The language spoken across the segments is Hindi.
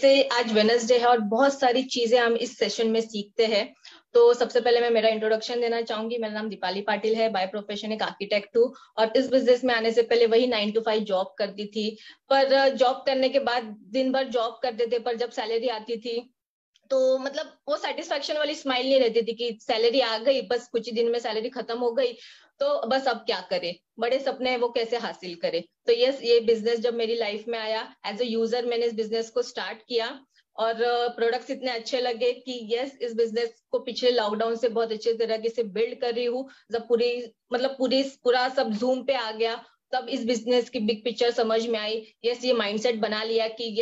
से आज वेडनेसडे है और बहुत सारी चीजें हम इस सेशन में सीखते हैं। तो सबसे पहले मैं मेरा इंट्रोडक्शन देना चाहूंगी। मेरा नाम दीपाली पाटिल है, बाय प्रोफेशन एक आर्किटेक्ट हूँ और इस बिजनेस में आने से पहले वही 9 to 5 जॉब करती थी। पर जॉब करने के बाद दिन भर जॉब करते थे, पर जब सैलरी आती थी तो मतलब वो सेटिस्फेक्शन वाली स्माइल नहीं रहती थी कि सैलरी आ गई, बस कुछ ही दिन में सैलरी खत्म हो गई, तो बस अब क्या करे, बड़े सपने हैं वो कैसे हासिल करे। तो ये बिजनेस जब मेरी लाइफ में आया, एज ए यूजर मैंने इस बिजनेस को स्टार्ट किया और प्रोडक्ट्स इतने अच्छे लगे कि इस बिजनेस को पिछले लॉकडाउन से बहुत अच्छे तरीके से बिल्ड कर रही हूँ। जब पूरा सब जूम पे आ गया, तब इस बिजनेस की बिग पिक्चर समझ में आई। ये माइंडसेट बना लिया कि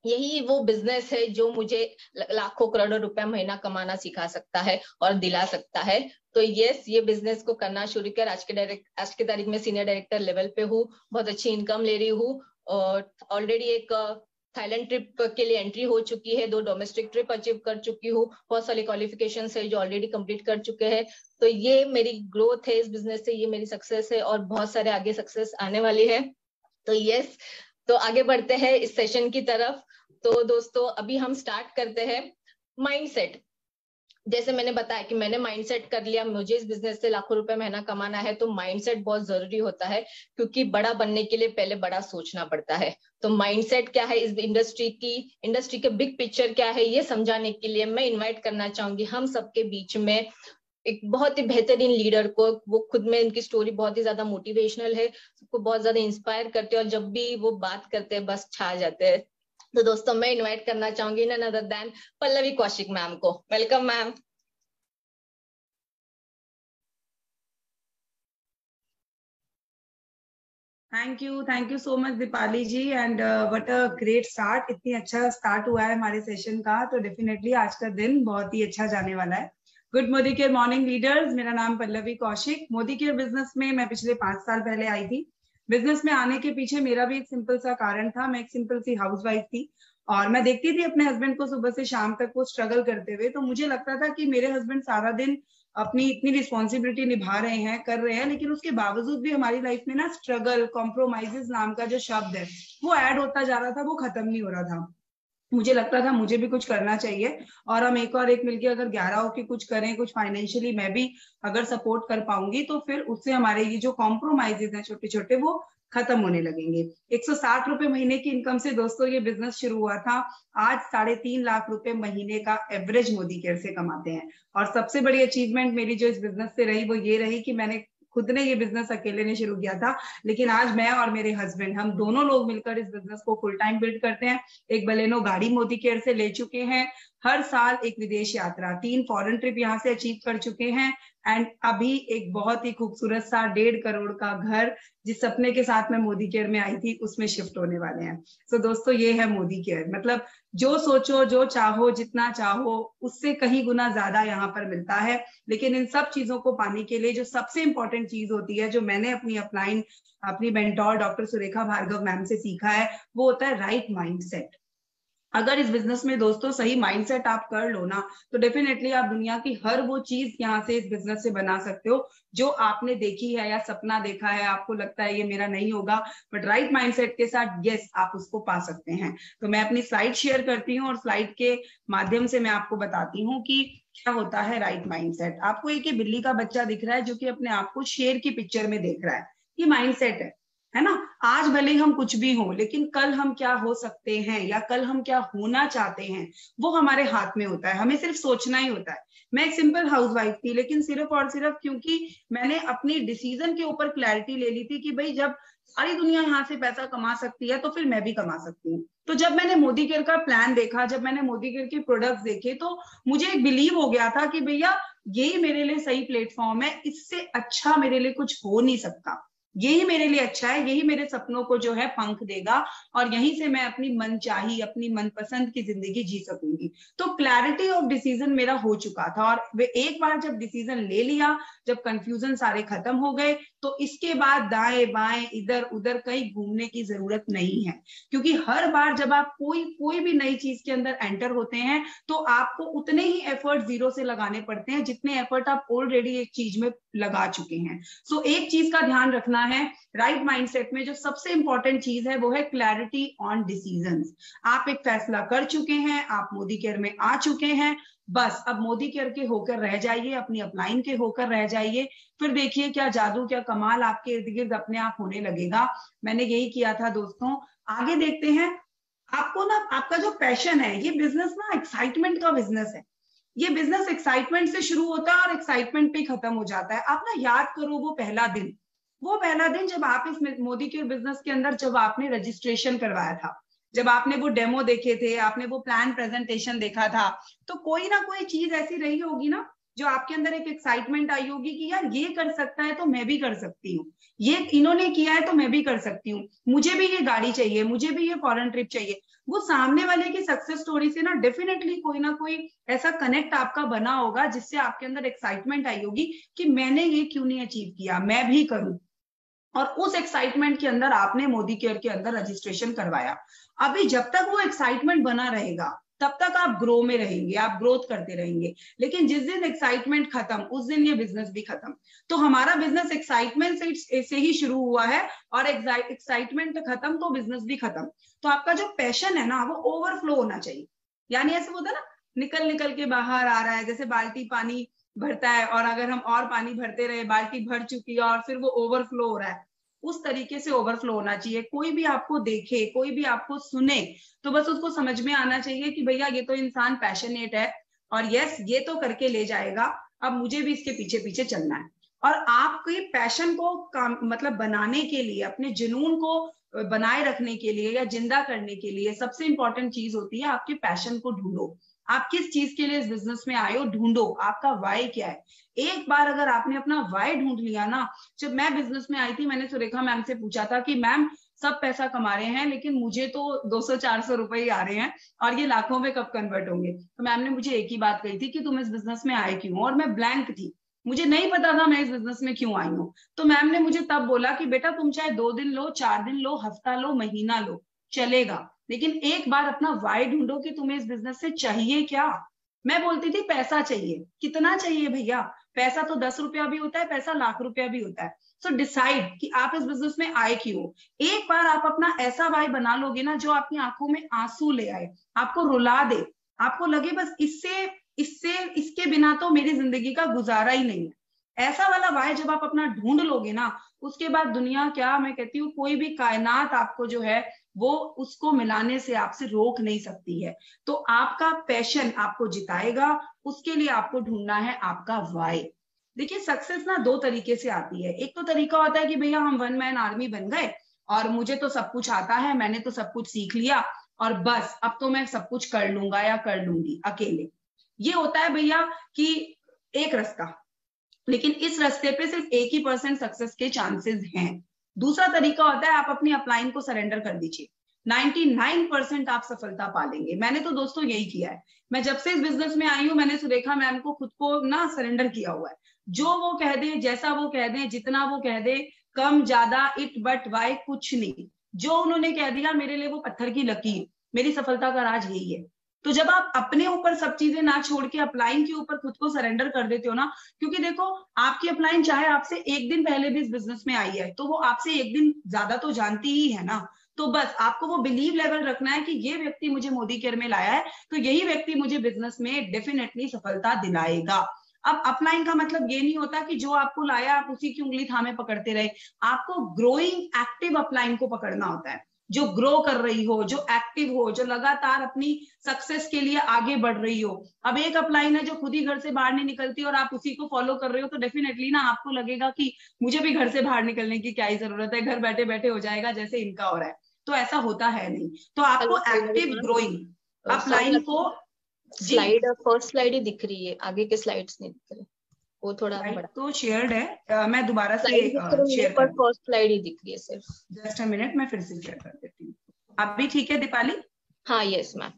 यही वो बिजनेस है जो मुझे लाखों करोड़ों रुपए महीना कमाना सिखा सकता है और दिला सकता है। तो ये बिजनेस को करना शुरू कर आज के तारीख में सीनियर डायरेक्टर लेवल पे हूँ, बहुत अच्छी इनकम ले रही हूँ और ऑलरेडी एक थाईलैंड ट्रिप के लिए एंट्री हो चुकी है, 2 डोमेस्टिक ट्रिप अचीव कर चुकी हूँ, बहुत सारे क्वालिफिकेशन है जो ऑलरेडी कंप्लीट कर चुके हैं। तो ये मेरी ग्रोथ है इस बिजनेस से, ये मेरी सक्सेस है और बहुत सारे आगे सक्सेस आने वाली है। तो आगे बढ़ते हैं इस सेशन की तरफ। तो दोस्तों अभी हम स्टार्ट करते हैं माइंडसेट। जैसे मैंने बताया कि मैंने माइंडसेट कर लिया, मुझे इस बिजनेस से लाखों रुपए महीना कमाना है, तो माइंडसेट बहुत जरूरी होता है क्योंकि बड़ा बनने के लिए पहले बड़ा सोचना पड़ता है। तो माइंडसेट क्या है, इस इंडस्ट्री के बिग पिक्चर क्या है, ये समझाने के लिए मैं इन्वाइट करना चाहूंगी हम सबके बीच में एक बहुत ही बेहतरीन लीडर को। वो खुद में इनकी स्टोरी बहुत ही ज्यादा मोटिवेशनल है, सबको बहुत ज्यादा इंस्पायर करते हैं और जब भी वो बात करते हैं बस छा जाते हैं। तो दोस्तों मैं इनवाइट करना चाहूंगी none other than Pallavi Kaushik ma'am को। Welcome ma'am. Thank you so much Deepali ji and what a great start. इतनी अच्छा स्टार्ट हुआ है हमारे सेशन का, तो डेफिनेटली आज का दिन बहुत ही अच्छा जाने वाला है। Good Modicare morning leaders, मेरा नाम पल्लवी कौशिक। मोदी केयर बिजनेस में मैं पिछले 5 साल पहले आई थी। बिजनेस में आने के पीछे मेरा भी एक सिंपल सा कारण था। मैं एक सिंपल सी हाउसवाइफ थी और मैं देखती थी अपने हस्बैंड को सुबह से शाम तक वो स्ट्रगल करते हुए। तो मुझे लगता था कि मेरे हस्बैंड सारा दिन अपनी इतनी रिस्पॉन्सिबिलिटी निभा रहे हैं, कर रहे हैं, लेकिन उसके बावजूद भी हमारी लाइफ में ना स्ट्रगल, कॉम्प्रोमाइजेस नाम का जो शब्द है वो ऐड होता जा रहा था, वो खत्म नहीं हो रहा था। मुझे लगता था मुझे भी कुछ करना चाहिए और हम एक और एक मिलके अगर 11 होके कुछ करें, कुछ फाइनेंशियली मैं भी अगर सपोर्ट कर पाऊंगी तो फिर उससे हमारे ये जो कॉम्प्रोमाइजेस हैं छोटे छोटे वो खत्म होने लगेंगे। 160 रुपए महीने की इनकम से दोस्तों ये बिजनेस शुरू हुआ था। आज 3.5 लाख रुपए महीने का एवरेज मोदी केयर से कमाते हैं। और सबसे बड़ी अचीवमेंट मेरी जो इस बिजनेस से रही वो ये रही कि मैंने खुद ने ये बिजनेस अकेले ने शुरू किया था, लेकिन आज मैं और मेरे हस्बैंड हम दोनों लोग मिलकर इस बिजनेस को फुल टाइम बिल्ड करते हैं। एक बलेनो गाड़ी मोदी केयर से ले चुके हैं, हर साल एक विदेश यात्रा, 3 फॉरेन ट्रिप यहाँ से अचीव कर चुके हैं एंड अभी एक बहुत ही खूबसूरत सा 1.5 करोड़ का घर जिस सपने के साथ मैं मोदी केयर में आई थी उसमें शिफ्ट होने वाले हैं। तो दोस्तों ये है मोदी केयर, मतलब जो सोचो, जो चाहो, जितना चाहो उससे कहीं गुना ज्यादा यहाँ पर मिलता है। लेकिन इन सब चीजों को पाने के लिए जो सबसे इंपॉर्टेंट चीज होती है, जो मैंने अपनी mentor doctor Surekha Bhargava ma'am से सीखा है, वो होता है राइट माइंडसेट। अगर इस बिजनेस में दोस्तों सही माइंडसेट आप कर लो ना, तो डेफिनेटली आप दुनिया की हर वो चीज यहाँ से इस बिजनेस से बना सकते हो जो आपने देखी है या सपना देखा है, आपको लगता है ये मेरा नहीं होगा, बट राइट माइंडसेट के साथ यस आप उसको पा सकते हैं। तो मैं अपनी स्लाइड शेयर करती हूँ और स्लाइड के माध्यम से मैं आपको बताती हूँ कि क्या होता है राइट माइंडसेट। आपको एक बिल्ली का बच्चा दिख रहा है जो कि अपने आप को शेर की पिक्चर में देख रहा है, ये माइंडसेट है ना। आज भले हम कुछ भी हो, लेकिन कल हम क्या हो सकते हैं या कल हम क्या होना चाहते हैं वो हमारे हाथ में होता है, हमें सिर्फ सोचना ही होता है। मैं एक सिंपल हाउसवाइफ थी, लेकिन सिर्फ और सिर्फ क्योंकि मैंने अपनी डिसीजन के ऊपर क्लैरिटी ले ली थी कि भाई जब सारी दुनिया यहाँ से पैसा कमा सकती है तो फिर मैं भी कमा सकती हूँ। तो जब मैंने मोदी केयर का प्लान देखा, जब मैंने मोदी केयर के प्रोडक्ट्स देखे, तो मुझे एक बिलीव हो गया था कि भैया यही मेरे लिए सही प्लेटफॉर्म है, इससे अच्छा मेरे लिए कुछ हो नहीं सकता, यही मेरे लिए अच्छा है, यही मेरे सपनों को जो है पंख देगा और यहीं से मैं अपनी मनचाही, अपनी मनपसंद की जिंदगी जी सकूंगी। तो क्लैरिटी ऑफ डिसीजन मेरा हो चुका था और वे एक बार जब डिसीजन ले लिया, जब कंफ्यूजन सारे खत्म हो गए, तो इसके बाद दाएं बाएं इधर उधर कहीं घूमने की जरूरत नहीं है। क्योंकि हर बार जब आप कोई भी नई चीज के अंदर एंटर होते हैं तो आपको उतने ही एफर्ट जीरो से लगाने पड़ते हैं जितने एफर्ट आप ऑलरेडी एक चीज में लगा चुके हैं। सो एक चीज का ध्यान रखना है राइट माइंडसेट में। जो सबसे इंपॉर्टेंट चीज है वो है क्लैरिटी ऑन डिसीजंस। आप एक फैसला कर चुके हैं, आप मोदी केयर में आ चुके हैं, बस अब मोदी केयर के होकर रह जाइए, अपनी अपलाइन के होकर रह जाइए, फिर देखिए क्या जादू, क्या कमाल आपके इर्द गिर्द अपने आप होने लगेगा। मैंने यही किया था दोस्तों। आगे देखते हैं। आपको ना आपका जो पैशन है, ये बिजनेस ना एक्साइटमेंट का बिजनेस है। ये बिजनेस एक्साइटमेंट से शुरू होता है और एक्साइटमेंट पे खत्म हो जाता है। आप ना याद करो वो पहला दिन जब आप इस मोदी केयर बिजनेस के अंदर जब आपने रजिस्ट्रेशन करवाया था, जब आपने वो डेमो देखे थे, आपने वो प्लान प्रेजेंटेशन देखा था, तो कोई ना कोई चीज ऐसी रही होगी ना जो आपके अंदर एक एक्साइटमेंट आई होगी कि यार ये कर सकता है तो मैं भी कर सकती हूँ, ये इन्होंने किया है तो मैं भी कर सकती हूँ, मुझे भी ये गाड़ी चाहिए, मुझे भी ये फॉरेन ट्रिप चाहिए। वो सामने वाले की सक्सेस स्टोरी से ना डेफिनेटली कोई ना कोई ऐसा कनेक्ट आपका बना होगा जिससे आपके अंदर एक्साइटमेंट आई होगी कि मैंने ये क्यों नहीं अचीव किया, मैं भी करूं। और उस एक्साइटमेंट के अंदर आपने मोदी केयर के अंदर रजिस्ट्रेशन करवाया। अभी जब तक वो एक्साइटमेंट बना रहेगा तब तक आप ग्रो में रहेंगे, आप ग्रोथ करते रहेंगे। लेकिन जिस दिन एक्साइटमेंट खत्म, उस दिन ये बिजनेस भी खत्म। तो हमारा बिजनेस एक्साइटमेंट से ही शुरू हुआ है और एक्साइटमेंट खत्म तो बिजनेस भी खत्म। तो आपका जो पैशन है ना वो ओवरफ्लो होना चाहिए। यानी ऐसे होता है ना, निकल निकल के बाहर आ रहा है, जैसे बाल्टी पानी भरता है और अगर हम और पानी भरते रहे, बाल्टी भर चुकी है और फिर वो ओवरफ्लो हो रहा है, उस तरीके से ओवरफ्लो होना चाहिए। कोई भी आपको देखे, कोई भी आपको सुने, तो बस उसको समझ में आना चाहिए कि भैया ये तो इंसान पैशनेट है और यस ये तो करके ले जाएगा, अब मुझे भी इसके पीछे पीछे चलना है। और आपके पैशन को मतलब बनाने के लिए, अपने जुनून को बनाए रखने के लिए या जिंदा करने के लिए सबसे इंपॉर्टेंट चीज होती है आपके पैशन को ढूंढो। आप किस चीज के लिए इस बिजनेस में आए हो, ढूंढो आपका वाई क्या है। एक बार अगर आपने अपना वाई ढूंढ लिया ना, जब मैं बिजनेस में आई थी मैंने सुरेखा मैम से पूछा था कि मैम सब पैसा कमा रहे हैं लेकिन मुझे तो 200-400 रुपए ही आ रहे हैं और ये लाखों में कब कन्वर्ट होंगे। तो मैम ने मुझे एक ही बात कही थी कि तुम इस बिजनेस में आए क्यों, और मैं ब्लैंक थी, मुझे नहीं पता था मैं इस बिजनेस में क्यों आई हूँ। तो मैम ने मुझे तब बोला कि बेटा तुम चाहे 2 दिन लो, 4 दिन लो, हफ्ता लो, महीना लो, चलेगा, लेकिन एक बार अपना वाई ढूंढो कि तुम्हें इस बिजनेस से चाहिए क्या। मैं बोलती थी पैसा चाहिए, कितना चाहिए भैया, पैसा तो 10 रुपया भी होता है, पैसा लाख रुपया भी होता है। सो डिसाइड कि आप इस बिजनेस में आए क्यों। एक बार आप अपना ऐसा वाई बना लोगे ना जो आपकी आंखों में आंसू ले आए, आपको रुला दे, आपको लगे बस इसके बिना तो मेरी जिंदगी का गुजारा ही नहीं है, ऐसा वाला वाई जब आप अपना ढूंढ लोगे ना, उसके बाद दुनिया क्या, मैं कहती हूँ कोई भी कायनात आपको जो है वो उसको मिलाने से आपसे रोक नहीं सकती है। तो आपका पैशन आपको जिताएगा, उसके लिए आपको ढूंढना है आपका वाई। देखिए सक्सेस ना 2 तरीके से आती है। एक तो तरीका होता है कि भैया हम 1 मैन आर्मी बन गए और मुझे तो सब कुछ आता है, मैंने तो सब कुछ सीख लिया और बस अब तो मैं सब कुछ कर लूंगा या कर लूंगी अकेले। ये होता है भैया कि एक रास्ता, लेकिन इस रास्ते पे सिर्फ 1% सक्सेस के चांसेस हैं। दूसरा तरीका होता है आप अपनी अपलाइन को सरेंडर कर दीजिए, 99% आप सफलता पा लेंगे। मैंने तो दोस्तों यही किया है। मैं जब से इस बिजनेस में आई हूँ मैंने सुरेखा मैम को खुद को ना सरेंडर किया हुआ है। जो वो कह दे, जैसा वो कह दे, जितना वो कह दे, कम ज्यादा इट बट वाई कुछ नहीं, जो उन्होंने कह दिया मेरे लिए वो पत्थर की लकीर। मेरी सफलता का राज यही है। तो जब आप अपने ऊपर सब चीजें ना छोड़ के अपलाइन के ऊपर खुद को सरेंडर कर देते हो ना, क्योंकि देखो आपकी अपलाइन चाहे आपसे एक दिन पहले भी इस बिजनेस में आई है तो वो आपसे एक दिन ज्यादा तो जानती ही है ना। तो बस आपको वो बिलीव लेवल रखना है कि ये व्यक्ति मुझे मोदी केयर में लाया है तो यही व्यक्ति मुझे बिजनेस में डेफिनेटली सफलता दिलाएगा। अब अपलाइन का मतलब ये नहीं होता कि जो आपको लाया आप उसी की उंगली थामे पकड़ते रहे। आपको ग्रोइंग एक्टिव अपलाइन को पकड़ना होता है, जो ग्रो कर रही हो, जो एक्टिव हो, जो लगातार अपनी सक्सेस के लिए आगे बढ़ रही हो। अब एक अपलाइन है जो खुद ही घर से बाहर नहीं निकलती और आप उसी को फॉलो कर रहे हो, तो डेफिनेटली ना आपको लगेगा कि मुझे भी घर से बाहर निकलने की क्या ही जरूरत है, घर बैठे बैठे हो जाएगा जैसे इनका हो रहा है। तो ऐसा होता है नहीं। तो आपको एक्टिव ग्रोइंग अपलाइन को फर्स्ट स्लाइड ही दिख रही है, आगे के स्लाइड्स नहीं दिख रहे, वो थोड़ा बड़ा तो शेयर्ड है। मैं दोबारा से शेयर पर फर्स्ट स्लाइड ही दिख रही है सिर्फ। जस्ट अ मिनट, मैं फिर से शेयर कर देती हूँ। अभी ठीक है दीपाली? हाँ यस मैम।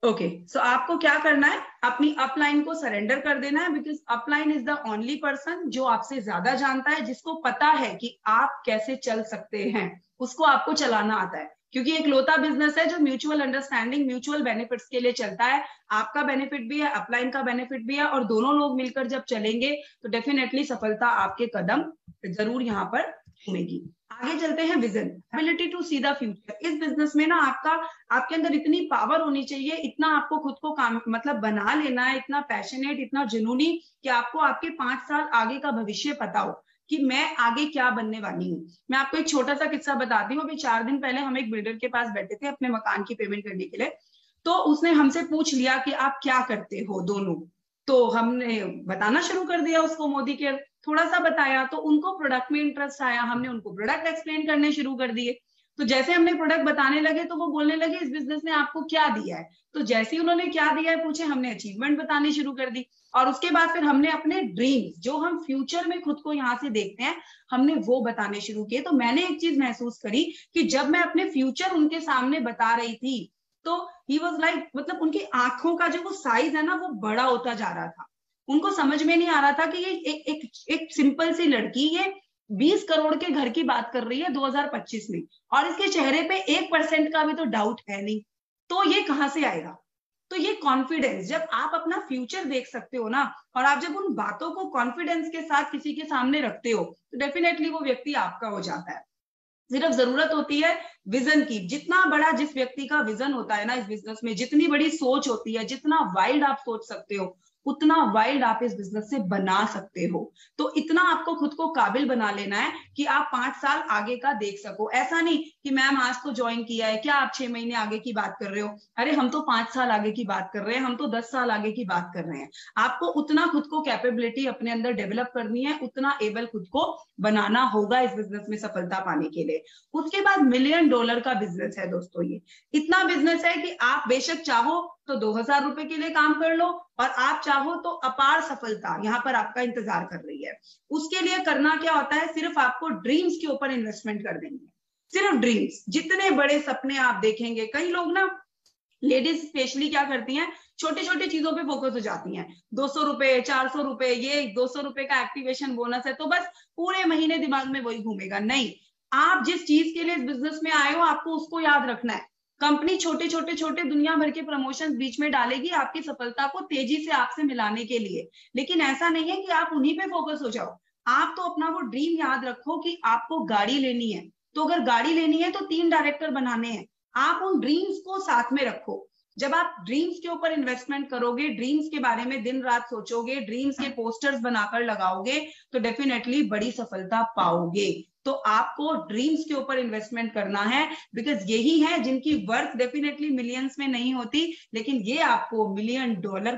ओके, सो आपको क्या करना है, अपनी अपलाइन को सरेंडर कर देना है, because upline is the only person जो आपसे ज्यादा जानता है, जिसको पता है कि आप कैसे चल सकते हैं, उसको आपको चलाना आता है। क्योंकि एक लौता बिजनेस है जो म्यूचुअल अंडरस्टैंडिंग, म्यूचुअल बेनिफिट्स के लिए चलता है। आपका बेनिफिट भी है, अपलाइन का बेनिफिट भी है, और दोनों लोग मिलकर जब चलेंगे तो डेफिनेटली सफलता आपके कदम जरूर यहाँ पर घूमेगी। आगे चलते हैं vision, ability to see the future. इस बिजनेस में ना आपके अंदर इतनी पावर होनी चाहिए, इतना आपको खुद को काम मतलब बना लेना है, इतना पैशनेट, इतना जुनूनी कि आपको आपके 5 साल आगे का भविष्य पता हो कि मैं आगे क्या बनने वाली हूँ। मैं आपको एक छोटा सा किस्सा बताती हूँ। अभी 4 दिन पहले हम एक बिल्डर के पास बैठे थे अपने मकान की पेमेंट करने के लिए, तो उसने हमसे पूछ लिया कि आप क्या करते हो दोनों। तो हमने बताना शुरू कर दिया उसको मोदी केयर, थोड़ा सा बताया, तो उनको प्रोडक्ट में इंटरेस्ट आया, हमने उनको प्रोडक्ट एक्सप्लेन करने शुरू कर दिए। तो जैसे हमने प्रोडक्ट बताने लगे तो वो बोलने लगे इस बिजनेस ने आपको क्या दिया है। तो जैसे ही उन्होंने क्या दिया है पूछे, हमने अचीवमेंट बतानी शुरू कर दी। और उसके बाद फिर हमने अपने ड्रीम्स, जो हम फ्यूचर में खुद को यहाँ से देखते हैं, हमने वो बताने शुरू किए। तो मैंने एक चीज महसूस करी कि जब मैं अपने फ्यूचर उनके सामने बता रही थी तो ही वॉज लाइक, मतलब उनकी आंखों का जो वो साइज है ना वो बड़ा होता जा रहा था। उनको समझ में नहीं आ रहा था कि ये एक सिंपल सी लड़की ये 20 करोड़ के घर की बात कर रही है 2025 में, और इसके चेहरे पे 1% का भी तो डाउट है नहीं, तो ये कहां से आएगा। तो ये कॉन्फिडेंस, जब आप अपना फ्यूचर देख सकते हो ना, और आप जब उन बातों को कॉन्फिडेंस के साथ किसी के सामने रखते हो, तो डेफिनेटली वो व्यक्ति आपका हो जाता है। सिर्फ जरूरत होती है विजन की। जितना बड़ा जिस व्यक्ति का विजन होता है ना इस बिजनेस में, जितनी बड़ी सोच होती है, जितना वाइल्ड आप सोच सकते हो, उतना वाइल्ड आप इस बिजनेस से बना सकते हो। तो इतना आपको खुद को काबिल बना लेना है कि आप 5 साल आगे का देख सको। ऐसा नहीं कि मैम आज तो ज्वाइन किया है, क्या आप 6 महीने आगे की बात कर रहे हो। अरे हम तो 5 साल आगे की बात कर रहे हैं, हम तो 10 साल आगे की बात कर रहे हैं। आपको उतना खुद को कैपेबिलिटी अपने अंदर डेवलप करनी है, उतना एबल खुद को बनाना होगा इस बिजनेस में सफलता पाने के लिए। उसके बाद $1 मिलियन का बिजनेस है दोस्तों। ये इतना बिजनेस है कि आप बेशक चाहो तो 2000 रुपए के लिए काम कर लो, और आप चाहो तो अपार सफलता यहाँ पर आपका इंतजार कर रही है। उसके लिए करना क्या होता है, सिर्फ आपको ड्रीम्स के ऊपर इन्वेस्टमेंट कर देंगे, सिर्फ ड्रीम्स। जितने बड़े सपने आप देखेंगे, कई लोग ना, लेडीज स्पेशली क्या करती हैं, छोटी छोटी चीजों पे फोकस हो जाती हैं। 200 रुपए, 400 रुपए, ये 200 रुपए का एक्टिवेशन बोनस है तो बस पूरे महीने दिमाग में वही घूमेगा। नहीं, आप जिस चीज के लिए इस बिजनेस में आए हो आपको उसको याद रखना है। कंपनी छोटे दुनिया भर के प्रमोशन बीच में डालेगी आपकी सफलता को तेजी से आपसे मिलाने के लिए, लेकिन ऐसा नहीं है कि आप उन्हीं पे फोकस हो जाओ। आप तो अपना वो ड्रीम याद रखो कि आपको गाड़ी लेनी है, तो अगर गाड़ी लेनी है तो 3 डायरेक्टर बनाने हैं, आप उन ड्रीम्स को साथ में रखो। जब आप ड्रीम्स के ऊपर इन्वेस्टमेंट करोगे, ड्रीम्स के बारे में दिन रात सोचोगे, ड्रीम्स के पोस्टर्स बनाकर लगाओगे, तो डेफिनेटली बड़ी सफलता पाओगे। तो आपको ड्रीम्स के ऊपर इन्वेस्टमेंट करना है, बिकॉज यही है जिनकी वर्थ डेफिनेटली मिलियंस में नहीं होती, लेकिन ये आपको $1 मिलियन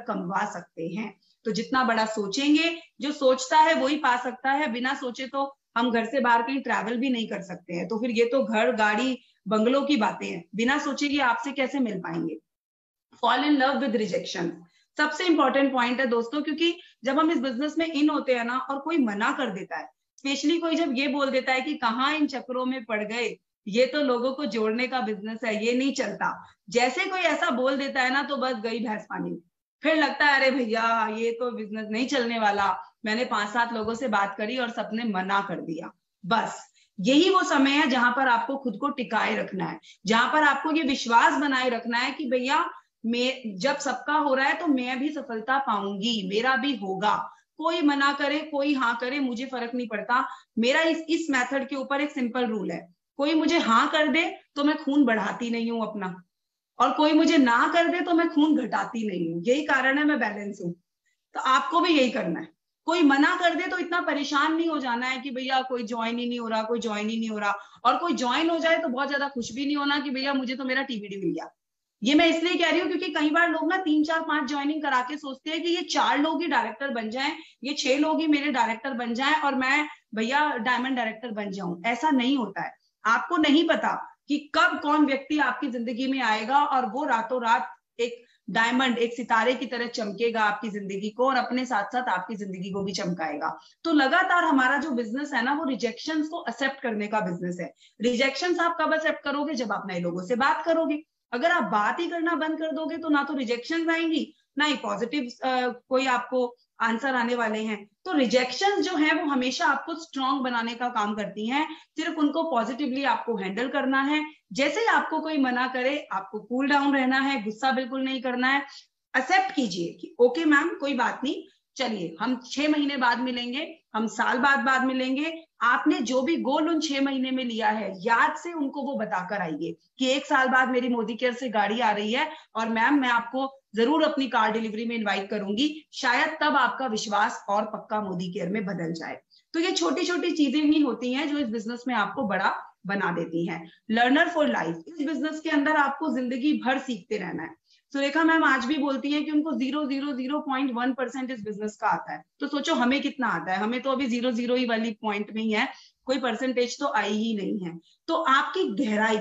कमवा सकते हैं। तो जितना बड़ा सोचेंगे, जो सोचता है वही पा सकता है। बिना सोचे तो हम घर से बाहर कहीं ट्रैवल भी नहीं कर सकते हैं। तो फिर ये तो घर, गाड़ी, बंगलों की बातें हैं, बिना सोचे कि आपसे कैसे मिल पाएंगे। Fall in love with rejection सबसे इंपॉर्टेंट पॉइंट है दोस्तों, क्योंकि जब हम इस बिजनेस में इन होते हैं ना और कोई मना कर देता है, स्पेशली कोई जब ये बोल देता है कि कहाँ इन चक्करों में पड़ गए, ये तो लोगों को जोड़ने का बिजनेस है, ये नहीं चलता, जैसे कोई ऐसा बोल देता है ना तो बस गई भैंस पानी। फिर लगता है अरे भैया ये तो बिजनेस नहीं चलने वाला, मैंने 5-7 लोगों से बात करी और सबने मना कर दिया। बस यही वो समय है जहां पर आपको खुद को टिकाए रखना है, जहां पर आपको ये विश्वास बनाए रखना है कि भैया मैं जब सबका हो रहा है तो मैं भी सफलता पाऊंगी, मेरा भी होगा। कोई मना करे, कोई हाँ करे, मुझे फर्क नहीं पड़ता। मेरा इस मेथड के ऊपर एक सिंपल रूल है, कोई मुझे हाँ कर दे तो मैं खून बढ़ाती नहीं हूं अपना, और कोई मुझे ना कर दे तो मैं खून घटाती नहीं हूं। यही कारण है मैं बैलेंस हूं। तो आपको भी यही करना है। कोई मना कर दे तो इतना परेशान नहीं हो जाना है कि भैया कोई ज्वाइन ही नहीं हो रहा, कोई ज्वाइन ही नहीं हो रहा, और कोई ज्वाइन हो जाए तो बहुत ज्यादा खुश भी नहीं होना कि भैया मुझे तो मेरा टीबीडी मिल गया। ये मैं इसलिए कह रही हूँ क्योंकि कई बार लोग ना 3-4-5 ज्वाइनिंग करा के सोचते हैं कि ये 4 लोग ही डायरेक्टर बन जाएं, ये 6 लोग ही मेरे डायरेक्टर बन जाएं और मैं भैया डायमंड डायरेक्टर बन जाऊं। ऐसा नहीं होता है। आपको नहीं पता कि कब कौन व्यक्ति आपकी जिंदगी में आएगा और वो रातों रात एक डायमंड, एक सितारे की तरह चमकेगा आपकी जिंदगी को, और अपने साथ साथ आपकी जिंदगी को भी चमकाएगा। तो लगातार हमारा जो बिजनेस है ना वो रिजेक्शंस को एक्सेप्ट करने का बिजनेस है। रिजेक्शंस आप कब एक्सेप्ट करोगे, जब आप नए लोगों से बात करोगे। अगर आप बात ही करना बंद कर दोगे तो ना तो रिजेक्शंस आएंगी, ना ही पॉजिटिव कोई आपको आंसर आने वाले हैं। तो रिजेक्शंस जो है वो हमेशा आपको स्ट्रांग बनाने का काम करती हैं। सिर्फ उनको पॉजिटिवली आपको हैंडल करना है। जैसे ही आपको कोई मना करे आपको कूल डाउन रहना है, गुस्सा बिल्कुल नहीं करना है। एक्सेप्ट कीजिए कि ओके मैम कोई बात नहीं, चलिए हम 6 महीने बाद मिलेंगे, हम साल बाद मिलेंगे। आपने जो भी गोल उन 6 महीने में लिया है, याद से उनको वो बताकर आइए कि 1 साल बाद मेरी मोदी केयर से गाड़ी आ रही है और मैम मैं आपको जरूर अपनी कार डिलीवरी में इनवाइट करूंगी। शायद तब आपका विश्वास और पक्का मोदी केयर में बदल जाए। तो ये छोटी छोटी चीजें ही होती हैं जो इस बिजनेस में आपको बड़ा बना देती हैं। लर्नर फॉर लाइफ, इस बिजनेस के अंदर आपको जिंदगी भर सीखते रहना है। सुरेखा मैम आज भी बोलती है कि उनको 0.01% इस बिजनेस का आता है। तो सोचो हमें कितना आता है, हमें तो अभी 0 ही वाली पॉइंट में ही है, कोई परसेंटेज तो आई ही नहीं है। तो आपकी गहराई,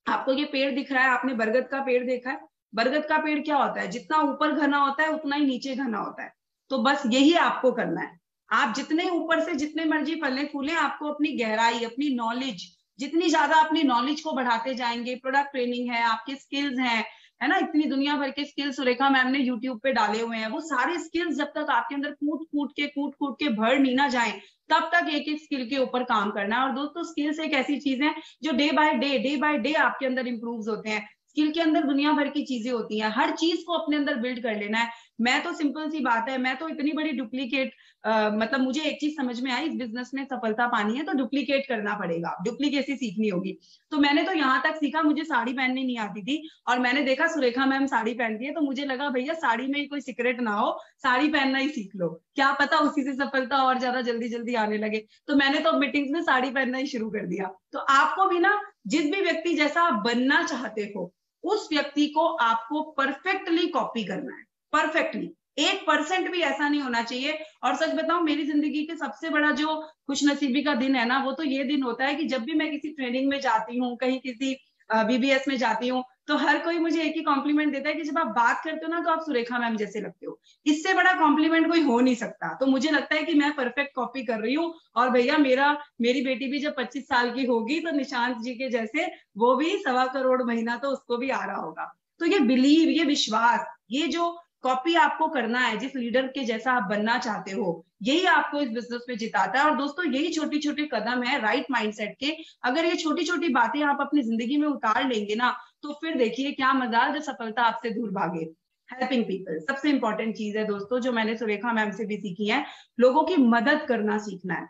आपको ये पेड़ दिख रहा है, आपने बरगद का पेड़ देखा है। बरगद का पेड़ क्या होता है, जितना ऊपर घना होता है उतना ही नीचे घना होता है। तो बस यही आपको करना है। आप जितने ऊपर से जितने मर्जी फले फूले, आपको अपनी गहराई, अपनी नॉलेज, जितनी ज्यादा अपनी नॉलेज को बढ़ाते जाएंगे, प्रोडक्ट ट्रेनिंग है, आपके स्किल्स हैं, है ना, इतनी दुनिया भर के स्किल्स सुरेखा मैम ने यूट्यूब पे डाले हुए हैं, वो सारे स्किल्स जब तक आपके अंदर कूट कूट के भर नहीं ना जाए, तब तक एक एक स्किल के ऊपर काम करना है। और दोस्तों स्किल्स एक ऐसी चीज है जो डे बाय डे आपके अंदर इंप्रूव होते हैं। स्किल के अंदर दुनिया भर की चीजें होती हैं, हर चीज को अपने अंदर बिल्ड कर लेना है। मैं तो सिंपल सी बात है, मैं तो इतनी बड़ी डुप्लीकेट, मतलब मुझे एक चीज समझ में आई, इस बिजनेस में सफलता पानी है तो डुप्लीकेट करना पड़ेगा, डुप्लीकेसी सीखनी होगी। तो मैंने तो यहाँ तक सीखा, मुझे साड़ी पहननी नहीं आती थी और मैंने देखा सुरेखा मैम साड़ी पहनती है, तो मुझे लगा भैया साड़ी में ही कोई सीक्रेट ना हो, साड़ी पहनना ही सीख लो, क्या पता उसी से सफलता और ज्यादा जल्दी जल्दी आने लगे। तो मैंने तो मीटिंग्स में साड़ी पहनना ही शुरू कर दिया। तो आपको भी ना, जिस भी व्यक्ति जैसा आप बनना चाहते हो, उस व्यक्ति को आपको परफेक्टली कॉपी करना है, परफेक्टली। 1% भी ऐसा नहीं होना चाहिए। और सच बताऊं, मेरी जिंदगी के सबसे बड़ा जो खुशनसीबी का दिन है ना, वो तो ये दिन होता है कि जब भी मैं किसी ट्रेनिंग में जाती हूँ, कहीं किसी बीबीएस में जाती हूँ, तो हर कोई मुझे एक ही कॉम्प्लीमेंट देता है कि जब आप बात करते हो ना तो आप सुरेखा मैम जैसे लगते हो। इससे बड़ा कॉम्प्लीमेंट कोई हो नहीं सकता। तो मुझे लगता है कि मैं परफेक्ट कॉपी कर रही हूँ। और भैया मेरी बेटी भी जब 25 साल की होगी तो निशांत जी के जैसे वो भी 1.25 करोड़ महीना तो उसको भी आ रहा होगा। तो ये बिलीव, ये विश्वास, ये जो कॉपी आपको करना है, जिस लीडर के जैसा आप बनना चाहते हो, यही आपको इस बिजनेस में जिताता है। और दोस्तों यही छोटी छोटी कदम है राइट माइंडसेट के। अगर ये छोटी छोटी बातें आप अपनी जिंदगी में उतार लेंगे ना, तो फिर देखिए क्या मजा जब सफलता आपसे दूर भागे। हेल्पिंग पीपल सबसे इंपॉर्टेंट चीज है दोस्तों, जो मैंने सुरेखा मैम से भी सीखी है। लोगों की मदद करना सीखना है।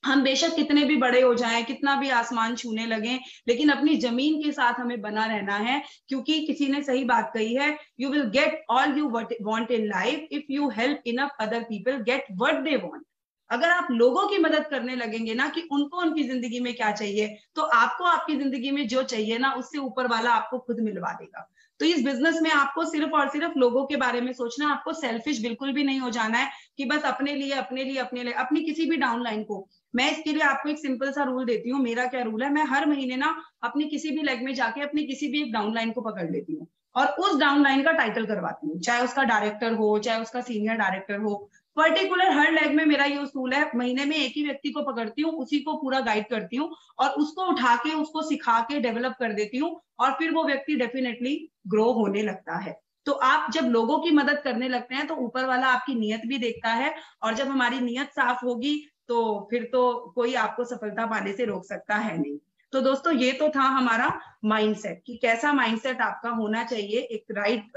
हम बेशक कितने भी बड़े हो जाएं, कितना भी आसमान छूने लगे, लेकिन अपनी जमीन के साथ हमें बना रहना है। क्योंकि किसी ने सही बात कही है, you will get all you want in life if you help enough other people get what they want. अगर आप लोगों की मदद करने लगेंगे ना कि उनको उनकी जिंदगी में क्या चाहिए, तो आपको आपकी जिंदगी में जो चाहिए ना, उससे ऊपर वाला आपको खुद मिलवा देगा। तो इस बिजनेस में आपको सिर्फ और सिर्फ लोगों के बारे में सोचना, आपको सेल्फिश बिल्कुल भी नहीं हो जाना है कि बस अपने लिए अपनी किसी भी डाउनलाइन को। मैं इसके लिए आपको एक सिंपल सा रूल देती हूँ। मेरा क्या रूल है, मैं हर महीने ना अपनी किसी भी लेग में जाके अपनी किसी भी एक डाउनलाइन को पकड़ लेती हूँ और उस डाउनलाइन का टाइटल करवाती हूँ, चाहे उसका डायरेक्टर हो, चाहे उसका सीनियर डायरेक्टर हो। पर्टिकुलर हर लेग में मेरा ये उसूल है, महीने में एक ही व्यक्ति को पकड़ती हूँ, उसी को पूरा गाइड करती हूँ और उसको उठा के, उसको सिखा के डेवलप कर देती हूँ और फिर वो व्यक्ति डेफिनेटली ग्रो होने लगता है। तो आप जब लोगों की मदद करने लगते हैं तो ऊपर वाला आपकी नीयत भी देखता है, और जब हमारी नीयत साफ होगी तो फिर तो कोई आपको सफलता पाने से रोक सकता है नहीं। तो दोस्तों ये तो था हमारा माइंडसेट कि कैसा माइंडसेट आपका होना चाहिए एक राइट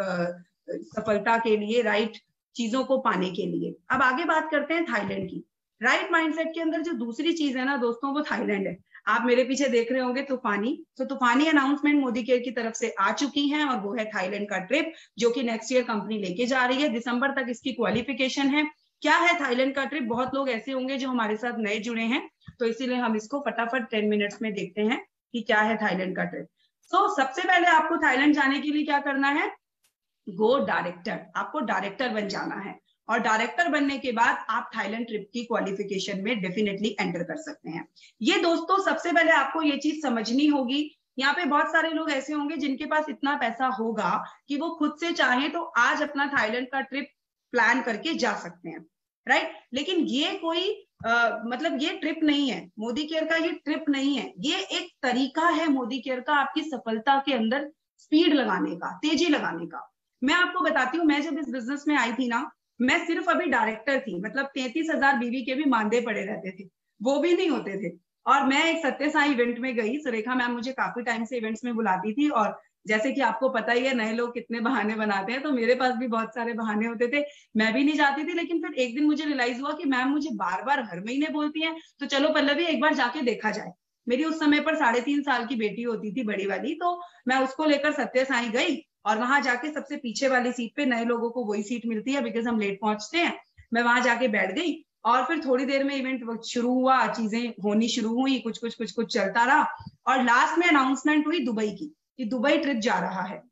सफलता के लिए, राइट चीजों को पाने के लिए। अब आगे बात करते हैं थाईलैंड की। राइट माइंडसेट के अंदर जो दूसरी चीज है ना दोस्तों, वो थाईलैंड है। आप मेरे पीछे देख रहे होंगे तूफानी, तो तूफानी अनाउंसमेंट मोदी केयर की तरफ से आ चुकी है और वो है थाईलैंड का ट्रिप, जो कि नेक्स्ट ईयर कंपनी लेके जा रही है। दिसंबर तक इसकी क्वालिफिकेशन है। क्या है थाईलैंड का ट्रिप, बहुत लोग ऐसे होंगे जो हमारे साथ नए जुड़े हैं, तो इसीलिए हम इसको फटाफट 10 मिनट्स में देखते हैं कि क्या है थाईलैंड का ट्रिप। तो सबसे पहले आपको थाईलैंड जाने के लिए क्या करना है, गो डायरेक्टर, आपको डायरेक्टर बन जाना है। और डायरेक्टर बनने के बाद आप थाईलैंड ट्रिप की क्वालिफिकेशन में डेफिनेटली एंटर कर सकते हैं। ये दोस्तों सबसे पहले आपको ये चीज समझनी होगी। यहाँ पे बहुत सारे लोग ऐसे होंगे जिनके पास इतना पैसा होगा कि वो खुद से चाहे तो आज अपना थाईलैंड का ट्रिप प्लान करके जा सकते हैं, राइट। लेकिन ये कोई मतलब ये ट्रिप नहीं है, मोदी केयर का ये ट्रिप नहीं है, ये एक तरीका है मोदी केयर का आपकी सफलता के अंदर स्पीड लगाने का, तेजी लगाने का। मैं आपको बताती हूँ, मैं जब इस बिजनेस में आई थी ना, मैं सिर्फ अभी डायरेक्टर थी, मतलब 33,000 बीवी के भी मानदे पड़े रहते थे, वो भी नहीं होते थे। और मैं एक सत्य साई इवेंट में गई, सुरेखा मैम मुझे काफी टाइम से इवेंट्स में बुलाती थी और जैसे कि आपको पता ही है नए लोग कितने बहाने बनाते हैं, तो मेरे पास भी बहुत सारे बहाने होते थे, मैं भी नहीं जाती थी। लेकिन फिर एक दिन मुझे रियलाइज हुआ कि मैम मुझे बार बार हर महीने बोलती हैं, तो चलो पल्लवी एक बार जाके देखा जाए। मेरी उस समय पर 3.5 साल की बेटी होती थी, बड़ी वाली, तो मैं उसको लेकर सत्य साई गई और वहां जाके सबसे पीछे वाली सीट पे, नए लोगों को वही सीट मिलती है बिकॉज हम लेट पहुंचते हैं, मैं वहां जाके बैठ गई। और फिर थोड़ी देर में इवेंट शुरू हुआ, चीजें होनी शुरू हुई, कुछ कुछ कुछ कुछ चलता रहा, और लास्ट में अनाउंसमेंट हुई दुबई की कि दुबई ट्रिप जा रहा है।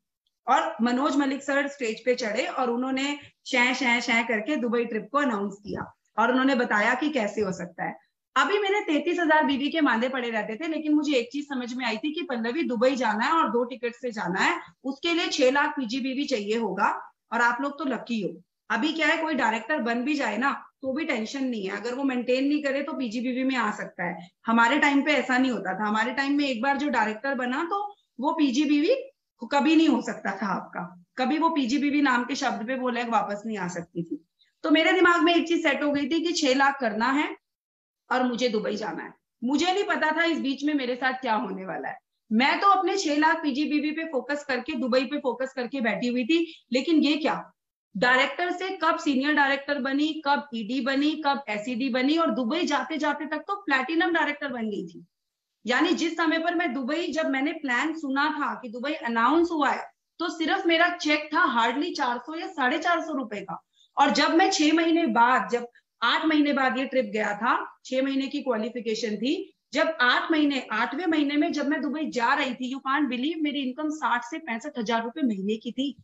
और मनोज मलिक सर स्टेज पे चढ़े और उन्होंने शै शै शै करके दुबई ट्रिप को अनाउंस किया और उन्होंने बताया कि कैसे हो सकता है। अभी मेरे 33,000 बीवी के मांदे पड़े रहते थे, लेकिन मुझे एक चीज समझ में आई थी कि पल्लवी दुबई जाना है और 2 टिकट से जाना है, उसके लिए 6 लाख पीजीबीवी चाहिए होगा। और आप लोग तो लकी हो, अभी क्या है कोई डायरेक्टर बन भी जाए ना तो भी टेंशन नहीं है, अगर वो मेंटेन नहीं करे तो पीजीबीवी में आ सकता है। हमारे टाइम पे ऐसा नहीं होता था, हमारे टाइम में एक बार जो डायरेक्टर बना तो वो पीजीबीवी कभी नहीं हो सकता था आपका, कभी वो पीजीबीवी नाम के शब्द पे वो लैग वापस नहीं आ सकती थी। तो मेरे दिमाग में एक चीज सेट हो गई थी कि 6 लाख करना है और मुझे दुबई जाना है। मुझे नहीं पता था इस बीच में मेरे साथ क्या होने वाला है। मैं तो अपने 6 लाख पीजीबीवी पे फोकस करके, दुबई पे फोकस करके बैठी हुई थी। लेकिन ये क्या, डायरेक्टर से कब सीनियर डायरेक्टर बनी, कब ईडी बनी, कब एसईडी बनी, और दुबई जाते जाते तक तो प्लैटिनम डायरेक्टर बन गई थी। यानी जिस समय पर मैं दुबई, जब मैंने प्लान सुना था कि दुबई अनाउंस हुआ है, तो सिर्फ मेरा चेक था हार्डली 400 या 450 रुपए का। और जब मैं 6 महीने बाद, जब 8 महीने बाद ये ट्रिप गया था, 6 महीने की क्वालिफिकेशन थी, जब 8वें महीने में जब मैं दुबई जा रही थी, यू कांट बिलीव, मेरी इनकम 60 से 65,000 रुपए महीने की थी।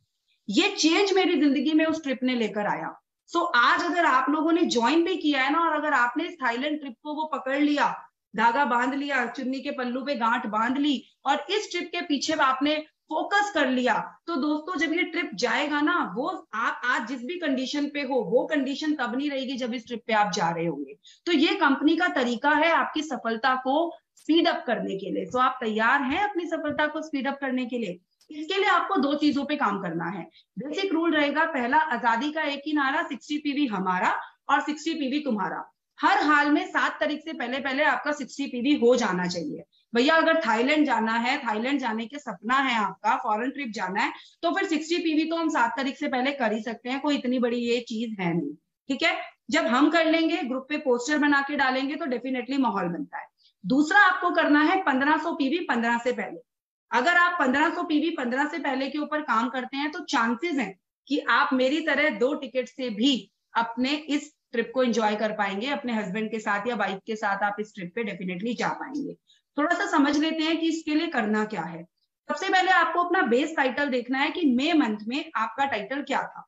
ये चेंज मेरी जिंदगी में उस ट्रिप ने लेकर आया। सो आज अगर आप लोगों ने ज्वाइन भी किया है ना, और अगर आपने इस थाईलैंड ट्रिप को वो पकड़ लिया, धागा बांध लिया, चुन्नी के पल्लू पे गांठ बांध ली, और इस ट्रिप के पीछे आपने फोकस कर लिया, तो दोस्तों जब ये ट्रिप जाएगा ना, वो आप आज जिस भी कंडीशन पे हो, वो कंडीशन तब नहीं रहेगी जब इस ट्रिप पे आप जा रहे होंगे। तो ये कंपनी का तरीका है आपकी सफलता को स्पीड अप करने के लिए। सो आप तैयार हैं अपनी सफलता को स्पीड अप करने के लिए? इसके लिए आपको 2 चीजों पे काम करना है। बेसिक रूल रहेगा, पहला, आजादी का एक ही नारा, 60 पीवी हमारा और 60 पीवी तुम्हारा। हर हाल में 7 तारीख से पहले पहले आपका 60 पीवी हो जाना चाहिए। भैया अगर थाईलैंड जाना है, थाईलैंड जाने के सपना है आपका, फॉरेन ट्रिप जाना है, तो फिर 60 पीवी तो हम 7 तारीख से पहले कर ही सकते हैं, कोई इतनी बड़ी ये चीज है नहीं। ठीक है, जब हम कर लेंगे, ग्रुप पे पोस्टर बना के डालेंगे तो डेफिनेटली माहौल बनता है। दूसरा आपको करना है 1500 पीवी 15 से पहले। अगर आप 1500 पीवी 15 से पहले के ऊपर काम करते हैं तो चांसेस हैं कि आप मेरी तरह 2 टिकट से भी अपने इस ट्रिप को एंजॉय कर पाएंगे, अपने हस्बैंड के साथ या वाइफ के साथ आप इस ट्रिप पे डेफिनेटली जा पाएंगे। थोड़ा सा समझ लेते हैं कि इसके लिए करना क्या है। सबसे पहले आपको अपना बेस टाइटल देखना है कि मई मंथ में आपका टाइटल क्या था।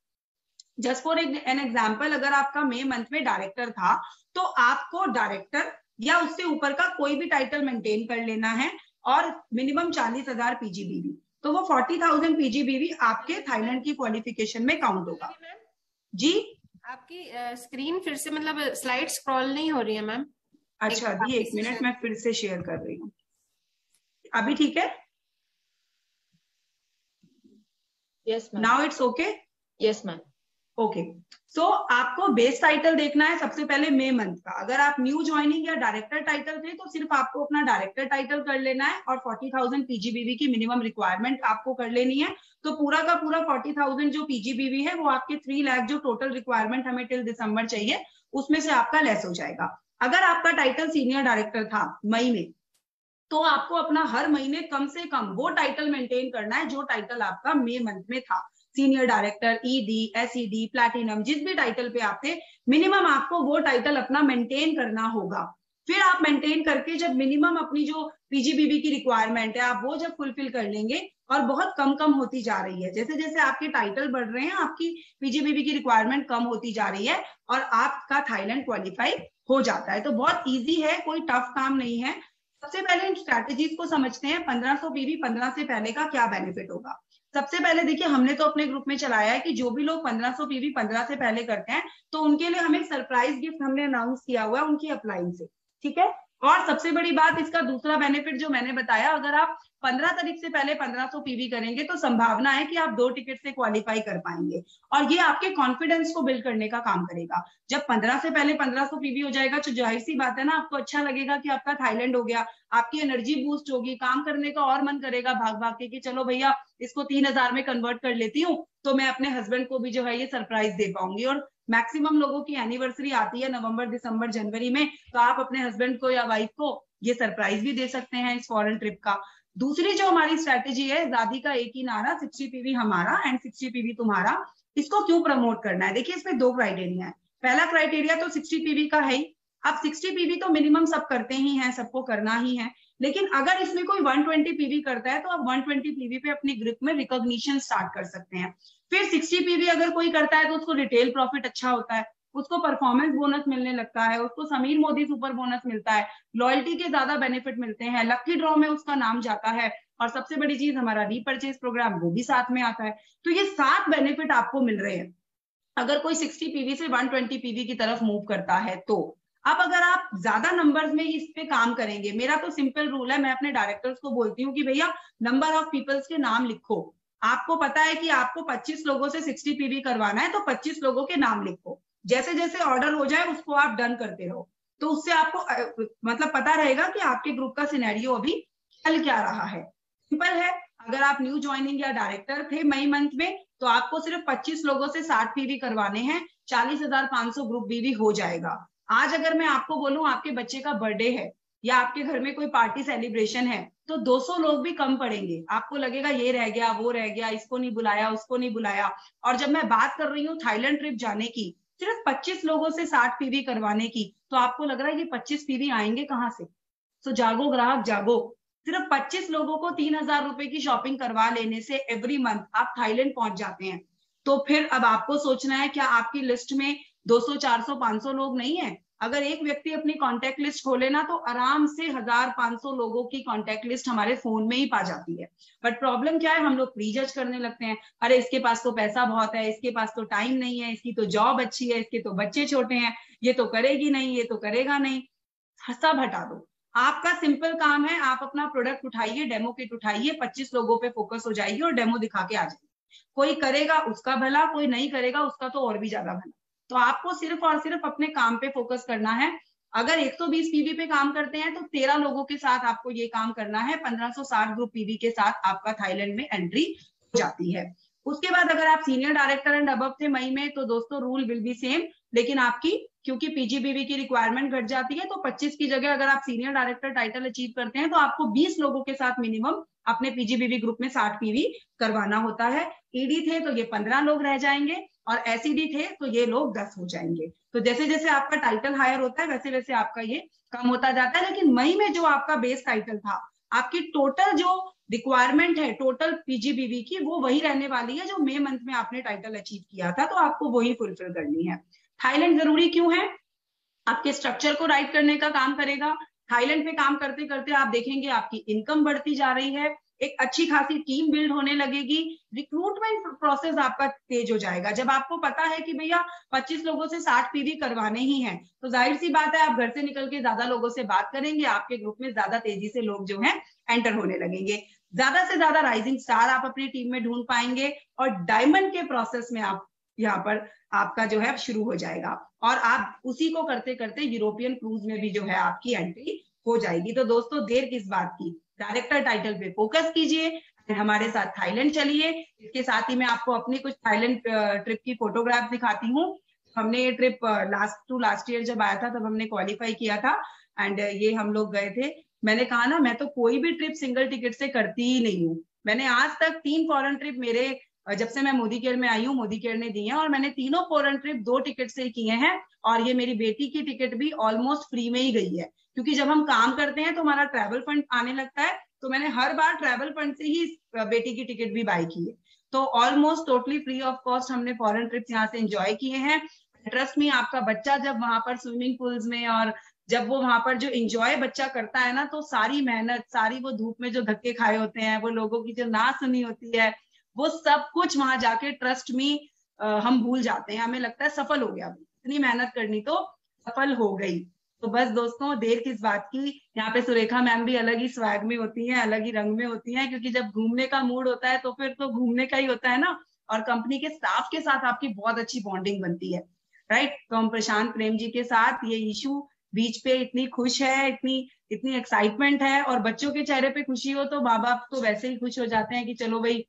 जस्ट फॉर एन एग्जाम्पल, अगर आपका मई मंथ में डायरेक्टर था तो आपको डायरेक्टर या उससे ऊपर का कोई भी टाइटल मेंटेन कर लेना है, और मिनिमम 40,000 पीजीबीवी, तो वो 40,000 पीजीबीवी आपके थाईलैंड की क्वालिफिकेशन में काउंट होगा। जी आपकी स्क्रीन फिर से, मतलब स्लाइड स्क्रॉल नहीं हो रही है मैम। अच्छा दी, 1 मिनट, मैं फिर से शेयर कर रही हूँ। अभी ठीक है? Yes ma'am. Now it's okay? Yes ma'am. Okay, so आपको बेस टाइटल देखना है सबसे पहले मई मंथ का। अगर आप न्यू ज्वाइनिंग या डायरेक्टर टाइटल थे तो सिर्फ आपको अपना डायरेक्टर टाइटल कर लेना है, और 40,000 पीजीबीवी की मिनिमम रिक्वायरमेंट आपको कर लेनी है। तो पूरा का पूरा 40,000 जो पीजीबीवी है वो आपके 3 लाख जो टोटल रिक्वायरमेंट हमें टिल दिसंबर चाहिए, उसमें से आपका लेस हो जाएगा। अगर आपका टाइटल सीनियर डायरेक्टर था मई में, तो आपको अपना हर महीने कम से कम वो टाइटल मेंटेन करना है जो टाइटल आपका मई मंथ में था। Senior director, ED, SED, platinum, जिस भी टाइटल पे आप थे, मिनिमम आपको वो टाइटल अपना मेंटेन करना होगा। फिर आप मेंटेन करके जब मिनिमम अपनी जो पीजीबीवी की रिक्वायरमेंट है आप वो जब फुलफिल कर लेंगे, और बहुत कम कम होती जा रही है, जैसे जैसे आपके टाइटल बढ़ रहे हैं आपकी पीजीबीवी की रिक्वायरमेंट कम होती जा रही है, और आपका थाईलैंड क्वालिफाई हो जाता है। तो बहुत ईजी है, कोई टफ काम नहीं है। सबसे पहले इन स्ट्रैटेजीज को समझते हैं। 1500 पीवी 15 से पहले का क्या बेनिफिट होगा। सबसे पहले देखिए, हमने तो अपने ग्रुप में चलाया है कि जो भी लोग 1500 पीवी 15 से पहले करते हैं तो उनके लिए हमें सरप्राइज गिफ्ट हमने अनाउंस किया हुआ है उनकी अपलाइन से। ठीक है, और सबसे बड़ी बात, इसका दूसरा बेनिफिट जो मैंने बताया, अगर आप 15 तारीख से पहले 1500 पीवी करेंगे तो संभावना है कि आप 2 टिकट से क्वालिफाई कर पाएंगे, और ये आपके कॉन्फिडेंस को बिल्ड करने का काम करेगा। जब 15 से पहले 1500 पीवी हो जाएगा तो जाहिर सी बात है ना, आपको अच्छा लगेगा कि आपका थाईलैंड हो गया, आपकी एनर्जी बूस्ट होगी, काम करने का और मन करेगा भाग भाग के कि चलो भैया इसको 3000 में कन्वर्ट कर लेती हूँ, तो मैं अपने हस्बैंड को भी जो है ये सरप्राइज दे पाऊंगी। और मैक्सिमम लोगों की एनिवर्सरी आती है नवंबर, दिसंबर, जनवरी में, तो आप अपने हस्बैंड को या वाइफ को ये सरप्राइज भी दे सकते हैं इस फॉरेन ट्रिप का। दूसरी जो हमारी स्ट्रैटेजी है, दादी का एक ही नारा, 60 पीवी हमारा एंड 60 पीवी तुम्हारा। इसको क्यों प्रमोट करना है? देखिए इसमें 2 क्राइटेरिया है। पहला क्राइटेरिया तो 60 पीवी का है ही। अब 60 पीवी तो मिनिमम सब करते ही हैं, सबको करना ही है, लेकिन अगर इसमें कोई 120 पीवी करता है तो आप 120 पीवी पे अपनी ग्रुप में रिकॉग्निशन स्टार्ट कर सकते हैं। फिर 60 पीवी अगर कोई करता है तो उसको रिटेल प्रॉफिट अच्छा होता है, उसको परफॉर्मेंस बोनस मिलने लगता है, उसको समीर मोदी सुपर बोनस मिलता है, लॉयल्टी के ज्यादा बेनिफिट मिलते हैं, लकी ड्रॉ में उसका नाम जाता है, और सबसे बड़ी चीज हमारा रीपरचेज प्रोग्राम वो भी साथ में आता है। तो ये 7 बेनिफिट आपको मिल रहे हैं अगर कोई 60 पीवी से 120 पीवी की तरफ मूव करता है तो। अब अगर आप ज्यादा नंबर्स में इस पे काम करेंगे, मेरा तो सिंपल रूल है, मैं अपने डायरेक्टर्स को बोलती हूँ कि भैया नंबर ऑफ पीपल्स के नाम लिखो। आपको पता है कि आपको 25 लोगों से 60 पीवी करवाना है, तो 25 लोगों के नाम लिखो, जैसे जैसे ऑर्डर हो जाए उसको आप डन करते रहो, तो उससे आपको मतलब पता रहेगा कि आपके ग्रुप का सिनेरियो अभी चल क्या रहा है। सिंपल है। अगर आप न्यू ज्वाइनिंग या डायरेक्टर थे मई मंथ में, तो आपको सिर्फ 25 लोगों से 60 पीवी करवाने हैं, 40,500 ग्रुप बीवी हो जाएगा। आज अगर मैं आपको बोलूं आपके बच्चे का बर्थडे है या आपके घर में कोई पार्टी सेलिब्रेशन है, तो 200 लोग भी कम पड़ेंगे। आपको लगेगा ये रह गया, वो रह गया, इसको नहीं बुलाया, उसको नहीं बुलाया। और जब मैं बात कर रही हूँ थाईलैंड ट्रिप जाने की, सिर्फ 25 लोगों से 60 पीवी करवाने की, तो आपको लग रहा है ये 25 पीवी आएंगे कहाँ से? तो जागो ग्राहक जागो। सिर्फ 25 लोगों को 3000 रुपए की शॉपिंग करवा लेने से एवरी मंथ आप थाईलैंड पहुंच जाते हैं। तो फिर अब आपको सोचना है, क्या आपकी लिस्ट में 200, 400, 500 लोग नहीं है? अगर एक व्यक्ति अपनी कॉन्टेक्ट लिस्ट खोले ना, तो आराम से 1500 लोगों की कॉन्टेक्ट लिस्ट हमारे फोन में ही पा जाती है। बट प्रॉब्लम क्या है, हम लोग प्री जज करने लगते हैं, अरे इसके पास तो पैसा बहुत है, इसके पास तो टाइम नहीं है, इसकी तो जॉब अच्छी है, इसके तो बच्चे छोटे हैं, ये तो करेगी नहीं, ये तो करेगा नहीं। सब हटा दो। आपका सिंपल काम है, आप अपना प्रोडक्ट उठाइए, डेमो किट उठाइए, 25 लोगों पे फोकस हो जाइए और डेमो दिखा के आ जाइए। कोई करेगा उसका भला, कोई नहीं करेगा उसका तो और भी ज्यादा भला। तो आपको सिर्फ और सिर्फ अपने काम पे फोकस करना है। अगर 120 पीवी पे काम करते हैं तो 13 लोगों के साथ आपको ये काम करना है। 1560 ग्रुप पीवी के साथ आपका थाईलैंड में एंट्री हो जाती है। उसके बाद अगर आप सीनियर डायरेक्टर एंड अबव थे मई में, तो दोस्तों रूल विल बी सेम, लेकिन आपकी क्योंकि पीजीबीवी की रिक्वायरमेंट घट जाती है, तो 25 की जगह अगर आप सीनियर डायरेक्टर टाइटल अचीव करते हैं तो आपको 20 लोगों के साथ मिनिमम अपने पीजीबीवी ग्रुप में 60 पीवी करवाना होता है। ईडी थे तो ये 15 लोग रह जाएंगे, और एसईडी थे तो ये लोग 10 हो जाएंगे। तो जैसे जैसे आपका टाइटल हायर होता है वैसे वैसे आपका ये कम होता जाता है। लेकिन मई में जो आपका बेस टाइटल था, आपकी टोटल जो रिक्वायरमेंट है टोटल पीजीबीवी की, वो वही रहने वाली है जो मई मंथ में आपने टाइटल अचीव किया था, तो आपको वही फुलफिल करनी है। थाईलैंड जरूरी क्यों है? आपके स्ट्रक्चर को राइट करने का काम करेगा। थाईलैंड पे काम करते करते आप देखेंगे आपकी इनकम बढ़ती जा रही है, एक अच्छी खासी टीम बिल्ड होने लगेगी, रिक्रूटमेंट प्रोसेस आपका तेज हो जाएगा। जब आपको पता है कि भैया 25 लोगों से 60 पीवी करवाने ही हैं, तो जाहिर सी बात है आप घर से निकल के ज्यादा लोगों से बात करेंगे, आपके ग्रुप में ज्यादा तेजी से लोग जो है एंटर होने लगेंगे, ज्यादा से ज्यादा राइजिंग स्टार आप अपनी टीम में ढूंढ पाएंगे, और डायमंड के प्रोसेस में आप यहाँ पर आपका जो है शुरू हो जाएगा, और आप उसी को करते करते यूरोपियन क्रूज में भी जो है आपकी एंट्री हो जाएगी। तो दोस्तों देर किस बात की, डायरेक्टर टाइटल पे फोकस कीजिए, हमारे साथ थाईलैंड चलिए। इसके साथ ही मैं आपको अपनी कुछ थाईलैंड ट्रिप की फोटोग्राफ दिखाती हूँ। हमने ये ट्रिप लास्ट ईयर जब आया था तब हमने क्वालिफाई किया था, एंड ये हम लोग गए थे। मैंने कहा ना, मैं तो कोई भी ट्रिप सिंगल टिकट से करती ही नहीं हूँ। मैंने आज तक 3 फॉरेन ट्रिप मेरे जब से मैं मोदी केयर में आई हूँ मोदी केयर ने दी है, और मैंने तीनों फॉरेन ट्रिप 2 टिकट से किए हैं, और ये मेरी बेटी की टिकट भी ऑलमोस्ट फ्री में ही गई है, क्योंकि जब हम काम करते हैं तो हमारा ट्रैवल फंड आने लगता है, तो मैंने हर बार ट्रैवल फंड से ही बेटी की टिकट भी बाय की है। तो almost totally free of cost हमने फॉरेन ट्रिप्स यहाँ से एंजॉय किए हैं। ट्रस्ट में, आपका बच्चा जब वहां पर स्विमिंग पूल्स में, और जब वो वहां पर जो एंजॉय बच्चा करता है ना, तो सारी मेहनत, सारी वो धूप में जो धक्के खाए होते हैं, वो लोगों की जो ना सुनी होती है, वो सब कुछ वहां जाके ट्रस्ट में हम भूल जाते हैं। हमें लगता है सफल हो गया, इतनी मेहनत करनी तो सफल हो गई। तो बस दोस्तों देर किस बात की, यहाँ पे सुरेखा मैम भी अलग ही स्वैग में होती हैं, अलग ही रंग में होती हैं, क्योंकि जब घूमने का मूड होता है तो फिर तो घूमने का ही होता है ना। और कंपनी के स्टाफ के साथ आपकी बहुत अच्छी बॉन्डिंग बनती है, राइट। तो हम प्रशांत प्रेम जी के साथ, ये इशू बीच पे इतनी खुश है, इतनी इतनी एक्साइटमेंट है, और बच्चों के चेहरे पे खुशी हो तो माँ बाप तो वैसे ही खुश हो जाते हैं कि चलो भाई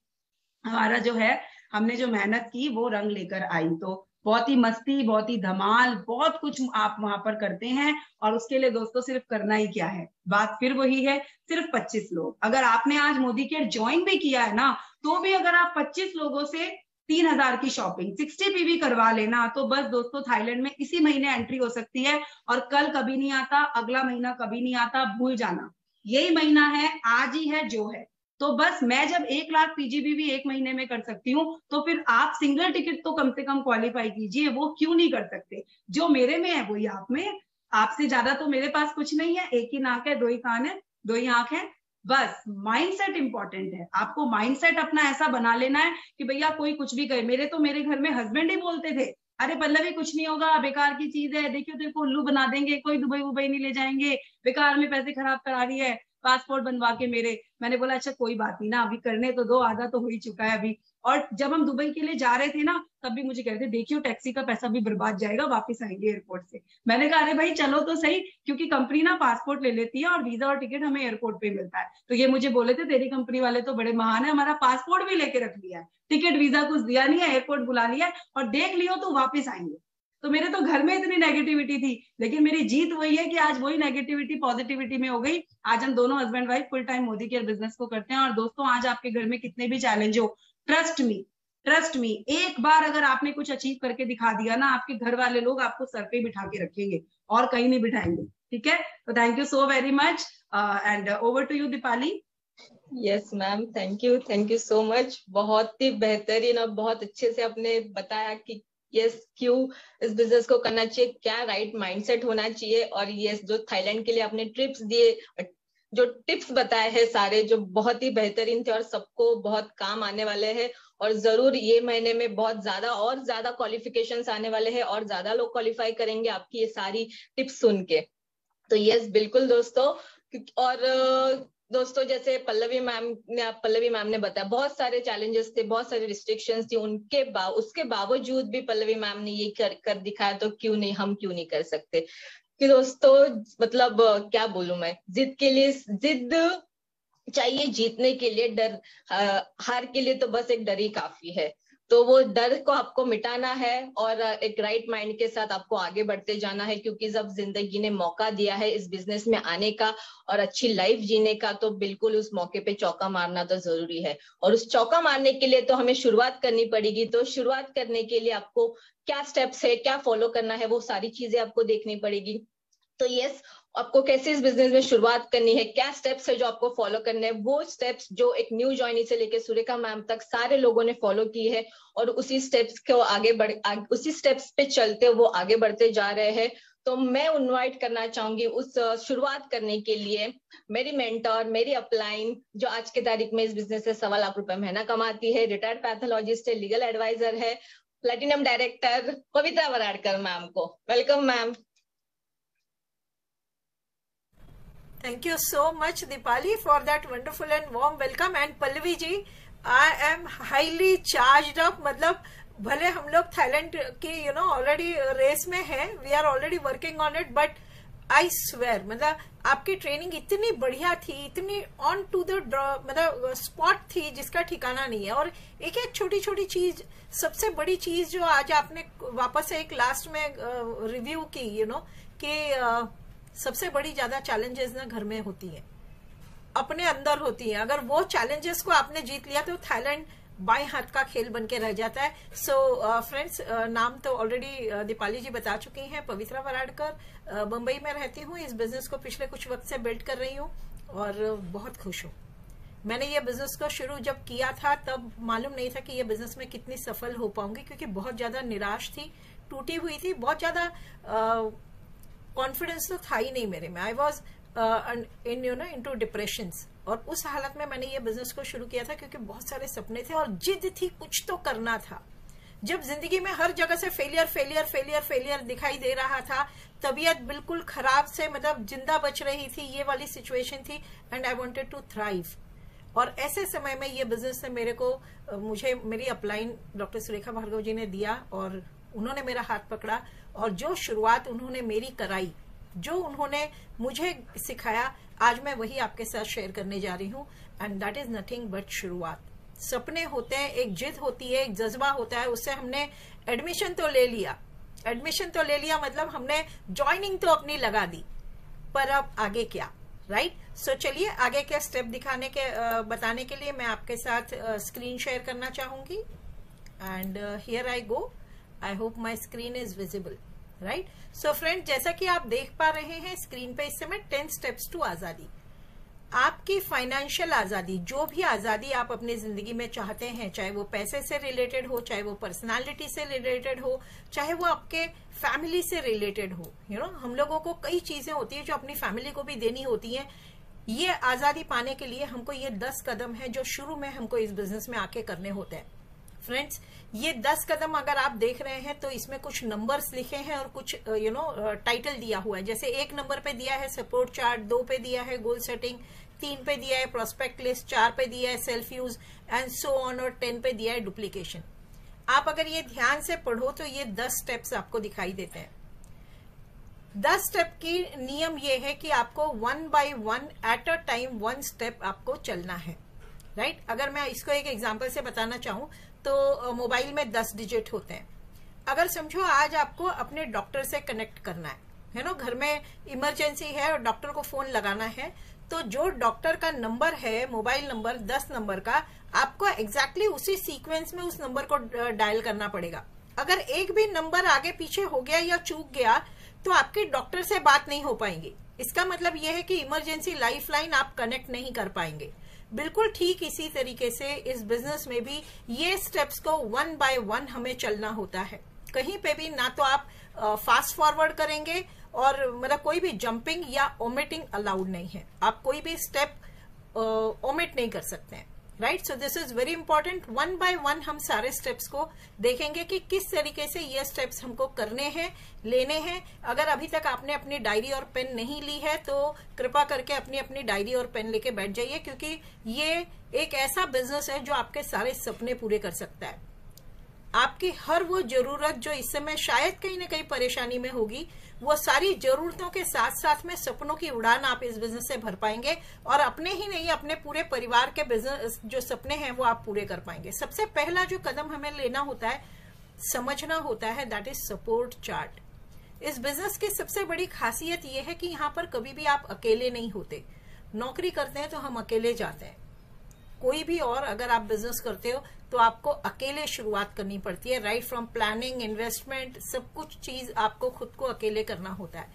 हमारा जो है, हमने जो मेहनत की वो रंग लेकर आई। तो बहुत ही मस्ती, बहुत ही धमाल, बहुत कुछ आप वहां पर करते हैं। और उसके लिए दोस्तों सिर्फ करना ही क्या है, बात फिर वही है, सिर्फ 25 लोग। अगर आपने आज मोदी केयर ज्वाइन भी किया है ना, तो भी अगर आप 25 लोगों से 3000 की शॉपिंग 60 पीवी करवा लेना, तो बस दोस्तों थाईलैंड में इसी महीने एंट्री हो सकती है। और कल कभी नहीं आता, अगला महीना कभी नहीं आता, भूल जाना, यही महीना है, आज ही है जो है। तो बस मैं जब 1 लाख पीजीबीवी एक महीने में कर सकती हूँ, तो फिर आप सिंगल टिकट तो कम से कम क्वालिफाई कीजिए, वो क्यों नहीं कर सकते? जो मेरे में है वही आप में, आपसे ज्यादा तो मेरे पास कुछ नहीं है, एक ही नाक है, 2 ही कान है, 2 ही आंख है। बस माइंडसेट इंपॉर्टेंट है, आपको माइंडसेट अपना ऐसा बना लेना है कि भैया कोई कुछ भी कहे। मेरे घर में हस्बैंड ही बोलते थे, अरे पल्लवी कुछ नहीं होगा, बेकार की चीज है, देखियो तेरे को उल्लू बना देंगे, कोई दुबई उबई नहीं ले जाएंगे, बेकार में पैसे खराब करा रही है, पासपोर्ट बनवा के मेरे। मैंने बोला अच्छा कोई बात नहीं ना, अभी करने तो दो, आधा तो हो ही चुका है अभी। और जब हम दुबई के लिए जा रहे थे ना, तब भी मुझे कह रहे थे देखियो टैक्सी का पैसा भी बर्बाद जाएगा, वापस आएंगे एयरपोर्ट से। मैंने कहा अरे भाई चलो तो सही, क्योंकि कंपनी ना पासपोर्ट ले लेती है और वीजा और टिकट हमें एयरपोर्ट पे मिलता है। तो ये मुझे बोले थे तेरी कंपनी वाले तो बड़े महान है, हमारा पासपोर्ट भी लेके रख लिया है, टिकट वीजा कुछ दिया नहीं है, एयरपोर्ट बुला लिया है, और देख लियो तो वापिस आएंगे। तो मेरे तो घर में इतनी नेगेटिविटी थी, लेकिन मेरी जीत वही है कि आज वही नेगेटिविटी पॉजिटिविटी में हो गई। आज हम दोनों husband wife full time Modi care business को करते हैं। और दोस्तों आज आपके घर में कितने भी चैलेंज हो, ट्रस्ट मी, एक बार अगर आपने कुछ अचीव करके दिखा दिया ना, आपके घर वाले लोग आपको सर पे बिठा के रखेंगे और कहीं नहीं बिठाएंगे, ठीक है। तो thank you so very much, and over to you Deepali. Yes ma'am, thank you so much. बहुत ही बेहतरीन और बहुत अच्छे से आपने बताया कि यस क्यों इस बिजनेस को करना चाहिए, क्या राइट माइंडसेट होना चाहिए। और यस जो थाईलैंड के लिए आपने ट्रिप्स दिए, जो टिप्स बताए हैं सारे, जो बहुत ही बेहतरीन थे और सबको बहुत काम आने वाले हैं। और जरूर ये महीने में बहुत ज्यादा और ज्यादा क्वालिफिकेशंस आने वाले हैं और ज्यादा लोग क्वालिफाई करेंगे आपकी ये सारी टिप्स सुन के। तो यस बिल्कुल दोस्तों। और दोस्तों जैसे पल्लवी मैम ने बताया बहुत सारे चैलेंजेस थे, बहुत सारे रिस्ट्रिक्शंस थी, उसके बावजूद भी पल्लवी मैम ने ये कर दिखाया, तो क्यों नहीं, हम क्यों नहीं कर सकते। कि दोस्तों मतलब क्या बोलूं मैं, जिद के लिए जिद चाहिए, जीतने के लिए डर, हार के लिए तो बस एक डर ही काफी है। तो वो डर को आपको मिटाना है और एक राइट माइंड के साथ आपको आगे बढ़ते जाना है, क्योंकि जब जिंदगी ने मौका दिया है इस बिजनेस में आने का और अच्छी लाइफ जीने का, तो बिल्कुल उस मौके पे चौका मारना तो जरूरी है। और उस चौका मारने के लिए तो हमें शुरुआत करनी पड़ेगी। तो शुरुआत करने के लिए आपको क्या स्टेप्स है, क्या फॉलो करना है, वो सारी चीजें आपको देखनी पड़ेगी। तो यस, आपको कैसे इस बिजनेस में शुरुआत करनी है, क्या स्टेप्स है जो आपको फॉलो करने हैं, वो स्टेप्स जो एक न्यू ज्वाइनी से लेकर सुरेखा मैम तक सारे लोगों ने फॉलो की है और उसी स्टेप्स को उसी स्टेप्स पे चलते वो आगे बढ़ते जा रहे हैं। तो मैं इनवाइट करना चाहूंगी उस शुरुआत करने के लिए मेरी मेंटर, मेरी अपलाइन, जो आज के तारीख में इस बिजनेस से 1.25 लाख रुपए महीना कमाती है, रिटायर्ड पैथोलॉजिस्ट है, लीगल एडवाइजर है, प्लेटिनम डायरेक्टर पवित्रा वराडकर मैम को। Welcome ma'am. Thank you so much, Dipali, for that wonderful and warm welcome. And Pallavi ji, I am highly charged up. मतलब भले हम लोग थाईलैंड की ऑलरेडी रेस में है, we are already working on it, but I swear मतलब आपकी ट्रेनिंग इतनी बढ़िया थी, इतनी ऑन टू द मतलब स्पॉट थी जिसका ठिकाना नहीं है। और एक एक छोटी छोटी चीज, सबसे बड़ी चीज जो आज आपने वापस एक लास्ट में रिव्यू की, कि सबसे बड़ी ज्यादा चैलेंजेस ना घर में होती है, अपने अंदर होती है। अगर वो चैलेंजेस को आपने जीत लिया तो थाईलैंड बाएं हाथ का खेल बन के रह जाता है। सो फ्रेंड्स, नाम तो ऑलरेडी दीपाली जी बता चुकी हैं, पवित्रा वराडकर, मुंबई में रहती हूँ, इस बिजनेस को पिछले कुछ वक्त से बिल्ड कर रही हूँ और बहुत खुश हूँ। मैंने ये बिजनेस को शुरू जब किया था तब मालूम नहीं था कि ये बिजनेस में कितनी सफल हो पाऊंगी, क्योंकि बहुत ज्यादा निराश थी, टूटी हुई थी, बहुत ज्यादा कॉन्फिडेंस तो था ही नहीं मेरे में। आई वॉज इनटू डिप्रेशंस, और उस हालत में मैंने ये बिजनेस को शुरू किया था क्योंकि बहुत सारे सपने थे और जिद थी, कुछ तो करना था। जब जिंदगी में हर जगह से फेलियर फेलियर फेलियर फेलियर दिखाई दे रहा था, तबीयत बिल्कुल खराब से मतलब जिंदा बच रही थी, ये वाली सिचुएशन थी, and I wanted to thrive. और ऐसे समय में ये बिजनेस ने मुझे मेरी अपलाइन डॉक्टर सुरेखा भार्गव जी ने दिया, और उन्होंने मेरा हाथ पकड़ा, और जो शुरुआत उन्होंने मेरी कराई, जो उन्होंने मुझे सिखाया, आज मैं वही आपके साथ शेयर करने जा रही हूँ। And that is nothing but शुरुआत। सपने होते हैं, एक जिद होती है, एक जज्बा होता है, उससे हमने एडमिशन तो ले लिया, मतलब हमने ज्वाइनिंग तो अपनी लगा दी, पर अब आगे क्या, राइट? सो चलिए आगे क्या स्टेप बताने के लिए मैं आपके साथ स्क्रीन शेयर करना चाहूंगी। And here I go. I hope my screen is visible, right? So friend, जैसा कि आप देख पा रहे हैं स्क्रीन पे इस समय 10 स्टेप्स टू आजादी। आपकी फाइनेंशियल आजादी, जो भी आजादी आप अपनी जिंदगी में चाहते हैं, चाहे वो पैसे से रिलेटेड हो, चाहे वो पर्सनालिटी से रिलेटेड हो, चाहे वो आपके फैमिली से रिलेटेड हो, हम लोगों को कई चीजें होती है जो अपनी फैमिली को भी देनी होती है। ये आजादी पाने के लिए हमको ये 10 कदम है जो शुरू में हमको इस बिजनेस में आके करने होते हैं। फ्रेंड्स, ये 10 कदम अगर आप देख रहे हैं तो इसमें कुछ नंबर्स लिखे हैं और कुछ टाइटल दिया हुआ है। जैसे 1 नंबर पे दिया है सपोर्ट चार्ट, 2 पे दिया है गोल सेटिंग, 3 पे दिया है प्रोस्पेक्ट लिस्ट, 4 पे दिया है self use and so on, और 10 पे दिया है डुप्लीकेशन। आप अगर ये ध्यान से पढ़ो तो ये 10 स्टेप्स आपको दिखाई देते हैं। 10 स्टेप की नियम ये है कि आपको 1 by 1 at a time 1 step आपको चलना है, राइट? अगर मैं इसको एक एग्जांपल से बताना चाहूं तो मोबाइल में 10 डिजिट होते हैं। अगर समझो आज आपको अपने डॉक्टर से कनेक्ट करना है ना, घर में इमरजेंसी है और डॉक्टर को फोन लगाना है, तो जो डॉक्टर का नंबर है, मोबाइल नंबर 10 नंबर का, आपको एग्जैक्टली उसी सीक्वेंस में उस नंबर को डायल करना पड़ेगा। अगर एक भी नंबर आगे पीछे हो गया या चूक गया तो आपके डॉक्टर से बात नहीं हो पाएंगी। इसका मतलब यह है कि इमरजेंसी लाइफलाइन आप कनेक्ट नहीं कर पाएंगे। बिल्कुल ठीक इसी तरीके से इस बिजनेस में भी ये स्टेप्स को 1 by 1 हमें चलना होता है। कहीं पे भी ना तो आप फास्ट फॉरवर्ड करेंगे और मतलब कोई भी जंपिंग या ओमिटिंग अलाउड नहीं है। आप कोई भी स्टेप ओमिट नहीं कर सकते हैं, right? So this is very important. 1 by 1 हम सारे स्टेप्स को देखेंगे कि किस तरीके से ये स्टेप्स हमको करने हैं, लेने हैं। अगर अभी तक आपने अपनी डायरी और पेन नहीं ली है तो कृपा करके अपनी डायरी और पेन लेके बैठ जाइए, क्योंकि ये एक ऐसा बिजनेस है जो आपके सारे सपने पूरे कर सकता है। आपकी हर वो जरूरत जो इस समय शायद कहीं ना कहीं परेशानी में होगी, वो सारी जरूरतों के साथ साथ में सपनों की उड़ान आप इस बिजनेस से भर पाएंगे, और अपने ही नहीं अपने पूरे परिवार के बिजनेस जो सपने हैं वो आप पूरे कर पाएंगे। सबसे पहला जो कदम हमें लेना होता है, समझना होता है, दैट इज सपोर्ट चार्ट। इस बिजनेस की सबसे बड़ी खासियत यह है कि यहाँ पर कभी भी आप अकेले नहीं होते। नौकरी करते हैं तो हम अकेले जाते हैं, कोई भी और अगर आप बिजनेस करते हो तो आपको अकेले शुरुआत करनी पड़ती है, राइट फ्रॉम प्लानिंग, इन्वेस्टमेंट, सब कुछ चीज आपको खुद को अकेले करना होता है।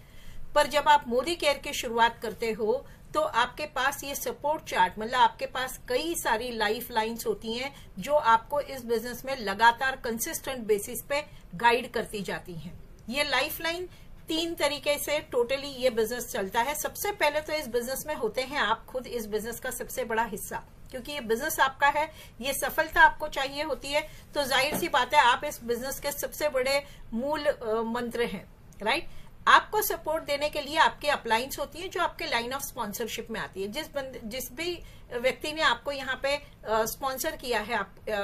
पर जब आप मोदी केयर की शुरुआत करते हो तो आपके पास ये सपोर्ट चार्ट, मतलब आपके पास कई सारी लाइफ लाइन्स होती हैं जो आपको इस बिजनेस में लगातार कंसिस्टेंट बेसिस पे गाइड करती जाती हैं। ये लाइफ लाइन 3 तरीके से टोटली ये बिजनेस चलता है। सबसे पहले तो इस बिजनेस में होते हैं आप खुद, इस बिजनेस का सबसे बड़ा हिस्सा, क्योंकि ये बिजनेस आपका है, ये सफलता आपको चाहिए होती है, तो जाहिर सी बात है आप इस बिजनेस के सबसे बड़े मूल मंत्र हैं, राइट? आपको सपोर्ट देने के लिए आपकी अपलाइंस होती है जो आपके लाइन ऑफ स्पॉन्सरशिप में आती है। जिस भी व्यक्ति ने आपको यहाँ पे स्पॉन्सर किया है,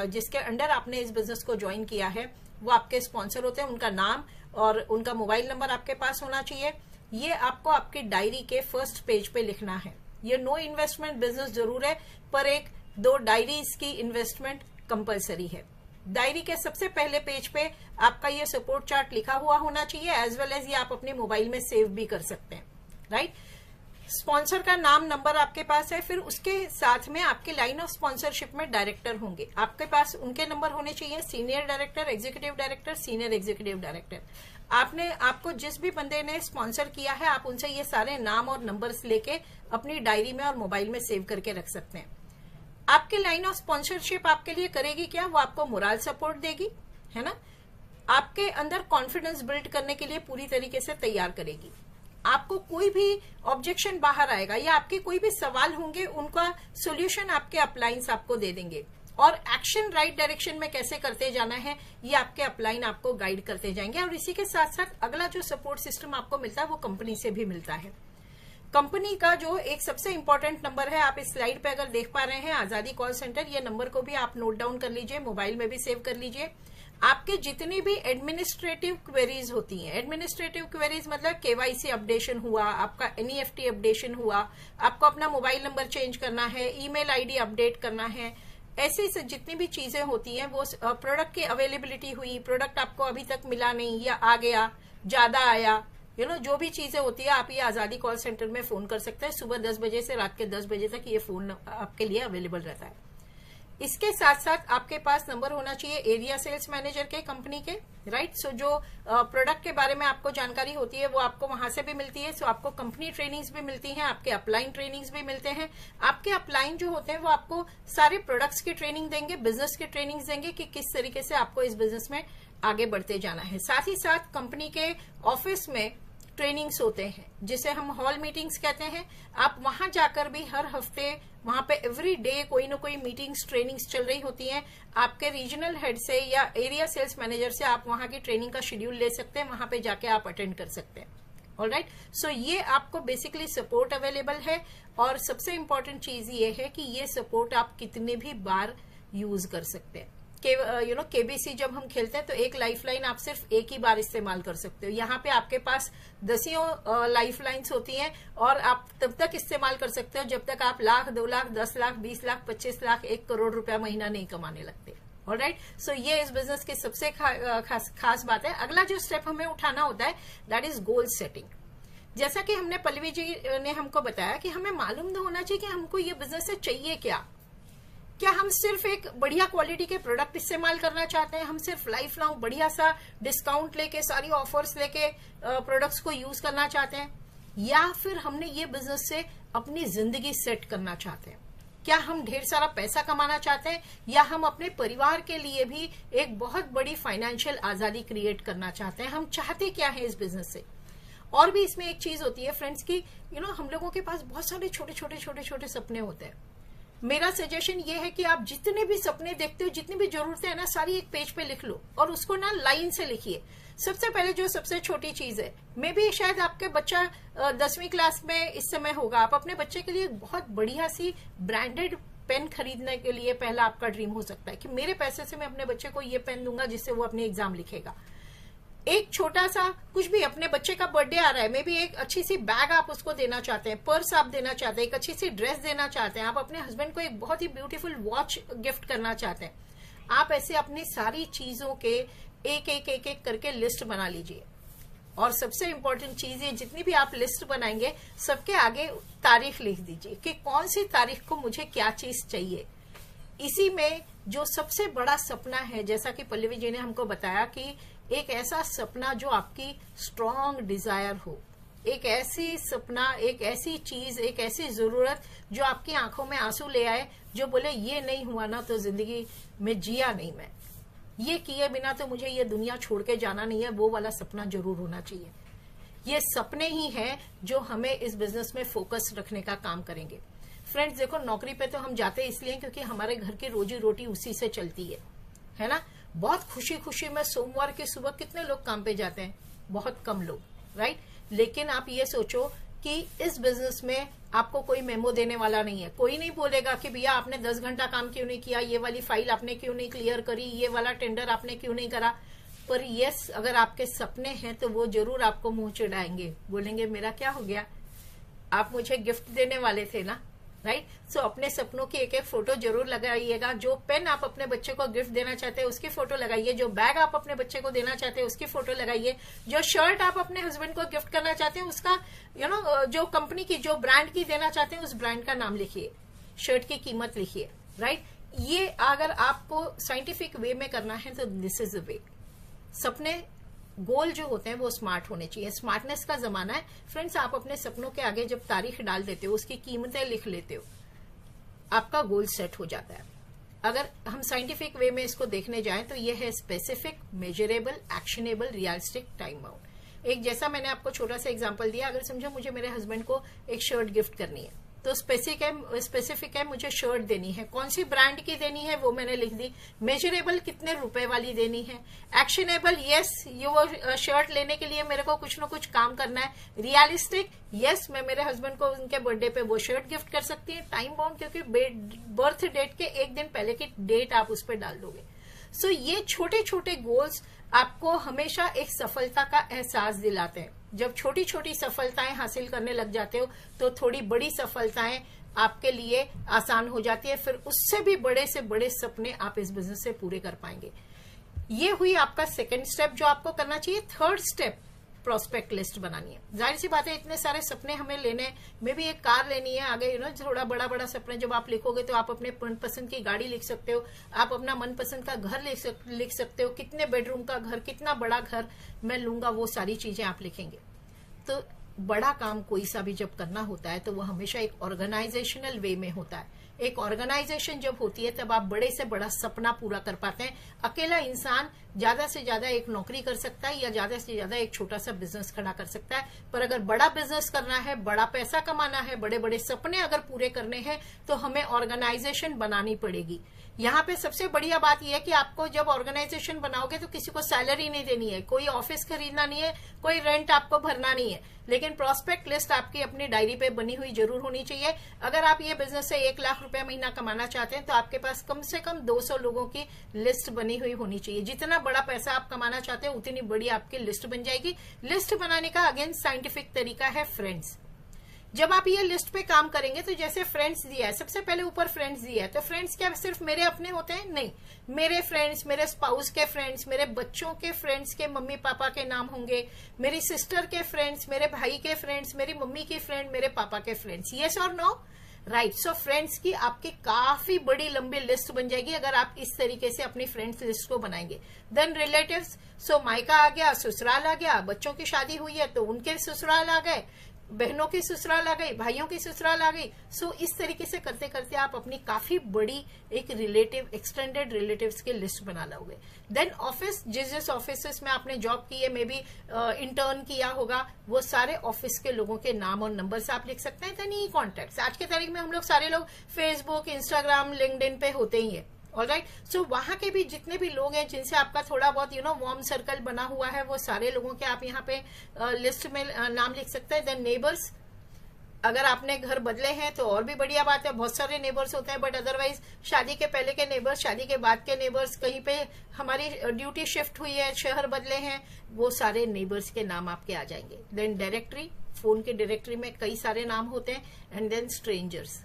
जिसके अंडर आपने इस बिजनेस को ज्वाइन किया है, वो आपके स्पॉन्सर होते हैं। उनका नाम और उनका मोबाइल नंबर आपके पास होना चाहिए। ये आपको आपकी डायरी के फर्स्ट पेज पे लिखना है। ये नो इन्वेस्टमेंट बिजनेस जरूर है, पर 1-2 डायरीज की इन्वेस्टमेंट कंपलसरी है। डायरी के सबसे पहले पेज पे आपका ये सपोर्ट चार्ट लिखा हुआ होना चाहिए, एज वेल एज ये आप अपने मोबाइल में सेव भी कर सकते हैं, राइट? स्पॉन्सर का नाम, नंबर आपके पास है, फिर उसके साथ में आपके लाइन ऑफ स्पॉन्सरशिप में डायरेक्टर होंगे, आपके पास उनके नंबर होने चाहिए, senior director, executive director, senior executive director. आपको जिस भी बंदे ने स्पॉन्सर किया है, आप उनसे ये सारे नाम और नंबर्स लेके अपनी डायरी में और मोबाइल में सेव करके रख सकते हैं। आपके लाइन ऑफ स्पॉन्सरशिप आपके लिए करेगी क्या? वो आपको मोरल सपोर्ट देगी, है ना? आपके अंदर कॉन्फिडेंस बिल्ड करने के लिए पूरी तरीके से तैयार करेगी। आपको कोई भी ऑब्जेक्शन बाहर आएगा या आपके कोई भी सवाल होंगे, उनका सोल्यूशन आपके अपलाइंस आपको दे देंगे। और एक्शन राइट डायरेक्शन में कैसे करते जाना है ये आपके अपलाइन आपको गाइड करते जाएंगे। और इसी के साथ साथ अगला जो सपोर्ट सिस्टम आपको मिलता है वो कंपनी से भी मिलता है। कंपनी का जो एक सबसे इंपॉर्टेंट नंबर है, आप इस स्लाइड पे अगर देख पा रहे हैं, आजादी कॉल सेंटर, ये नंबर को भी आप नोट डाउन कर लीजिए, मोबाइल में भी सेव कर लीजिए। आपके जितनी भी एडमिनिस्ट्रेटिव क्वेरीज होती हैं, एडमिनिस्ट्रेटिव क्वेरीज मतलब केवाईसी अपडेशन हुआ, आपका एनईएफटी अपडेशन हुआ, आपको अपना मोबाइल नंबर चेंज करना है, ईमेल आईडी अपडेट करना है, ऐसी जितनी भी चीजें होती हैं, वो प्रोडक्ट की अवेलेबिलिटी हुई, प्रोडक्ट आपको अभी तक मिला नहीं या आ गया, ज्यादा आया, जो भी चीजें होती है, आप ये आजादी कॉल सेंटर में फोन कर सकते हैं। सुबह 10 बजे से रात के 10 बजे तक ये फोन आपके लिए अवेलेबल रहता है। इसके साथ साथ आपके पास नंबर होना चाहिए एरिया सेल्स मैनेजर के, कंपनी के, राइट। सो जो प्रोडक्ट के बारे में आपको जानकारी होती है वो आपको वहां से भी मिलती है। सो आपको कंपनी ट्रेनिंग्स भी मिलती हैं, आपके अपलाइन ट्रेनिंग्स भी मिलते हैं। आपके अपलाइन जो होते हैं वो आपको सारे प्रोडक्ट्स की ट्रेनिंग देंगे, बिजनेस की ट्रेनिंग्स देंगे कि किस तरीके से आपको इस बिजनेस में आगे बढ़ते जाना है। साथ ही साथ कंपनी के ऑफिस में ट्रेनिंग्स होते हैं जिसे हम हॉल मीटिंग्स कहते हैं। आप वहां जाकर भी हर हफ्ते वहां पे एवरी डे कोई ना कोई मीटिंग्स ट्रेनिंग्स चल रही होती हैं। आपके रीजनल हेड से या एरिया सेल्स मैनेजर से आप वहां की ट्रेनिंग का शेड्यूल ले सकते हैं, वहां पे जाके आप अटेंड कर सकते हैं। ऑलराइट, सो ये आपको बेसिकली सपोर्ट अवेलेबल है। और सबसे इंपॉर्टेंट चीज ये है कि ये सपोर्ट आप कितने भी बार यूज कर सकते हैं। केबीसी जब हम खेलते हैं तो एक लाइफलाइन आप सिर्फ एक ही बार इस्तेमाल कर सकते हो। यहाँ पे आपके पास दसियों लाइफलाइंस होती हैं और आप तब तक इस्तेमाल कर सकते हो जब तक आप लाख, 2 लाख, 10 लाख, 20 लाख, 25 लाख, 1 करोड़ रुपया महीना नहीं कमाने लगते। ऑलराइट, सो ये इस बिजनेस की सबसे खास बात है। अगला जो स्टेप हमें उठाना होता है दैट इज गोल सेटिंग। जैसा कि हमने पल्लवी जी ने हमको बताया कि हमें मालूम होना चाहिए कि हमको ये बिजनेस से चाहिए क्या हम सिर्फ एक बढ़िया क्वालिटी के प्रोडक्ट इस्तेमाल करना चाहते हैं, हम सिर्फ लाइफ लॉन्ग बढ़िया सा डिस्काउंट लेके, सारी ऑफर्स लेके प्रोडक्ट्स को यूज करना चाहते हैं, या फिर हमने ये बिजनेस से अपनी जिंदगी सेट करना चाहते हैं। क्या हम ढेर सारा पैसा कमाना चाहते हैं या हम अपने परिवार के लिए भी एक बहुत बड़ी फाइनेंशियल आजादी क्रिएट करना चाहते हैं। हम चाहते क्या है इस बिजनेस से। और भी इसमें एक चीज होती है फ्रेंड्स की हम लोगों के पास बहुत सारे छोटे सपने होते हैं। मेरा सजेशन ये है कि आप जितने भी सपने देखते हो, जितनी भी जरूरतें हैं ना, सारी एक पेज पे लिख लो और उसको ना लाइन से लिखिए। सबसे पहले जो सबसे छोटी चीज है, मे बी शायद आपके बच्चा 10वीं क्लास में इस समय होगा, आप अपने बच्चे के लिए बहुत बढ़िया सी ब्रांडेड पेन खरीदने के लिए पहला आपका ड्रीम हो सकता है कि मेरे पैसे से मैं अपने बच्चे को ये पेन दूंगा जिससे वो अपने एग्जाम लिखेगा। एक छोटा सा कुछ भी, अपने बच्चे का बर्थडे आ रहा है, मे बी एक अच्छी सी बैग आप उसको देना चाहते हैं, पर्स आप देना चाहते हैं, एक अच्छी सी ड्रेस देना चाहते हैं, आप अपने हस्बैंड को एक बहुत ही ब्यूटीफुल वॉच गिफ्ट करना चाहते हैं। आप ऐसे अपनी सारी चीजों के एक करके लिस्ट बना लीजिए। और सबसे इंपॉर्टेंट चीज है, जितनी भी आप लिस्ट बनाएंगे सबके आगे तारीख लिख दीजिए कि कौन सी तारीख को मुझे क्या चीज चाहिए। इसी में जो सबसे बड़ा सपना है, जैसा कि पल्लवी जी ने हमको बताया कि एक ऐसा सपना जो आपकी स्ट्रॉन्ग डिजायर हो, एक ऐसी सपना, एक ऐसी चीज, एक ऐसी जरूरत जो आपकी आंखों में आंसू ले आए, जो बोले ये नहीं हुआ ना तो जिंदगी में जिया नहीं मैं, ये किए बिना तो मुझे ये दुनिया छोड़ के जाना नहीं है, वो वाला सपना जरूर होना चाहिए। ये सपने ही हैं जो हमें इस बिजनेस में फोकस रखने का काम करेंगे। फ्रेंड्स देखो, नौकरी पे तो हम जाते इसलिए क्योंकि हमारे घर की रोजी रोटी उसी से चलती है ना। बहुत खुशी खुशी में सोमवार की सुबह कितने लोग काम पे जाते हैं? बहुत कम लोग, राइट। लेकिन आप ये सोचो कि इस बिजनेस में आपको कोई मेमो देने वाला नहीं है। कोई नहीं बोलेगा कि भैया आपने 10 घंटा काम क्यों नहीं किया, ये वाली फाइल आपने क्यों नहीं क्लियर करी, ये वाला टेंडर आपने क्यों नहीं करा। पर यस, अगर आपके सपने हैं तो वो जरूर आपको मुंह चिढ़ाएंगे, बोलेंगे मेरा क्या हो गया, आप मुझे गिफ्ट देने वाले थे ना, राइट। सो अपने सपनों की एक फोटो जरूर लगाइएगा। जो पेन आप अपने बच्चे को गिफ्ट देना चाहते हैं उसकी फोटो लगाइए, जो बैग आप अपने बच्चे को देना चाहते हैं उसकी फोटो लगाइए, जो शर्ट आप अपने हस्बैंड को गिफ्ट करना चाहते हैं उसका जो कंपनी की, जो ब्रांड की देना चाहते हैं उस ब्रांड का नाम लिखिए, शर्ट की कीमत लिखिए, राइट। ये अगर आपको साइंटिफिक वे में करना है तो दिस इज द वे। सपने, गोल जो होते हैं वो स्मार्ट होने चाहिए। स्मार्टनेस का जमाना है फ्रेंड्स। आप अपने सपनों के आगे जब तारीख डाल देते हो, उसकी कीमतें लिख लेते हो, आपका गोल सेट हो जाता है। अगर हम साइंटिफिक वे में इसको देखने जाएं तो ये है specific, measurable, actionable, realistic, time bound. एक जैसा मैंने आपको छोटा सा एग्जांपल दिया, अगर समझो मुझे मेरे हस्बैंड को एक शर्ट गिफ्ट करनी है, तो स्पेसिफिक है मुझे शर्ट देनी है, कौन सी ब्रांड की देनी है वो मैंने लिख दी, मेजरेबल कितने रुपए वाली देनी है, एक्शनेबल यस ये वो शर्ट लेने के लिए मेरे को कुछ ना कुछ काम करना है, रियलिस्टिक यस मैं मेरे हस्बैंड को उनके बर्थडे पे वो शर्ट गिफ्ट कर सकती है, टाइम बाउंड क्योंकि बर्थ डेट के एक दिन पहले की डेट आप उस पर डाल दोगे। सो ये छोटे छोटे गोल्स आपको हमेशा एक सफलता का एहसास दिलाते हैं। जब छोटी छोटी सफलताएं हासिल करने लग जाते हो तो थोड़ी बड़ी सफलताएं आपके लिए आसान हो जाती है, फिर उससे भी बड़े से बड़े सपने आप इस बिजनेस से पूरे कर पाएंगे। ये हुई आपका सेकंड स्टेप जो आपको करना चाहिए। थर्ड स्टेप प्रोस्पेक्ट लिस्ट बनानी है। जाहिर सी बात है इतने सारे सपने हमें लेने, में भी एक कार लेनी है आगे थोड़ा बड़ा बड़ा सपने जब आप लिखोगे तो आप अपने मनपसंद की गाड़ी लिख सकते हो, आप अपना मनपसंद का घर लिख सकते हो, कितने बेडरूम का घर, कितना बड़ा घर मैं लूंगा, वो सारी चीजें आप लिखेंगे। तो बड़ा काम कोई सा भी जब करना होता है तो वो हमेशा एक ऑर्गेनाइजेशनल वे में होता है। एक ऑर्गेनाइजेशन जब होती है तब आप बड़े से बड़ा सपना पूरा कर पाते हैं। अकेला इंसान ज्यादा से ज्यादा एक नौकरी कर सकता है या ज्यादा से ज्यादा एक छोटा सा बिजनेस खड़ा कर सकता है, पर अगर बड़ा बिजनेस करना है, बड़ा पैसा कमाना है, बड़े बड़े सपने अगर पूरे करने हैं तो हमें ऑर्गेनाइजेशन बनानी पड़ेगी। यहाँ पे सबसे बढ़िया बात यह है कि आपको जब ऑर्गेनाइजेशन बनाओगे तो किसी को सैलरी नहीं देनी है, कोई ऑफिस खरीदना नहीं है, कोई रेंट आपको भरना नहीं है, लेकिन प्रोस्पेक्ट लिस्ट आपकी अपनी डायरी पे बनी हुई जरूर होनी चाहिए। अगर आप ये बिजनेस से 1 लाख रुपया महीना कमाना चाहते हैं तो आपके पास कम से कम 200 लोगों की लिस्ट बनी हुई होनी चाहिए। जितना बड़ा पैसा आप कमाना चाहते हैं उतनी बड़ी आपकी लिस्ट बन जाएगी। लिस्ट बनाने का अगेन साइंटिफिक तरीका है फ्रेंड्स। जब आप ये लिस्ट पे काम करेंगे तो जैसे फ्रेंड्स दिया है, सबसे पहले ऊपर फ्रेंड्स दिया है, तो फ्रेंड्स क्या सिर्फ मेरे अपने होते हैं? नहीं, मेरे फ्रेंड्स, मेरे स्पाउस के फ्रेंड्स, मेरे बच्चों के फ्रेंड्स के मम्मी पापा के नाम होंगे, मेरी सिस्टर के फ्रेंड्स, मेरे भाई के फ्रेंड्स, मेरी मम्मी के फ्रेंड, मेरे पापा के फ्रेंड्स। यस और नो? राइट। सो फ्रेंड्स की आपकी काफी बड़ी लंबी लिस्ट बन जाएगी अगर आप इस तरीके से अपनी फ्रेंड्स लिस्ट को बनाएंगे। देन रिलेटिव्स, सो मायका आ गया, ससुराल आ गया, बच्चों की शादी हुई है तो उनके ससुराल आ गए, बहनों की ससुराल आ गई, भाइयों की ससुराल आ गई। सो इस तरीके से करते करते आप अपनी काफी बड़ी एक रिलेटिव, एक्सटेंडेड रिलेटिव्स की लिस्ट बना लोगे। देन ऑफिस, जिस ऑफिस में आपने जॉब की है, मे बी इंटर्न किया होगा, वो सारे ऑफिस के लोगों के नाम और नंबर से आप लिख सकते हैं। देन ई कॉन्टेक्ट, आज के तारीख में हम लोग सारे लोग फेसबुक, इंस्टाग्राम, लिंक्डइन पे होते ही है। ऑलराइट। सो वहां के भी जितने भी लोग हैं जिनसे आपका थोड़ा बहुत वार्म सर्कल बना हुआ है, वो सारे लोगों के आप यहाँ पे लिस्ट में नाम लिख सकते हैं। देन नेबर्स, अगर आपने घर बदले हैं तो और भी बढ़िया बात है, बहुत सारे नेबर्स होते हैं, बट अदरवाइज शादी के पहले के नेबर्स, शादी के बाद के नेबर्स, कहीं पे हमारी ड्यूटी शिफ्ट हुई है, शहर बदले हैं, वो सारे नेबर्स के नाम आपके आ जाएंगे। देन डायरेक्टरी, फोन की डायरेक्टरी में कई सारे नाम होते हैं। एंड देन स्ट्रेंजर्स,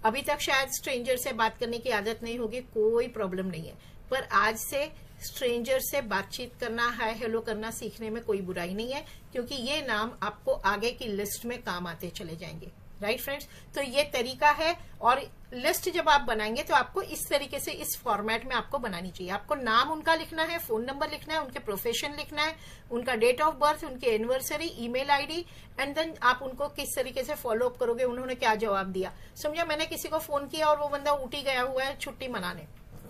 अभी तक शायद स्ट्रेंजर से बात करने की आदत नहीं होगी, कोई प्रॉब्लम नहीं है, पर आज से स्ट्रेंजर से बातचीत करना, हाय हेलो करना सीखने में कोई बुराई नहीं है, क्योंकि ये नाम आपको आगे की लिस्ट में काम आते चले जाएंगे। राइट फ्रेंड्स, तो ये तरीका है। और लिस्ट जब आप बनाएंगे तो आपको इस तरीके से, इस फॉर्मेट में आपको बनानी चाहिए। आपको नाम उनका लिखना है, फोन नंबर लिखना है, उनके प्रोफेशन लिखना है, उनका डेट ऑफ बर्थ, उनकी anniversary, email ID, and then आप उनको किस तरीके से फॉलो अप करोगे, उन्होंने क्या जवाब दिया। समझा, मैंने किसी को फोन किया और वो बंदा ऊटी गया हुआ है छुट्टी मनाने,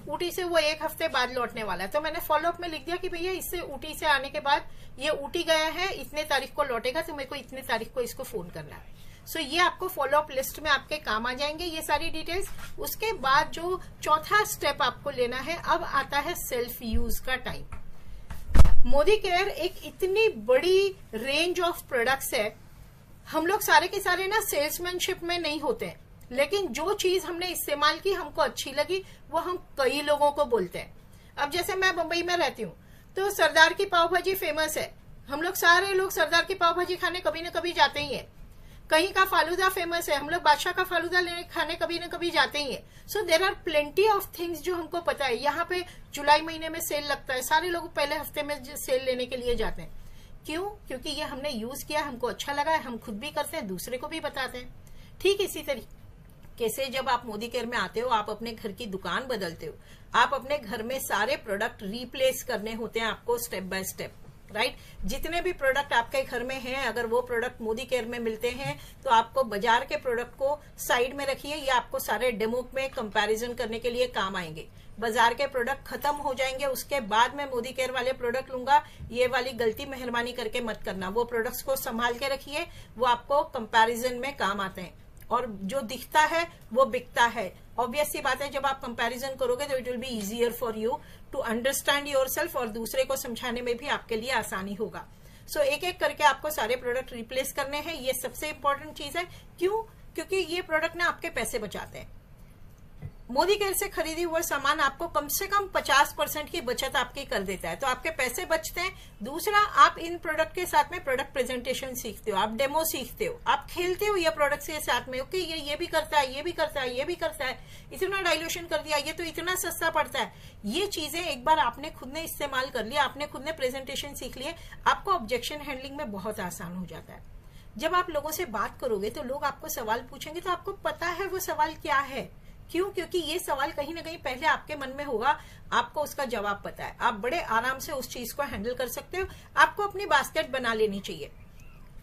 ऊटी से वो 1 हफ्ते बाद लौटने वाला है, तो मैंने फॉलो अप में लिख दिया कि भैया इससे ऊटी से आने के बाद ये ऊटी गया है, इतने तारीख को लौटेगा, तो मेरे को इतने तारीख को इसको फोन करना है। सो ये आपको फॉलो अप लिस्ट में आपके काम आ जाएंगे ये सारी डिटेल्स। उसके बाद जो चौथा स्टेप आपको लेना है, अब आता है सेल्फ यूज का टाइम। मोदी केयर एक इतनी बड़ी रेंज ऑफ प्रोडक्ट्स है, हम लोग सारे के सारे ना सेल्समैनशिप में नहीं होते हैं, लेकिन जो चीज हमने इस्तेमाल की, हमको अच्छी लगी, वो हम कई लोगों को बोलते हैं। अब जैसे मैं बंबई में रहती हूँ तो सरदार की पाव भाजी फेमस है, हम लोग सारे लोग सरदार की पाव भाजी खाने कभी न कभी जाते ही हैं। कहीं का फालूदा फेमस है, हम लोग बादशाह का फालूदा खाने कभी न कभी जाते ही हैं। So there are plenty of things जो हमको पता है। यहाँ पे जुलाई महीने में सेल लगता है, सारे लोग पहले हफ्ते में सेल लेने के लिए जाते हैं। क्यों? क्योंकि ये हमने यूज किया, हमको अच्छा लगा है, हम खुद भी करते हैं, दूसरे को भी बताते हैं। ठीक इसी तरीके से जब आप मोदी केयर में आते हो, आप अपने घर की दुकान बदलते हो, आप अपने घर में सारे प्रोडक्ट रिप्लेस करने होते हैं आपको स्टेप बाय स्टेप। राइट, जितने भी प्रोडक्ट आपके घर में हैं, अगर वो प्रोडक्ट मोदी केयर में मिलते हैं तो आपको बाजार के प्रोडक्ट को साइड में रखिए, ये आपको सारे डेमो में कंपैरिजन करने के लिए काम आएंगे। बाजार के प्रोडक्ट खत्म हो जाएंगे, उसके बाद मैं मोदी केयर वाले प्रोडक्ट लूंगा, ये वाली गलती मेहरबानी करके मत करना। वो प्रोडक्ट्स को संभाल के रखिए, वो आपको कंपैरिजन में काम आते हैं। और जो दिखता है वो बिकता है। ऑब्वियस सी बात है, जब आप कंपैरिजन करोगे तो it will be easier for you to understand yourself और दूसरे को समझाने में भी आपके लिए आसानी होगा। सो एक एक करके आपको सारे प्रोडक्ट रिप्लेस करने हैं, ये सबसे इंपॉर्टेंट चीज है। क्यों? क्योंकि ये प्रोडक्ट ना आपके पैसे बचाते हैं। मोदी केयर से खरीदी हुआ सामान आपको कम से कम 50% की बचत आपकी कर देता है, तो आपके पैसे बचते हैं। दूसरा, आप इन प्रोडक्ट के साथ में प्रोडक्ट प्रेजेंटेशन सीखते हो, आप डेमो सीखते हो, आप खेलते हो ये प्रोडक्ट के साथ में। ओके, ये भी करता है, ये भी करता है, ये भी करता है, इतना डाइल्यूशन कर दिया, ये तो इतना सस्ता पड़ता है। ये चीजें एक बार आपने खुद ने इस्तेमाल कर लिया, आपने खुद ने प्रेजेंटेशन सीख लिए, आपको ऑब्जेक्शन हैंडलिंग में बहुत आसान हो जाता है। जब आप लोगों से बात करोगे तो लोग आपको सवाल पूछेंगे तो आपको पता है वो सवाल क्या है। क्यों? क्योंकि ये सवाल कहीं ना कहीं पहले आपके मन में होगा, आपको उसका जवाब पता है, आप बड़े आराम से उस चीज को हैंडल कर सकते हो। आपको अपनी बास्केट बना लेनी चाहिए,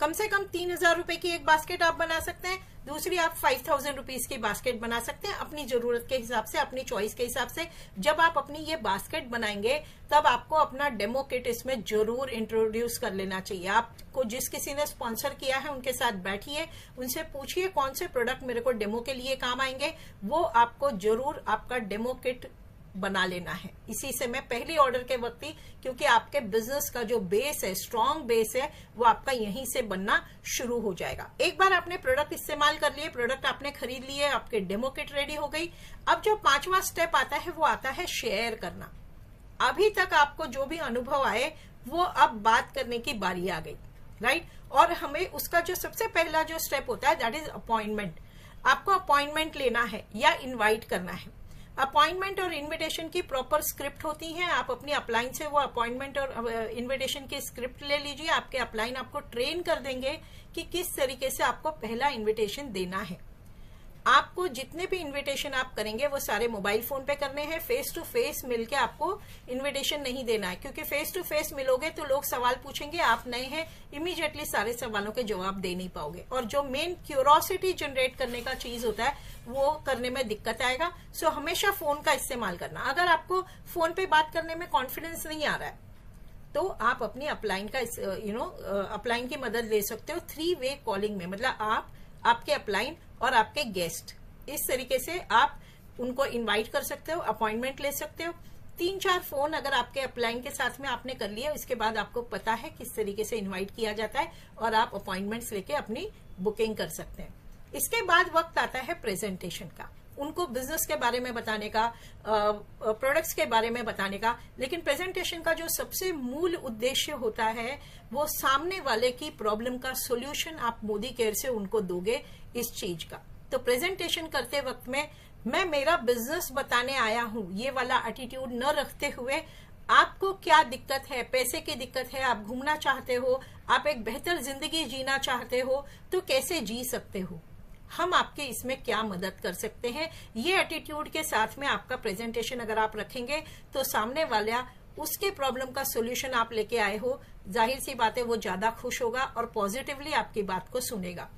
कम से कम 3000 रुपए की एक बास्केट आप बना सकते हैं। दूसरी, आप 5000 रुपीज की बास्केट बना सकते हैं, अपनी जरूरत के हिसाब से, अपनी चॉइस के हिसाब से। जब आप अपनी ये बास्केट बनाएंगे तब आपको अपना डेमो किट इसमें जरूर इंट्रोड्यूस कर लेना चाहिए। आपको जिस किसी ने स्पॉन्सर किया है उनके साथ बैठिए, उनसे पूछिए कौन से प्रोडक्ट मेरे को डेमो के लिए काम आएंगे, वो आपको जरूर आपका डेमो किट बना लेना है। इसी से मैं पहली ऑर्डर के वक्त ही, क्योंकि आपके बिजनेस का जो बेस है, स्ट्रॉन्ग बेस है, वो आपका यहीं से बनना शुरू हो जाएगा। एक बार आपने प्रोडक्ट इस्तेमाल कर लिए, प्रोडक्ट आपने खरीद लिए, आपके डेमो किट रेडी हो गई। अब जो 5वां स्टेप आता है वो आता है शेयर करना। अभी तक आपको जो भी अनुभव आए वो अब बात करने की बारी आ गई, राइट। और हमें उसका जो सबसे पहला जो स्टेप होता है दैट इज अपॉइंटमेंट। आपको अपॉइंटमेंट लेना है या इन्वाइट करना है। अपॉइंटमेंट और इनविटेशन की प्रॉपर स्क्रिप्ट होती है। आप अपनी अपलाइन से वो अपॉइंटमेंट और इनविटेशन की स्क्रिप्ट ले लीजिए। आपके अपलाइन आपको ट्रेन कर देंगे कि किस तरीके से आपको पहला इनविटेशन देना है। आपको जितने भी इनविटेशन आप करेंगे वो सारे मोबाइल फोन पे करने हैं। फेस टू फेस मिलके आपको इनविटेशन नहीं देना है, क्योंकि फेस टू फेस मिलोगे तो लोग सवाल पूछेंगे, आप नए हैं, इमीडिएटली सारे सवालों के जवाब दे नहीं पाओगे। और जो मेन क्यूरोसिटी जनरेट करने का चीज होता है वो करने में दिक्कत आएगा। सो हमेशा फोन का इस्तेमाल करना। अगर आपको फोन पे बात करने में कॉन्फिडेंस नहीं आ रहा है तो आप अपनी अपलाइन का अपलाइन की मदद ले सकते हो 3-वे कॉलिंग में। मतलब आप, आपके अपलाइन और आपके गेस्ट, इस तरीके से आप उनको इनवाइट कर सकते हो, अपॉइंटमेंट ले सकते हो। 3-4 फोन अगर आपके अपलाइन के साथ में आपने कर लिए, इसके बाद आपको पता है किस तरीके से इनवाइट किया जाता है और आप अपॉइंटमेंट्स लेके अपनी बुकिंग कर सकते हैं। इसके बाद वक्त आता है प्रेजेंटेशन का, उनको बिजनेस के बारे में बताने का, प्रोडक्ट्स के बारे में बताने का। लेकिन प्रेजेंटेशन का जो सबसे मूल उद्देश्य होता है वो सामने वाले की प्रॉब्लम का सोल्यूशन आप मोदी केयर से उनको दोगे इस चीज का। तो प्रेजेंटेशन करते वक्त में मैं मेरा बिजनेस बताने आया हूं ये वाला एटीट्यूड न रखते हुए, आपको क्या दिक्कत है, पैसे की दिक्कत है, आप घूमना चाहते हो, आप एक बेहतर जिंदगी जीना चाहते हो, तो कैसे जी सकते हो, हम आपके इसमें क्या मदद कर सकते हैं, ये एटीट्यूड के साथ में आपका प्रेजेंटेशन अगर आप रखेंगे तो सामने वाला उसके प्रॉब्लम का सोल्यूशन आप लेके आए हो, जाहिर सी बात है वो ज्यादा खुश होगा और पॉजिटिवली आपकी बात को सुनेगा,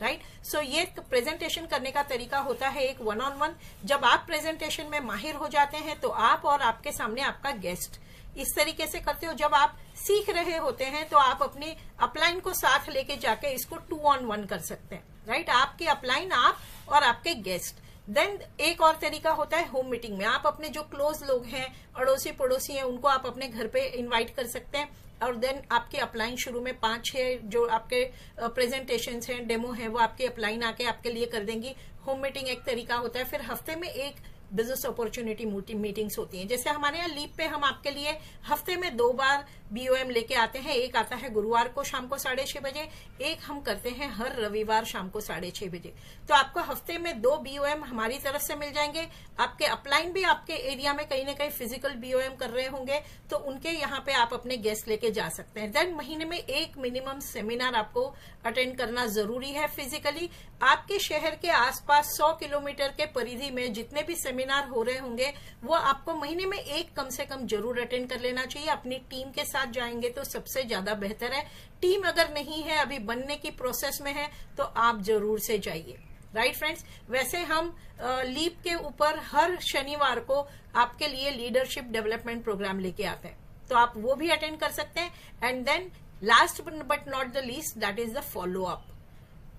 राइट। सो ये प्रेजेंटेशन करने का तरीका होता है एक 1-on-1। जब आप प्रेजेंटेशन में माहिर हो जाते हैं तो आप और आपके सामने आपका गेस्ट इस तरीके से करते हो। जब आप सीख रहे होते हैं तो आप अपनी अपलाइन को साथ लेके जाके इसको 2-on-1 कर सकते हैं, राइट। आपकी अपलाइन, आप और आपके गेस्ट। देन एक और तरीका होता है होम मीटिंग में। आप अपने जो क्लोज लोग हैं, अड़ोसी पड़ोसी हैं, उनको आप अपने घर पे इनवाइट कर सकते हैं और देन आपकी अपलाइन शुरू में 5-6 जो आपके प्रेजेंटेशन हैं, डेमो है, वो आपकी अपलाइन आके आपके लिए कर देंगी। होम मीटिंग एक तरीका होता है। फिर हफ्ते में एक बिजनेस अपॉर्चुनिटी मीटिंग्स होती हैं। जैसे हमारे यहाँ लीप पे हम आपके लिए हफ्ते में 2 बार BOM लेके आते हैं। एक आता है गुरुवार को शाम को 6:30 बजे, एक हम करते हैं हर रविवार शाम को 6:30 बजे। तो आपको हफ्ते में 2 BOM हमारी तरफ से मिल जाएंगे। आपके अपलाइन भी आपके एरिया में कहीं ना कहीं फिजिकल BOM कर रहे होंगे तो उनके यहाँ पे आप अपने गेस्ट लेके जा सकते हैं। देन महीने में एक मिनिमम सेमिनार आपको अटेंड करना जरूरी है फिजिकली। आपके शहर के आसपास 100 किलोमीटर के परिधि में जितने भी सेमिनार हो रहे होंगे वो आपको महीने में एक कम से कम जरूर अटेंड कर लेना चाहिए। अपनी टीम के साथ जाएंगे तो सबसे ज्यादा बेहतर है। टीम अगर नहीं है, अभी बनने की प्रोसेस में है, तो आप जरूर से जाइए, राइट फ्रेंड्स। वैसे हम लीप के ऊपर हर शनिवार को आपके लिए लीडरशिप डेवलपमेंट प्रोग्राम लेके आते हैं, तो आप वो भी अटेंड कर सकते हैं। And then last but not the least that is the follow up.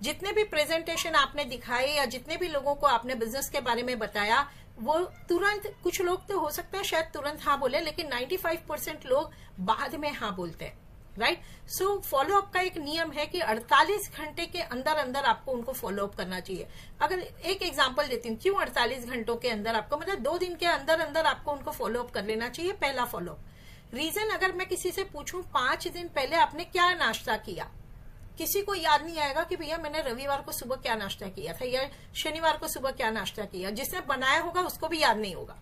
जितने भी प्रेजेंटेशन आपने दिखाए या जितने भी लोगों को आपने बिजनेस के बारे में बताया, वो तुरंत, कुछ लोग तो हो सकता है शायद तुरंत हाँ बोले, लेकिन 95% लोग बाद में हाँ बोलते हैं, राइट। सो फॉलो अप का एक नियम है कि 48 घंटे के अंदर अंदर आपको उनको फॉलो अप करना चाहिए। अगर एक एग्जांपल देती हूँ, क्यों 48 घंटों के अंदर आपको, मतलब 2 दिन के अंदर अंदर आपको उनको फॉलो अप कर लेना चाहिए। पहला फॉलो अप रीजन, अगर मैं किसी से पूछूं 5 दिन पहले आपने क्या नाश्ता किया, किसी को याद नहीं आएगा कि भैया मैंने रविवार को सुबह क्या नाश्ता किया था या शनिवार को सुबह क्या नाश्ता किया। जिसने बनाया होगा उसको भी याद नहीं होगा।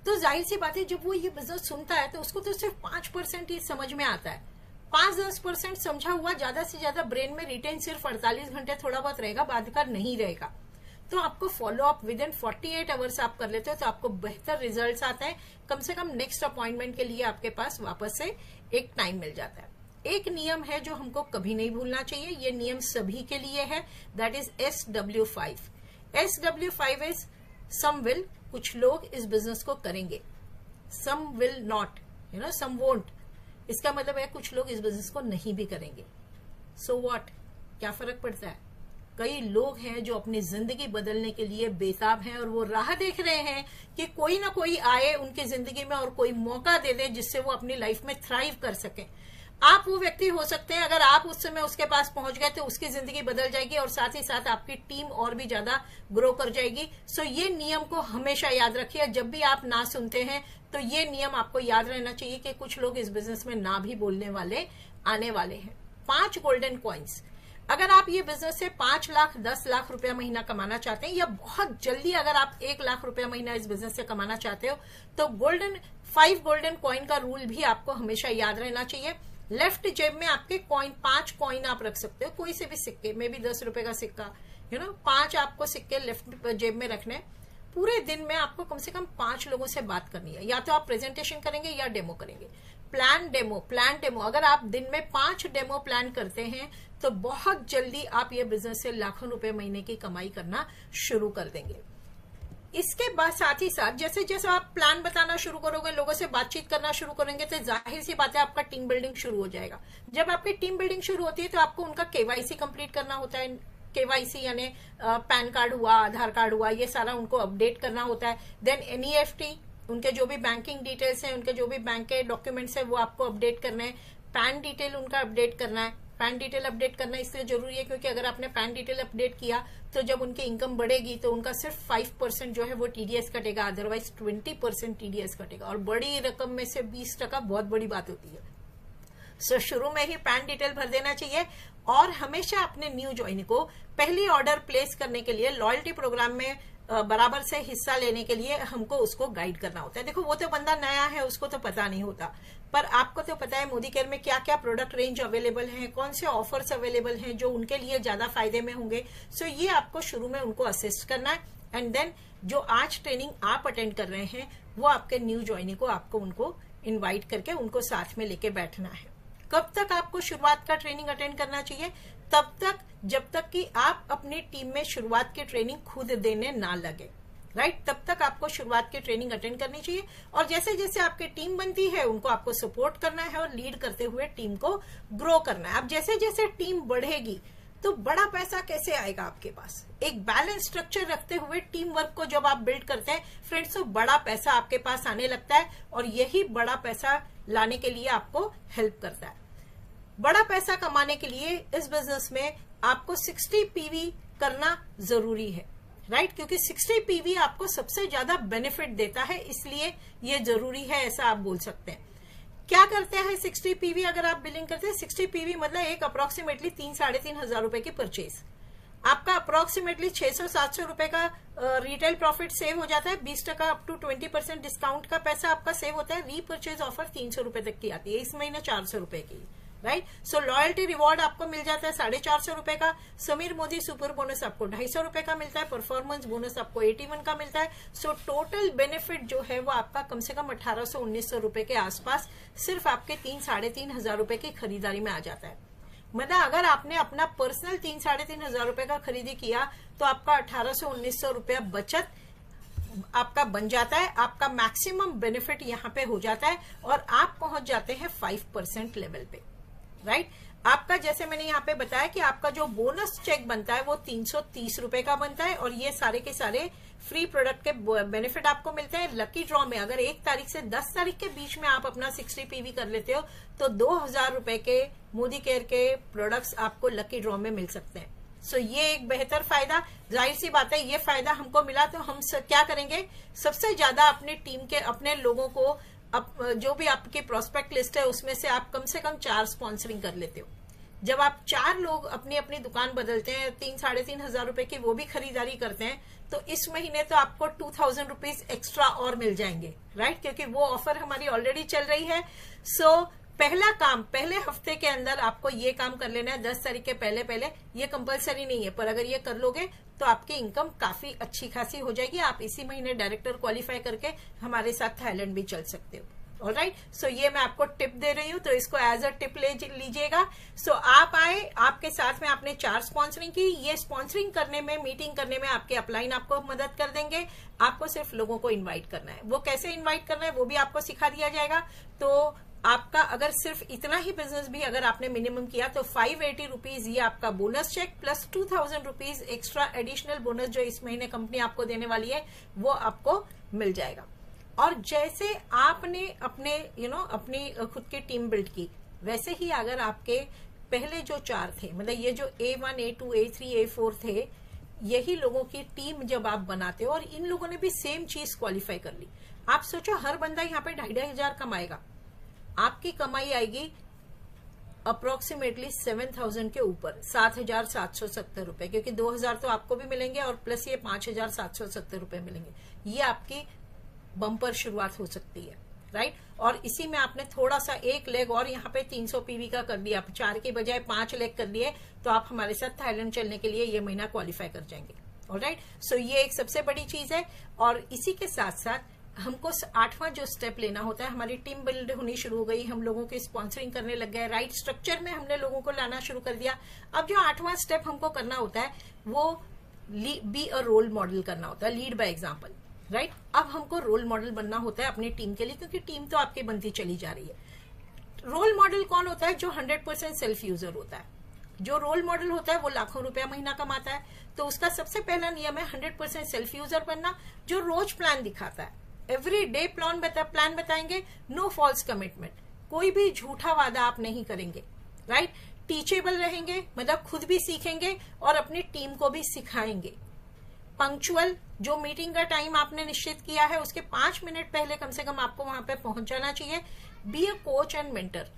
तो जाहिर सी बात है, जब वो ये बिजनेस सुनता है तो उसको तो सिर्फ 5% ही समझ में आता है। 5-10% समझा हुआ ज्यादा से ज्यादा ब्रेन में रिटेन सिर्फ 48 घंटे थोड़ा बहुत रहेगा, बाद का नहीं रहेगा। तो आपको follow up with in 48 hours आप कर लेते हो तो आपको बेहतर रिजल्ट्स आता है। कम से कम नेक्स्ट अपॉइंटमेंट के लिए आपके पास वापस से एक टाइम मिल जाता है। एक नियम है जो हमको कभी नहीं भूलना चाहिए, ये नियम सभी के लिए है, that is SW5। SW5 is some will, कुछ लोग इस बिजनेस को करेंगे, some will not, some won't. इसका मतलब है कुछ लोग इस बिजनेस को नहीं भी करेंगे। सो व्हाट, क्या फर्क पड़ता है। कई लोग हैं जो अपनी जिंदगी बदलने के लिए बेताब हैं और वो राह देख रहे हैं कि कोई ना कोई आए उनकी जिंदगी में और कोई मौका दे दे जिससे वो अपनी लाइफ में थ्राइव कर सकें। आप वो व्यक्ति हो सकते हैं, अगर आप उस समय उसके पास पहुंच गए तो उसकी जिंदगी बदल जाएगी और साथ ही साथ आपकी टीम और भी ज्यादा ग्रो कर जाएगी। सो ये नियम को हमेशा याद रखिए। जब भी आप ना सुनते हैं तो ये नियम आपको याद रहना चाहिए कि कुछ लोग इस बिजनेस में ना भी बोलने वाले आने वाले हैं। 5 गोल्डन कॉइन्स, अगर आप ये बिजनेस से 5 लाख 10 लाख रुपया महीना कमाना चाहते हैं या बहुत जल्दी अगर आप 1 लाख रुपया महीना इस बिजनेस से कमाना चाहते हो तो 5 गोल्डन कॉइन का रूल भी आपको हमेशा याद रहना चाहिए। लेफ्ट जेब में आपके कॉइन 5 कॉइन आप रख सकते हो, कोई से भी सिक्के में भी 10 रुपए का सिक्का, 5 आपको सिक्के लेफ्ट जेब में रखने। पूरे दिन में आपको कम से कम 5 लोगों से बात करनी है, या तो आप प्रेजेंटेशन करेंगे या डेमो करेंगे। प्लान डेमो, अगर आप दिन में 5 डेमो प्लान करते हैं तो बहुत जल्दी आप ये बिजनेस से लाखों रुपए महीने की कमाई करना शुरू कर देंगे। इसके बाद साथ ही साथ जैसे जैसे आप प्लान बताना शुरू करोगे, लोगों से बातचीत करना शुरू करेंगे, तो जाहिर सी बात है आपका टीम बिल्डिंग शुरू हो जाएगा। जब आपकी टीम बिल्डिंग शुरू होती है तो आपको उनका KYC कंप्लीट करना होता है। KYC यानी पैन कार्ड हुआ, आधार कार्ड हुआ, ये सारा उनको अपडेट करना होता है। देन NEFT, उनके जो भी बैंकिंग डिटेल्स हैं, उनके जो भी बैंक के डॉक्यूमेंट्स हैं वो आपको अपडेट करना है। पैन डिटेल उनका अपडेट करना है। पैन डिटेल अपडेट करना इसलिए जरूरी है क्योंकि अगर आपने पैन डिटेल अपडेट किया तो जब उनकी इनकम बढ़ेगी तो उनका सिर्फ 5% जो है वो TDS कटेगा, अदरवाइज 20% TDS कटेगा। और बड़ी रकम में से 20% बहुत बड़ी बात होती है। सो शुरू में ही पैन डिटेल भर देना चाहिए। और हमेशा अपने न्यू ज्वाइन को पहली ऑर्डर प्लेस करने के लिए लॉयल्टी प्रोग्राम में बराबर से हिस्सा लेने के लिए हमको उसको गाइड करना होता है। देखो वो तो बंदा नया है, उसको तो पता नहीं होता, पर आपको तो पता है मोदी केयर में क्या क्या प्रोडक्ट रेंज अवेलेबल है, कौन से ऑफर्स अवेलेबल हैं जो उनके लिए ज्यादा फायदे में होंगे। सो ये आपको शुरू में उनको असिस्ट करना है। एंड देन जो आज ट्रेनिंग आप अटेंड कर रहे हैं वो आपके न्यू ज्वाइनी को आपको उनको इन्वाइट करके उनको साथ में लेके बैठना है। कब तक आपको शुरुआत का ट्रेनिंग अटेंड करना चाहिए? तब तक जब तक कि आप अपनी टीम में शुरुआत की ट्रेनिंग खुद देने ना लगे, राइट। तब तक आपको शुरुआत की ट्रेनिंग अटेंड करनी चाहिए। और जैसे जैसे आपकी टीम बनती है उनको आपको सपोर्ट करना है और लीड करते हुए टीम को ग्रो करना है। अब जैसे जैसे टीम बढ़ेगी तो बड़ा पैसा कैसे आएगा आपके पास? एक बैलेंस स्ट्रक्चर रखते हुए टीम वर्क को जब आप बिल्ड करते हैं फ्रेंड्स, तो बड़ा पैसा आपके पास आने लगता है और यही बड़ा पैसा लाने के लिए आपको हेल्प करता है। बड़ा पैसा कमाने के लिए इस बिजनेस में आपको 60 PV करना जरूरी है, राइट, क्योंकि 60 PV आपको सबसे ज्यादा बेनिफिट देता है, इसलिए ये जरूरी है, ऐसा आप बोल सकते हैं। क्या करते हैं 60 PV अगर आप बिलिंग करते हैं? 60 PV मतलब एक अप्रोक्सीमेटली 3-3.5 हजार रुपए की परचेज, आपका अप्रोक्सीमेटली 600-700 रुपए का रिटेल प्रॉफिट सेव हो जाता है। 20% अप टू 20% डिस्काउंट का पैसा आपका सेव होता है। रीपर्चेज ऑफर 300 रुपए तक की आती है, इस महीने 400 रुपए की, राइट। सो लॉयल्टी रिवॉर्ड आपको मिल जाता है 450 रुपए का। समीर मोदी सुपर बोनस आपको 250 रुपए का मिलता है। परफॉर्मेंस बोनस आपको 81 का मिलता है। सो टोटल बेनिफिट जो है वो आपका कम से कम 1800-1900 रुपए के आसपास सिर्फ आपके 3-3.5 हजार रुपए की खरीदारी में आ जाता है। मतलब अगर आपने अपना पर्सनल 3-3.5 हजार रुपए का खरीदी किया तो आपका 1800-1900 रुपया बचत आपका बन जाता है। आपका मैक्सिमम बेनिफिट यहाँ पे हो जाता है और आप पहुंच जाते हैं 5% लेवल पे। राइट। आपका जैसे मैंने यहाँ पे बताया कि आपका जो बोनस चेक बनता है वो 330 रुपए का बनता है, और ये सारे के सारे फ्री प्रोडक्ट के बेनिफिट आपको मिलते हैं। लकी ड्रॉ में अगर 1 तारीख से 10 तारीख के बीच में आप अपना 60 PV कर लेते हो तो 2000 रुपए के मोदी केयर के प्रोडक्ट्स आपको लकी ड्रॉ में मिल सकते हैं। सो ये एक बेहतर फायदा, जाहिर सी बात है ये फायदा हमको मिला तो हम क्या करेंगे, सबसे ज्यादा अपनी टीम के अपने लोगों को जो भी आपकी प्रोस्पेक्ट लिस्ट है उसमें से आप कम से कम 4 स्पॉन्सरिंग कर लेते हो। जब आप 4 लोग अपनी अपनी दुकान बदलते हैं, 3-3.5 रुपए की वो भी खरीदारी करते हैं, तो इस महीने तो आपको 2000 रुपीज एक्स्ट्रा और मिल जाएंगे, राइट, क्योंकि वो ऑफर हमारी ऑलरेडी चल रही है। सो पहला काम, पहले हफ्ते के अंदर आपको ये काम कर लेना है, 10 तारीख के पहले। ये कंपलसरी नहीं है, पर अगर ये कर लोगे तो आपकी इनकम काफी अच्छी खासी हो जाएगी। आप इसी महीने डायरेक्टर क्वालिफाई करके हमारे साथ थाईलैंड भी चल सकते हो। ऑलराइट, सो ये मैं आपको टिप दे रही हूँ, तो इसको एज अ टिप लीजिएगा। सो आप आए, आपके साथ में आपने 4 स्पॉन्सरिंग की। ये स्पॉन्सरिंग करने में, मीटिंग करने में आपके अपलाइन आपको मदद कर देंगे। आपको सिर्फ लोगों को इनवाइट करना है। वो कैसे इनवाइट करना है वो भी आपको सिखा दिया जाएगा। तो आपका अगर सिर्फ इतना ही बिजनेस भी अगर आपने मिनिमम किया तो 580 रुपीज ये आपका bonus cheque plus 2000 rupees extra additional bonus जो इस महीने कंपनी आपको देने वाली है वो आपको मिल जाएगा। और जैसे आपने अपने अपनी खुद की टीम बिल्ड की, वैसे ही अगर आपके पहले जो 4 थे, मतलब ये जो A1, A2, A3, A4 थे, यही लोगों की टीम जब आप बनाते हो और इन लोगों ने भी सेम चीज क्वालिफाई कर ली, आप सोचो हर बंदा यहाँ पे 2,500 कमाएगा, आपकी कमाई आएगी अप्रोक्सीमेटली 7,000 के ऊपर, 7,770 रुपए, क्योंकि 2,000 तो आपको भी मिलेंगे और प्लस ये 5,770 रुपए मिलेंगे। ये आपकी बम्पर शुरुआत हो सकती है, राइट। और इसी में आपने थोड़ा सा एक लेग और यहाँ पे 300 PV का कर दिया, 4 के बजाय 5 लेग कर लिए, तो आप हमारे साथ थाईलैंड चलने के लिए ये महीना क्वालिफाई कर जाएंगे। ऑलराइट, सो ये एक सबसे बड़ी चीज है। और इसी के साथ साथ हमको 8वां जो स्टेप लेना होता है, हमारी टीम बिल्ड होनी शुरू हो गई, हम लोगों की स्पॉन्सरिंग करने लग गए, राइट स्ट्रक्चर में हमने लोगों को लाना शुरू कर दिया। अब जो 8वां स्टेप हमको करना होता है वो बी अ रोल मॉडल करना होता है, लीड बाय एग्जाम्पल, राइट। अब हमको रोल मॉडल बनना होता है अपनी टीम के लिए, क्योंकि टीम तो आपकी बनती चली जा रही है। रोल मॉडल कौन होता है? जो 100% सेल्फ यूजर होता है। जो रोल मॉडल होता है वो लाखों रुपया महीना कमाता है, तो उसका सबसे पहला नियम है 100% सेल्फ यूजर बनना, जो रोज प्लान दिखाता है, एवरी डे प्लान बताएंगे, नो फॉल्स कमिटमेंट, कोई भी झूठा वादा आप नहीं करेंगे, राइट। टीचेबल रहेंगे, मतलब खुद भी सीखेंगे और अपनी टीम को भी सिखाएंगे। पंक्चुअल, जो मीटिंग का टाइम आपने निश्चित किया है उसके 5 मिनट पहले कम से कम आपको वहां पे पहुंच जाना चाहिए। Be a coach and mentor,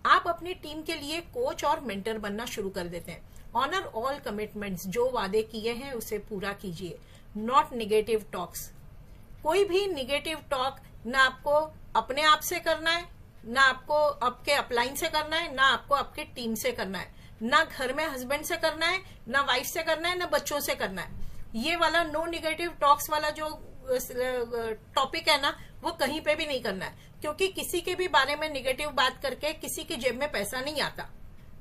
आप अपनी टीम के लिए कोच और मेंटर बनना शुरू कर देते हैं। ऑनर ऑल कमिटमेंट्स, जो वादे किए हैं उसे पूरा कीजिए। नॉट निगेटिव टॉक्स, कोई भी निगेटिव टॉक ना आपको अपने आप से करना है, ना आपको आपके अपलाइन से करना है, ना आपको आपकी टीम से करना है, ना घर में हस्बैंड से करना है, ना वाइफ से करना है, ना बच्चों से करना है। ये वाला नो निगेटिव टॉक्स वाला जो टॉपिक है ना, वो कहीं पे भी नहीं करना है, क्योंकि किसी के भी बारे में निगेटिव बात करके किसी की जेब में पैसा नहीं आता।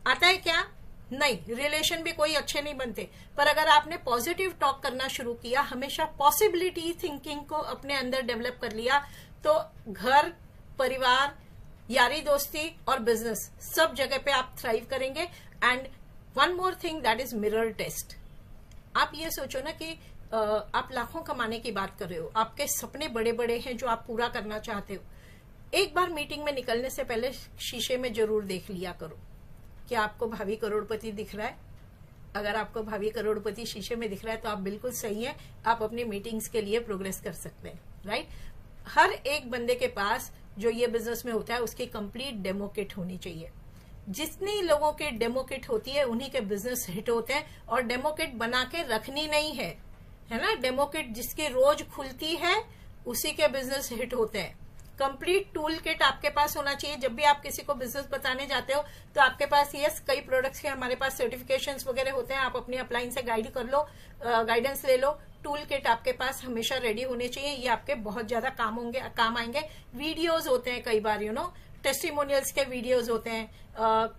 आता है क्या? नहीं, रिलेशन भी कोई अच्छे नहीं बनते। पर अगर आपने पॉजिटिव टॉक करना शुरू किया, हमेशा पॉसिबिलिटी थिंकिंग को अपने अंदर डेवलप कर लिया, तो घर, परिवार, यारी दोस्ती और बिजनेस सब जगह पे आप थ्राइव करेंगे। And one more thing, that is mirror test. आप ये सोचो ना कि आप लाखों कमाने की बात कर रहे हो, आपके सपने बड़े बड़े हैं जो आप पूरा करना चाहते हो। एक बार मीटिंग में निकलने से पहले शीशे में जरूर देख लिया करो कि आपको भावी करोड़पति दिख रहा है। अगर आपको भावी करोड़पति शीशे में दिख रहा है तो आप बिल्कुल सही है, आप अपनी मीटिंग्स के लिए प्रोग्रेस कर सकते हैं, राइट। हर एक बंदे के पास जो ये बिजनेस में होता है उसकी कंप्लीट डेमो किट होनी चाहिए। जितनी लोगों की डेमो किट होती है उन्हीं के बिजनेस हिट होते हैं। और डेमो किट बना के रखनी नहीं है ना, डेमो किट जिसकी रोज खुलती है उसी के बिजनेस हिट होते हैं। कंप्लीट टूल किट आपके पास होना चाहिए। जब भी आप किसी को बिजनेस बताने जाते हो तो आपके पास कई प्रोडक्ट्स के हमारे पास सर्टिफिकेशंस वगैरह होते हैं, आप अपनी अपलाइन से गाइड कर लो, गाइडेंस ले लो। टूल किट आपके पास हमेशा रेडी होने चाहिए, ये आपके बहुत ज्यादा काम आएंगे। वीडियोज होते हैं कई बार, टेस्टिमोनियल्स के वीडियोज होते हैं,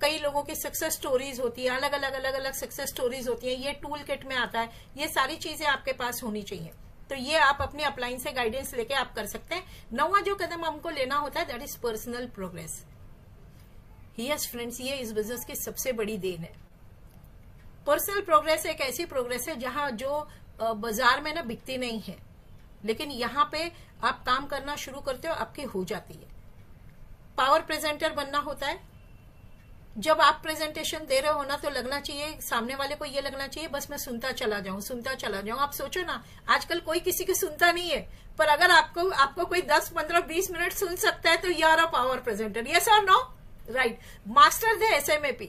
कई लोगों की सक्सेस स्टोरीज होती है, अलग अलग सक्सेस स्टोरीज होती है, ये टूल किट में आता है। ये सारी चीजें आपके पास होनी चाहिए, तो ये आप अपनी अपलाइन से गाइडेंस लेके आप कर सकते हैं। 9वां जो कदम हमको लेना होता है that is personal progress. Yes friends, ये इस बिजनेस की सबसे बड़ी देन है। पर्सनल प्रोग्रेस एक ऐसी प्रोग्रेस है जहां जो बाजार में ना बिकती नहीं है, लेकिन यहाँ पे आप काम करना शुरू करते हो, आपकी हो जाती है। पावर प्रेजेंटर बनना होता है। जब आप प्रेजेंटेशन दे रहे हो ना, तो लगना चाहिए सामने वाले को, ये लगना चाहिए बस मैं सुनता चला जाऊं, सुनता चला जाऊं। आप सोचो ना, आजकल कोई किसी की सुनता नहीं है, पर अगर आपको कोई 10, 15, 20 मिनट सुन सकता है तो you are a power presenter. Yes और no? Right. Master the SMAP।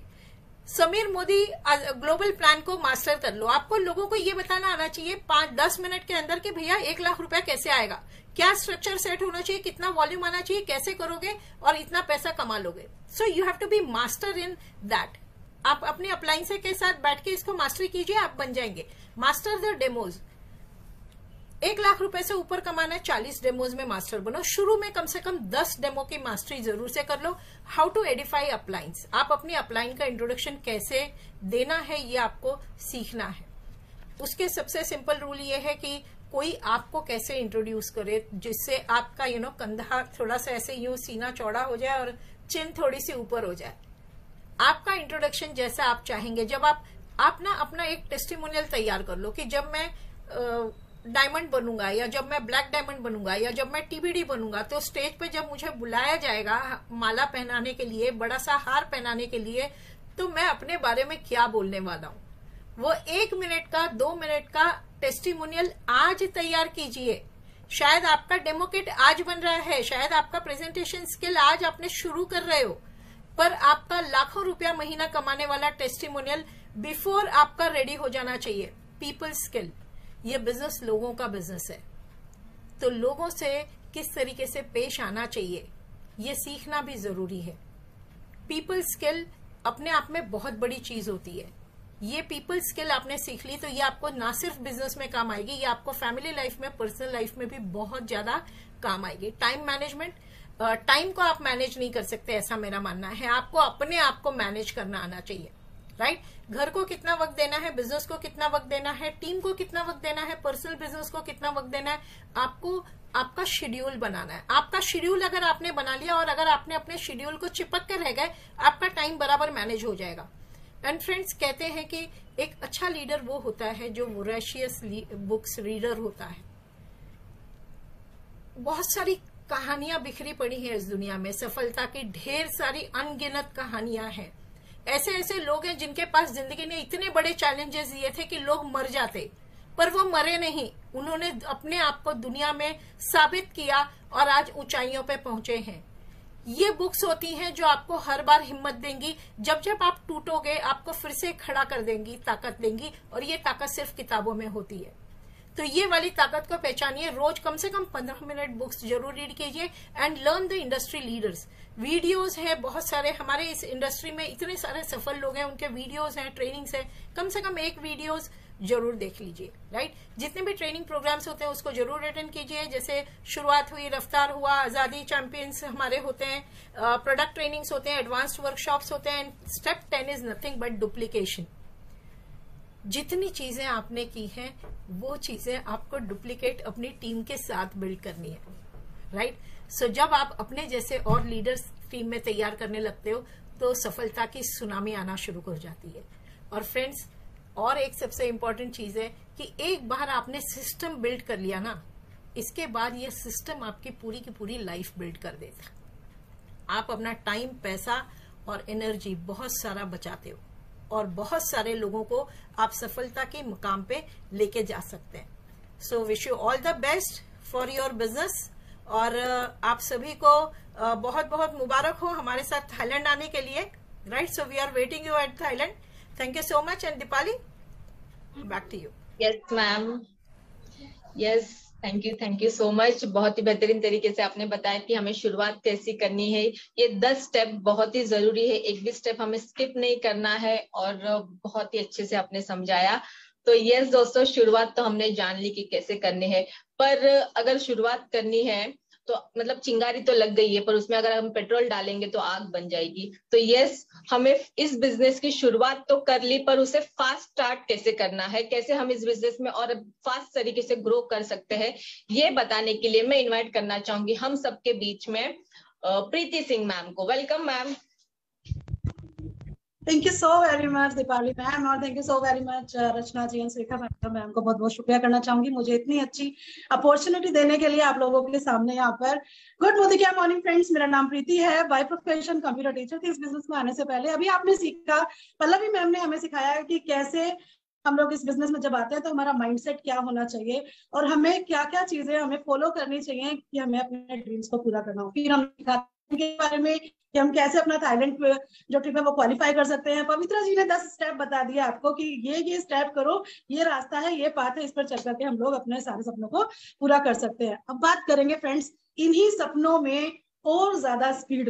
Sameer Modi global plan को मास्टर कर लो। आपको लोगों को ये बताना आना चाहिए 5-10 मिनट के अंदर कि भैया 1 लाख रुपया कैसे आएगा, क्या स्ट्रक्चर सेट होना चाहिए, कितना वॉल्यूम आना चाहिए, कैसे करोगे और इतना पैसा कमा लोगे। So you have to be master in that. आप अपने अप्लायंस के साथ बैठ के इसको मास्टरी कीजिए, आप बन जाएंगे। Master the demos. 1 लाख रुपए से ऊपर कमाना है, 40 डेमोज में मास्टर बनो। शुरू में कम से कम 10 डेमो की मास्टरी जरूर से कर लो। How to Edify अपलाइंस। आप अपनी अपलाइन का इंट्रोडक्शन कैसे देना है, ये आपको सीखना है। उसके सबसे सिंपल रूल ये है कि कोई आपको कैसे इंट्रोड्यूस करे जिससे आपका कंधा थोड़ा सा ऐसे यूं सीना चौड़ा हो जाए और चिन थोड़ी सी ऊपर हो जाए। आपका इंट्रोडक्शन जैसा आप चाहेंगे। जब आप ना अपना एक टेस्टिमोनियल तैयार कर लो कि जब मैं डायमंड बनूंगा, या जब मैं ब्लैक डायमंड बनूंगा, या जब मैं TBD बनूंगा, तो स्टेज पे जब मुझे बुलाया जाएगा माला पहनाने के लिए, बड़ा सा हार पहनाने के लिए, तो मैं अपने बारे में क्या बोलने वाला हूँ। वो 1 मिनट का 2 मिनट का टेस्टिमोनियल आज तैयार कीजिए। शायद आपका डेमो किट आज बन रहा है, शायद आपका प्रेजेंटेशन स्किल आज आपने शुरू कर रहे हो, पर आपका लाखों रुपया महीना कमाने वाला टेस्टिमोनियल बिफोर आपका रेडी हो जाना चाहिए। People skill. ये बिजनेस लोगों का बिजनेस है, तो लोगों से किस तरीके से पेश आना चाहिए ये सीखना भी जरूरी है। पीपल स्किल अपने आप में बहुत बड़ी चीज होती है। ये पीपल स्किल आपने सीख ली तो ये आपको ना सिर्फ बिजनेस में काम आएगी, ये आपको फैमिली लाइफ में, पर्सनल लाइफ में भी बहुत ज्यादा काम आएगी। Time management. टाइम को आप मैनेज नहीं कर सकते, ऐसा मेरा मानना है। आपको अपने आप को मैनेज करना आना चाहिए। राइट। घर को कितना वक्त देना है, बिजनेस को कितना वक्त देना है, टीम को कितना वक्त देना है, पर्सनल बिजनेस को कितना वक्त देना है, आपको आपका शेड्यूल बनाना है। आपका शेड्यूल अगर आपने बना लिया और अगर आपने अपने शेड्यूल को चिपक के रह गए, आपका टाइम बराबर मैनेज हो जाएगा। एंड फ्रेंड्स, कहते हैं कि एक अच्छा लीडर वो होता है जो वोरेशियस बुक्स रीडर होता है। बहुत सारी कहानियां बिखरी पड़ी हैं इस दुनिया में, सफलता की ढेर सारी अनगिनत कहानियां हैं। ऐसे ऐसे लोग हैं जिनके पास जिंदगी ने इतने बड़े चैलेंजेस दिए थे कि लोग मर जाते, पर वो मरे नहीं। उन्होंने अपने आप को दुनिया में साबित किया और आज ऊंचाइयों पे पहुंचे हैं। ये बुक्स होती हैं जो आपको हर बार हिम्मत देंगी। जब जब आप टूटोगे आपको फिर से खड़ा कर देंगी, ताकत देंगी, और ये ताकत सिर्फ किताबों में होती है। तो ये वाली ताकत को पहचानिए। रोज कम से कम 15 मिनट बुक्स जरूर रीड कीजिए and learn the industry leaders. Videos हैं बहुत सारे, हमारे इस इंडस्ट्री में इतने सारे सफल लोग हैं, उनके वीडियोस हैं, ट्रेनिंग्स हैं। कम से कम एक वीडियोस जरूर देख लीजिए। राइट। जितने भी ट्रेनिंग प्रोग्राम्स होते हैं उसको जरूर अटेंड कीजिए। जैसे शुरुआत हुई, रफ्तार हुआ, आजादी चैंपियंस हमारे होते हैं, प्रोडक्ट ट्रेनिंग्स होते हैं, एडवांस्ड वर्कशॉप्स होते हैं। Step 10 is nothing but duplication. जितनी चीजें आपने की हैं वो चीजें आपको डुप्लीकेट अपनी टीम के साथ बिल्ड करनी है। राइट। सो जब आप अपने जैसे और लीडर्स टीम में तैयार करने लगते हो तो सफलता की सुनामी आना शुरू हो जाती है। और फ्रेंड्स, और एक सबसे इंपॉर्टेंट चीज है कि एक बार आपने सिस्टम बिल्ड कर लिया ना, इसके बाद ये सिस्टम आपकी पूरी की पूरी लाइफ बिल्ड कर देता। आप अपना टाइम, पैसा और एनर्जी बहुत सारा बचाते हो और बहुत सारे लोगों को आप सफलता के मुकाम पे लेके जा सकते हैं। So wish you all the best for your business. और आप सभी को बहुत बहुत मुबारक हो हमारे साथ थाईलैंड आने के लिए। Right. So we are waiting you at Thailand. Thank you so much. And Deepali, back to you. Yes ma'am. Yes, thank you so much. बहुत ही बेहतरीन तरीके से आपने बताया कि हमें शुरुआत कैसी करनी है। ये 10 स्टेप बहुत ही जरूरी है, एक भी स्टेप हमें स्किप नहीं करना है, और बहुत ही अच्छे से आपने समझाया। तो यस दोस्तों, शुरुआत तो हमने जान ली कि कैसे करनी है, पर अगर शुरुआत करनी है तो मतलब चिंगारी तो लग गई है, पर उसमें अगर हम पेट्रोल डालेंगे तो आग बन जाएगी। तो यस, हमें इस बिजनेस की शुरुआत तो कर ली, पर उसे फास्ट स्टार्ट कैसे करना है, कैसे हम इस बिजनेस में और फास्ट तरीके से ग्रो कर सकते हैं, ये बताने के लिए मैं इनवाइट करना चाहूंगी हम सबके बीच में प्रीति सिंह मैम को। Welcome ma'am. Thank you so very much Deepali ma'am, और thank you so very much Rachna ji and Surekha ma'am को बहुत बहुत शुक्रिया करना चाहूंगी मुझे इतनी अच्छी अपॉर्चुनिटी देने के लिए आप लोगों के सामने यहाँ पर। गुड मोदी मॉर्निंग फ्रेंड्स, मेरा नाम प्रीति है, बाय प्रोफेशन कंप्यूटर टीचर थी। इस बिजनेस में आने से पहले अभी आपने सीखा, पल्लवी मैम ने हमें सिखाया कि कैसे हम लोग इस बिजनेस में जब आते हैं तो हमारा माइंडसेट क्या होना चाहिए और हमें क्या क्या चीजें हमें फॉलो करनी चाहिए कि हमें अपने ड्रीम्स को पूरा करना हो। फिर हम के बारे में कि हम कैसे अपना थाईलैंड जो ट्रिप है वो क्वालिफाई कर सकते हैं। पवित्रा जी ने 10 स्टेप बता दिया आपको कि ये स्टेप करो, ये रास्ता है, ये पाथ है, इस पर चल करके हम लोग अपने सारे सपनों को पूरा कर सकते हैं। अब बात करेंगे फ्रेंड्स इन्हीं सपनों में और ज्यादा स्पीड,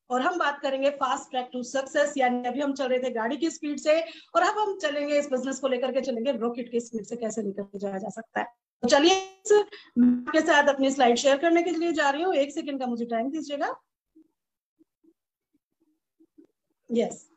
और हम बात करेंगे फास्ट ट्रैक टू सक्सेस, यानी अभी हम चल रहे थे गाड़ी की स्पीड से और अब हम चलेंगे इस बिजनेस को लेकर के चलेंगे रॉकेट की स्पीड से, कैसे लेकर के जाया जा सकता है। तो चलिए आपके साथ अपनी स्लाइड शेयर करने के लिए जा रही हूँ। 1 सेकंड का मुझे टाइम दीजिएगा। Yes,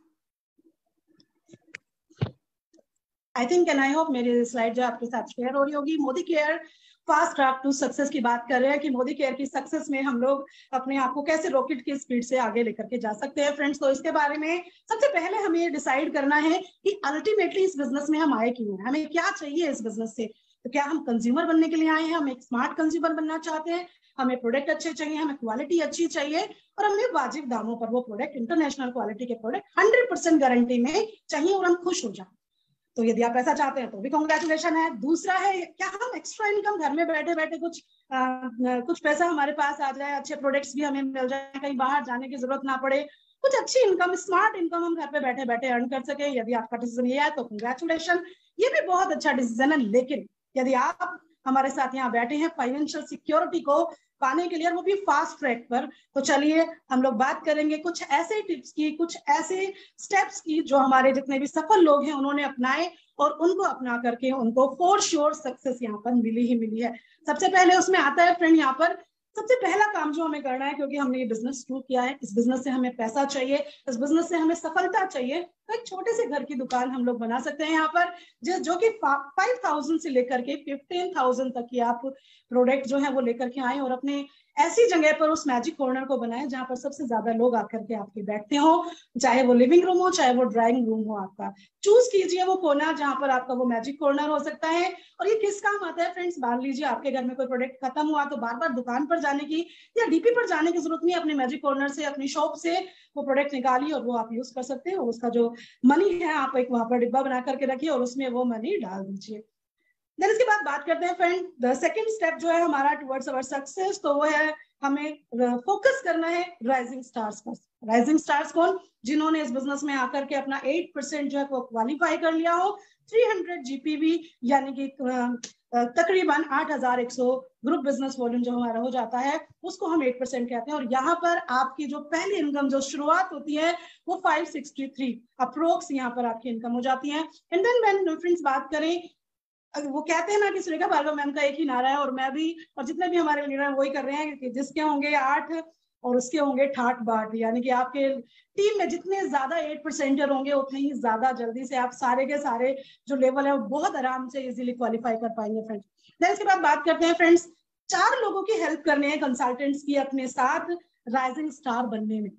I think and I hope मेरी स्लाइड जो आपके साथ शेयर हो रही होगी। Modicare fast track to success की बात कर रहे हैं कि मोदी केयर की सक्सेस में हम लोग अपने आप को कैसे रॉकेट की स्पीड से आगे लेकर के जा सकते हैं फ्रेंड्स। तो इसके बारे में सबसे पहले हमें ये डिसाइड करना है कि अल्टीमेटली इस बिजनेस में हम आए क्यों हैं, हमें क्या चाहिए इस बिजनेस से। तो क्या हम कंज्यूमर बनने के लिए आए हैं, हम एक स्मार्ट कंज्यूमर बनना चाहते हैं, हमें प्रोडक्ट अच्छे चाहिए, हमें क्वालिटी अच्छी चाहिए और हमें वाजिब दामों पर वो प्रोडक्ट, इंटरनेशनल क्वालिटी के प्रोडक्ट 100% गारंटी में चाहिए और हम खुश हो जाए। तो यदि आप ऐसा चाहते हैं तो भी कांग्रेचुलेशन है। दूसरा है क्या हम एक्स्ट्रा इनकम, घर में बैठे बैठे कुछ पैसा हमारे पास आ जाए, अच्छे प्रोडक्ट्स भी हमें मिल जाए, कहीं बाहर जाने की जरूरत ना पड़े, कुछ अच्छी इनकम, स्मार्ट इनकम हम घर पे बैठे बैठे अर्न कर सके। यदि आपका डिसीजन ये है तो कांग्रेचुलेशन, ये भी बहुत अच्छा डिसीजन है। लेकिन यदि आप हमारे साथ यहाँ बैठे हैं फाइनेंशियल सिक्योरिटी को पाने के लिए, वो भी फास्ट ट्रैक पर, तो चलिए हम लोग बात करेंगे कुछ ऐसे टिप्स की, कुछ ऐसे स्टेप्स की जो हमारे जितने भी सफल लोग हैं उन्होंने अपनाए और उनको अपना करके उनको फॉर श्योर सक्सेस यहाँ पर मिली ही मिली है। सबसे पहले उसमें आता है फ्रेंड यहाँ पर सबसे पहला काम जो हमें करना है, क्योंकि हमने ये बिजनेस शुरू किया है, इस बिजनेस से हमें पैसा चाहिए, इस बिजनेस से हमें सफलता चाहिए, तो एक छोटे से घर की दुकान हम लोग बना सकते हैं यहाँ पर, जो कि 5,000 से लेकर के 15,000 तक की आप प्रोडक्ट जो है वो लेकर के आए और अपने ऐसी जगह पर उस मैजिक कॉर्नर को बनाएं जहां पर सबसे ज्यादा लोग आकर के आपके बैठते हो, चाहे वो लिविंग रूम हो, चाहे वो ड्राइंग रूम हो। आपका चूज कीजिए वो कोना जहां पर आपका वो मैजिक कॉर्नर हो सकता है। और ये किस काम आता है फ्रेंड्स, मान लीजिए आपके घर में कोई प्रोडक्ट खत्म हुआ तो बार बार दुकान पर जाने की या डीपी पर जाने की जरूरत नहीं, अपने मैजिक कॉर्नर से, अपनी शॉप से वो प्रोडक्ट निकालिए और वो आप यूज कर सकते हो। उसका जो मनी है आप एक वहां पर डिब्बा बना करके रखिए और उसमें वो मनी डाल दीजिए। देन इसके बाद बात करते हैं फ्रेंड द सेकंड स्टेप जो है हमारा टुवर्ड्स अवर सक्सेस, तो वो है हमें फोकस करना है राइजिंग स्टार्स पर। राइजिंग स्टार्स कौन, जिन्होंने इस बिजनेस में आकर के अपना 8% जो है वो क्वालिफाई कर लिया हो, 300 GPV यानी कि तकरीबन 8,100 ग्रुप बिजनेस वॉल्यूम जो हमारा हो जाता है, उसको हम 8% कहते हैं। और यहाँ पर आपकी जो पहली इनकम जो शुरुआत होती है वो 563 अप्रोक्स यहाँ पर आपकी इनकम हो जाती है। एंड देन व्हेन फ्रेंड्स बात करें, वो कहते हैं ना कि सुरेखा भार्गव मैम का एक ही नारा है और मैं भी और जितने भी हमारे लीडर हैं वही कर रहे हैं कि जिसके होंगे 8 और उसके होंगे 68 बाट, यानी कि आपके टीम में जितने ज्यादा 8% होंगे उतने ही ज्यादा जल्दी से आप सारे के सारे जो लेवल है वो बहुत आराम से इजीली क्वालिफाई कर पाएंगे फ्रेंड्स। देन इसके बाद बात करते हैं फ्रेंड्स 4 लोगों की हेल्प करने हैं कंसल्टेंट्स की अपने साथ राइजिंग स्टार बनने में।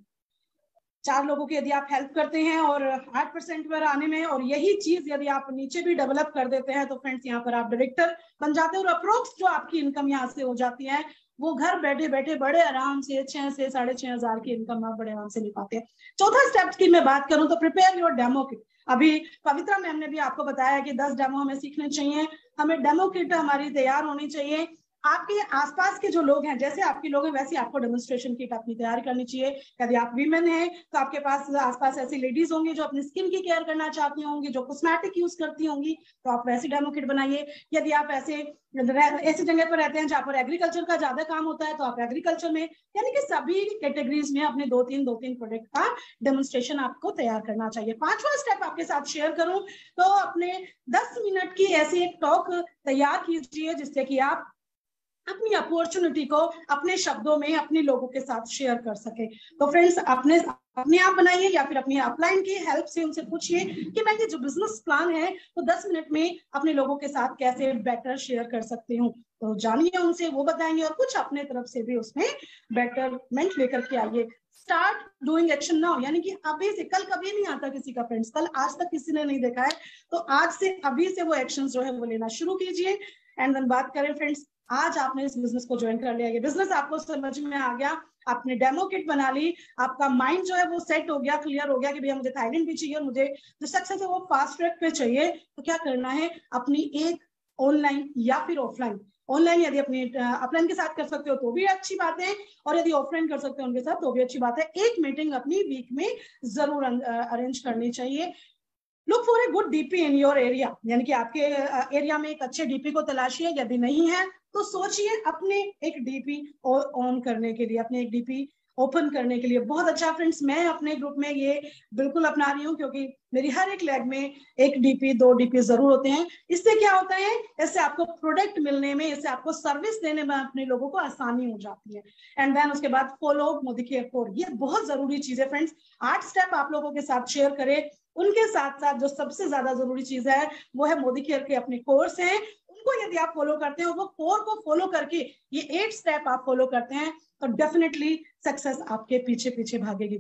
4 लोगों की यदि आप हेल्प करते हैं और 8% पर आने में, और यही चीज यदि आप नीचे भी डेवलप कर देते हैं तो फ्रेंड्स यहाँ पर आप डायरेक्टर बन जाते हैं और अप्रोक्स जो आपकी इनकम यहाँ से हो जाती है वो घर बैठे बैठे बड़े आराम से 6 से 6,500 की इनकम आप बड़े आराम से ले पाते हैं। चौथा स्टेप की मैं बात करूं तो प्रिपेयर योर डेमो किट। अभी पवित्रा मैम ने भी आपको बताया कि 10 डेमो हमें सीखने चाहिए, हमें डेमो किट हमारी तैयार होनी चाहिए। आपके आसपास के जो लोग हैं, जैसे आपके लोग हैं वैसे आपको डेमोन्स्ट्रेशन किट अपनी तैयार करनी चाहिए। यदि आप वीमेन हैं तो आपके पास आसपास ऐसी लेडीज होंगी जो अपनी स्किन की केयर करना चाहती होंगी, जो कॉस्मेटिक यूज करती होंगी, तो आप वैसी डेमो किट बनाइए। यदि आप ऐसी जगह पर रहते हैं जहाँ पर एग्रीकल्चर का ज्यादा काम होता है तो आप एग्रीकल्चर में, यानी कि सभी कैटेगरीज में अपने 2-3 प्रोडक्ट का डेमोन्स्ट्रेशन आपको तैयार करना चाहिए। 5वां स्टेप आपके साथ शेयर करूं तो अपने 10 मिनट की ऐसी एक टॉक तैयार कीजिए जिससे कि आप अपनी अपॉर्चुनिटी को अपने शब्दों में अपने लोगों के साथ शेयर कर सके। तो फ्रेंड्स अपने अपने आप बनाइए या फिर अपनी अपलाइन की हेल्प से उनसे पूछिए कि मैं ये जो बिजनेस प्लान है वो 10 मिनट में अपने लोगों के साथ कैसे बेटर शेयर कर सकती हूँ। तो जानिए उनसे, वो बताएंगे और कुछ अपने तरफ से भी उसमें बेटरमेंट लेकर के आइए। स्टार्ट डूइंग एक्शन नाउ, यानी कि अभी से, कल कभी नहीं आता किसी का फ्रेंड्स, कल आज तक किसी ने नहीं देखा है, तो आज से अभी से वो एक्शन जो है वो लेना शुरू कीजिए। एंड देन बात करें फ्रेंड्स, आज आपने इस बिजनेस को ज्वाइन कर लिया, ये बिजनेस आपको समझ में आ गया, आपने डेमो किट बना ली, आपका माइंड जो है वो सेट हो गया, क्लियर हो गया कि भैया मुझे थाईलैंड भी चाहिए और मुझे जो सक्सेस है वो फास्ट ट्रैक पे चाहिए। तो क्या करना है, अपनी एक ऑनलाइन या फिर ऑफलाइन, ऑनलाइन यदि अपनी अपलाइन के साथ कर सकते हो तो भी अच्छी बात है, और यदि ऑफलाइन कर सकते हो उनके साथ तो भी अच्छी बात है। एक मीटिंग अपनी वीक में जरूर अरेंज करनी चाहिए। Look for a good DP in your area, यानी कि आपके एरिया में एक अच्छे डीपी को तलाशिए, यदि नहीं है तो सोचिए अपने एक डीपी ऑन करने के लिए, अपने एक डीपी ओपन करने के लिए। बहुत अच्छा फ्रेंड्स, मैं अपने ग्रुप में ये बिल्कुल अपना रही हूँ, क्योंकि मेरी हर एक लैग में एक डीपी 2 डीपी जरूर होते हैं। इससे क्या होता है, इससे आपको प्रोडक्ट मिलने में, इससे आपको सर्विस देने में अपने लोगों को आसानी हो जाती है। एंड देन उसके बाद फॉलो मोदी केयर 4, ये बहुत जरूरी चीज है फ्रेंड्स। 8 स्टेप आप लोगों के साथ शेयर करें, उनके साथ साथ जो सबसे ज्यादा जरूरी चीज है वो है मोदी केयर के अपने कोर्स हैं, उनको यदि आप फॉलो करते हैं, वो कोर को फॉलो करके ये 8 स्टेप आप फॉलो करते हैं तो डेफिनेटली सक्सेस आपके पीछे पीछे भागेगी।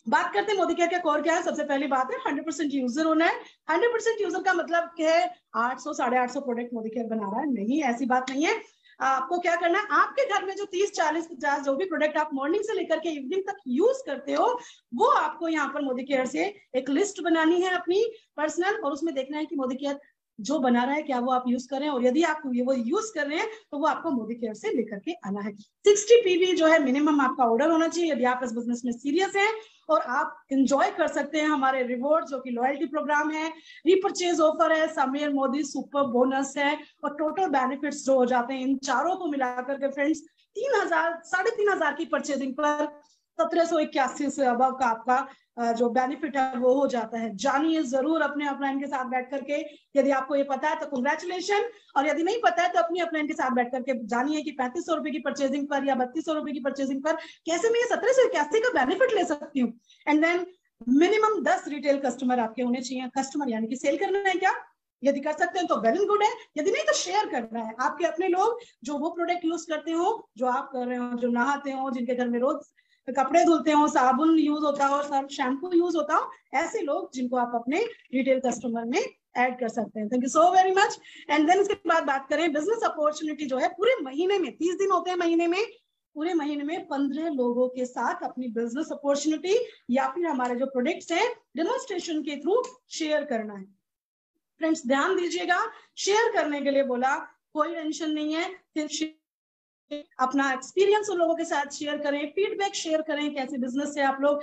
बात करते हैं मोदी केयर का कोर क्या है। सबसे पहली बात है 100% यूजर होना है। 100% यूजर का मतलब क्या है, 800 850 प्रोडक्ट मोदी केयर बना रहा है, नहीं, ऐसी बात नहीं है। आपको क्या करना है, आपके घर में जो 30 40 50 जो भी प्रोडक्ट आप मॉर्निंग से लेकर के इवनिंग तक यूज करते हो, वो आपको यहाँ पर मोदी केयर से एक लिस्ट बनानी है अपनी पर्सनल, और उसमें देखना है कि मोदी केयर जो बना रहा है क्या वो आप यूज कर रहे हैं, और यदि आप वो यूज कर रहे हैं तो वो आपको मोदी केयर से लेकर के आना है। 60 पीवी जो है मिनिमम आपका ऑर्डर होना चाहिए यदि आप इस बिजनेस में सीरियस हैं, और आप इंजॉय कर सकते हैं हमारे रिवॉर्ड जो कि लॉयल्टी प्रोग्राम है, रीपरचेज ऑफर है, समीर मोदी सुपर बोनस है, और टोटल बेनिफिट्स जो हो जाते हैं इन चारों को मिलाकर के फ्रेंड्स 3000 3,500 की परचेजिंग पर 1781 से अबव का आपका जो बेनिफिट है वो हो जाता है। जानिए जरूर अपने अपलाइन के साथ बैठ करके, यदि आपको ये पता है तो कंग्रेचुलेशन, और यदि नहीं पता है तो अपनी अपलाइन के साथ बैठ करके जानिए कि 3500 रुपए की परचेजिंग पर या 3200 रुपए की परचेजिंग पर कैसे मैं ये 1781 का बेनिफिट ले सकती हूँ। And then minimum 10 retail customer आपके होने चाहिए। कस्टमर यानी कि सेल करना है क्या, यदि कर सकते हैं तो वेल एंड गुड है, यदि नहीं तो शेयर करना है। आपके अपने लोग जो वो प्रोडक्ट यूज करते हो जो आप कर रहे हो, जो नहाते हो, जिनके घर में रोज कपड़े धुलते हो, साबुन यूज होता हो, सर्फ शैम्पू यूज होता हो, ऐसे लोग जिनको आप अपने रिटेल कस्टमर में ऐड कर सकते हैं। Thank you so very much. And then इसके बाद बात करें बिजनेस अपॉर्चुनिटी जो है, पूरे महीने में 30 दिन होते हैं महीने में, पूरे महीने में 15 लोगों के साथ अपनी बिजनेस अपॉर्चुनिटी या फिर हमारे जो प्रोडक्ट्स हैं डेमोन्स्ट्रेशन के थ्रू शेयर करना है। फ्रेंड्स ध्यान दीजिएगा, शेयर करने के लिए बोला, कोई टेंशन नहीं है, सिर्फ अपना एक्सपीरियंस उन लोगों के साथ शेयर करें, फीडबैक शेयर करें, कैसे बिजनेस से आप लोग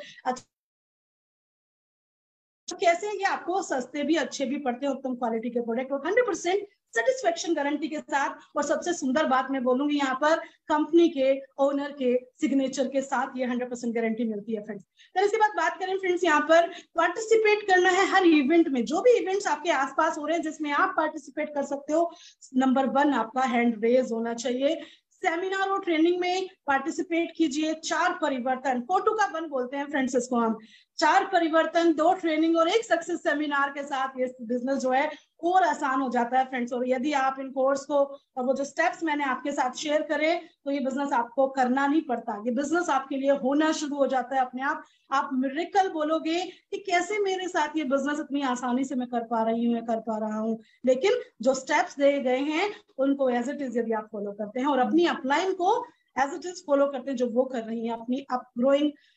कैसे ये आपको सस्ते भी अच्छे भी पड़ते हैं, उत्तम क्वालिटी के प्रोडक्ट और 100% सेटिस्फेक्शन गारंटी के साथ। और सबसे सुंदर बात मैं बोलूंगी यहाँ पर, कंपनी के ओनर के सिग्नेचर के साथ ये 100% गारंटी मिलती है फ्रेंड्स। तो इसके बाद बात करें फ्रेंड्स, यहाँ पर पार्टिसिपेट करना है हर इवेंट में, जो भी इवेंट्स आपके आसपास हो रहे हैं जिसमें आप पार्टिसिपेट कर सकते हो। नंबर 1 आपका हैंड रेज होना चाहिए। सेमिनार और ट्रेनिंग में पार्टिसिपेट कीजिए। 4 परिवर्तन, 4-2-1 बोलते हैं फ्रेंड्स इसको हम, 4 परिवर्तन, 2 ट्रेनिंग और 1 सक्सेस सेमिनार के साथ ये बिजनेस जो है और आसान हो जाता है फ्रेंड्स। और यदि आप इन कोर्स को और वो जो स्टेप्स मैंने आपके साथ शेयर करे तो ये बिजनेस आपको करना नहीं पड़ता, ये बिजनेस आपके लिए होना शुरू हो जाता है अपने आप। आप मिरेकल बोलोगे कि कैसे मेरे साथ ये बिजनेस इतनी आसानी से मैं कर पा रही हूँ, कर पा रहा हूँ। लेकिन जो स्टेप्स दिए गए हैं उनको एज इट इज यदि आप फॉलो करते हैं और अपनी अपलाइन को एज इट इज फॉलो करते हैं जो वो कर रही है, अपनी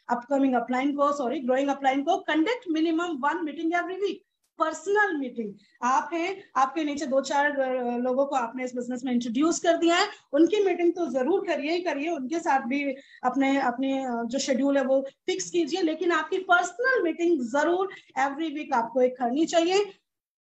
अपकमिंग अपलाइन को, ग्रोइंग अपलाइन को, conduct minimum 1 meeting every week, personal meeting. आप हैं, आपके नीचे 2-4 लोगों को आपने इस बिजनेस में इंट्रोड्यूस कर दिया है, उनकी मीटिंग तो जरूर करिए, उनके साथ भी अपने जो शेड्यूल है वो फिक्स कीजिए, लेकिन आपकी पर्सनल मीटिंग जरूर एवरी वीक आपको एक करनी चाहिए।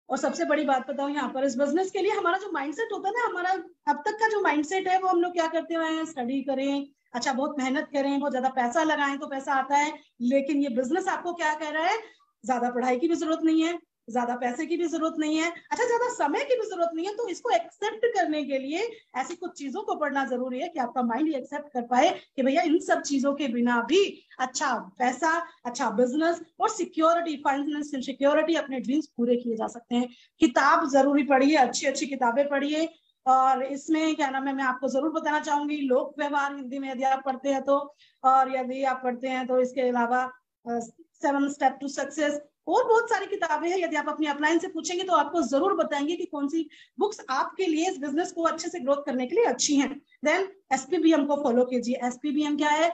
और सबसे बड़ी बात बताऊं यहाँ पर, इस बिजनेस के लिए हमारा जो माइंडसेट होता है ना, हमारा अब तक का जो माइंडसेट है वो हम लोग क्या करते हैं, स्टडी करें, अच्छा बहुत मेहनत करें, बहुत ज्यादा पैसा लगाएं तो पैसा आता है। लेकिन ये बिजनेस आपको क्या कह रहा है, ज्यादा पढ़ाई की भी जरूरत नहीं है, ज्यादा पैसे की भी जरूरत नहीं है, अच्छा ज्यादा समय की भी जरूरत नहीं है। तो इसको एक्सेप्ट करने के लिए ऐसी कुछ चीजों को पढ़ना जरूरी है कि आपका माइंड ये एक्सेप्ट कर पाए कि भैया इन सब चीजों के बिना भी अच्छा पैसा, अच्छा बिजनेस और सिक्योरिटी, फाइनेंशियल सिक्योरिटी, अपने ड्रीम्स पूरे किए जा सकते हैं। किताब जरूरी पढ़िए, अच्छी अच्छी किताबें पढ़िए। और इसमें क्या नाम है, मैं आपको जरूर बताना चाहूंगी लोक व्यवहार हिंदी में यदि आप पढ़ते हैं तो, और यदि आप पढ़ते हैं तो इसके अलावा 7 स्टेप टू सक्सेस और बहुत सारी किताबें हैं। यदि आप अपनी अपलाइन से पूछेंगे तो आपको जरूर बताएंगे कि कौन सी बुक्स आपके लिए इस बिजनेस को अच्छे से ग्रोथ करने के लिए अच्छी हैं। देन एसपीबीएम को फॉलो कीजिए। एसपीबीएम क्या है?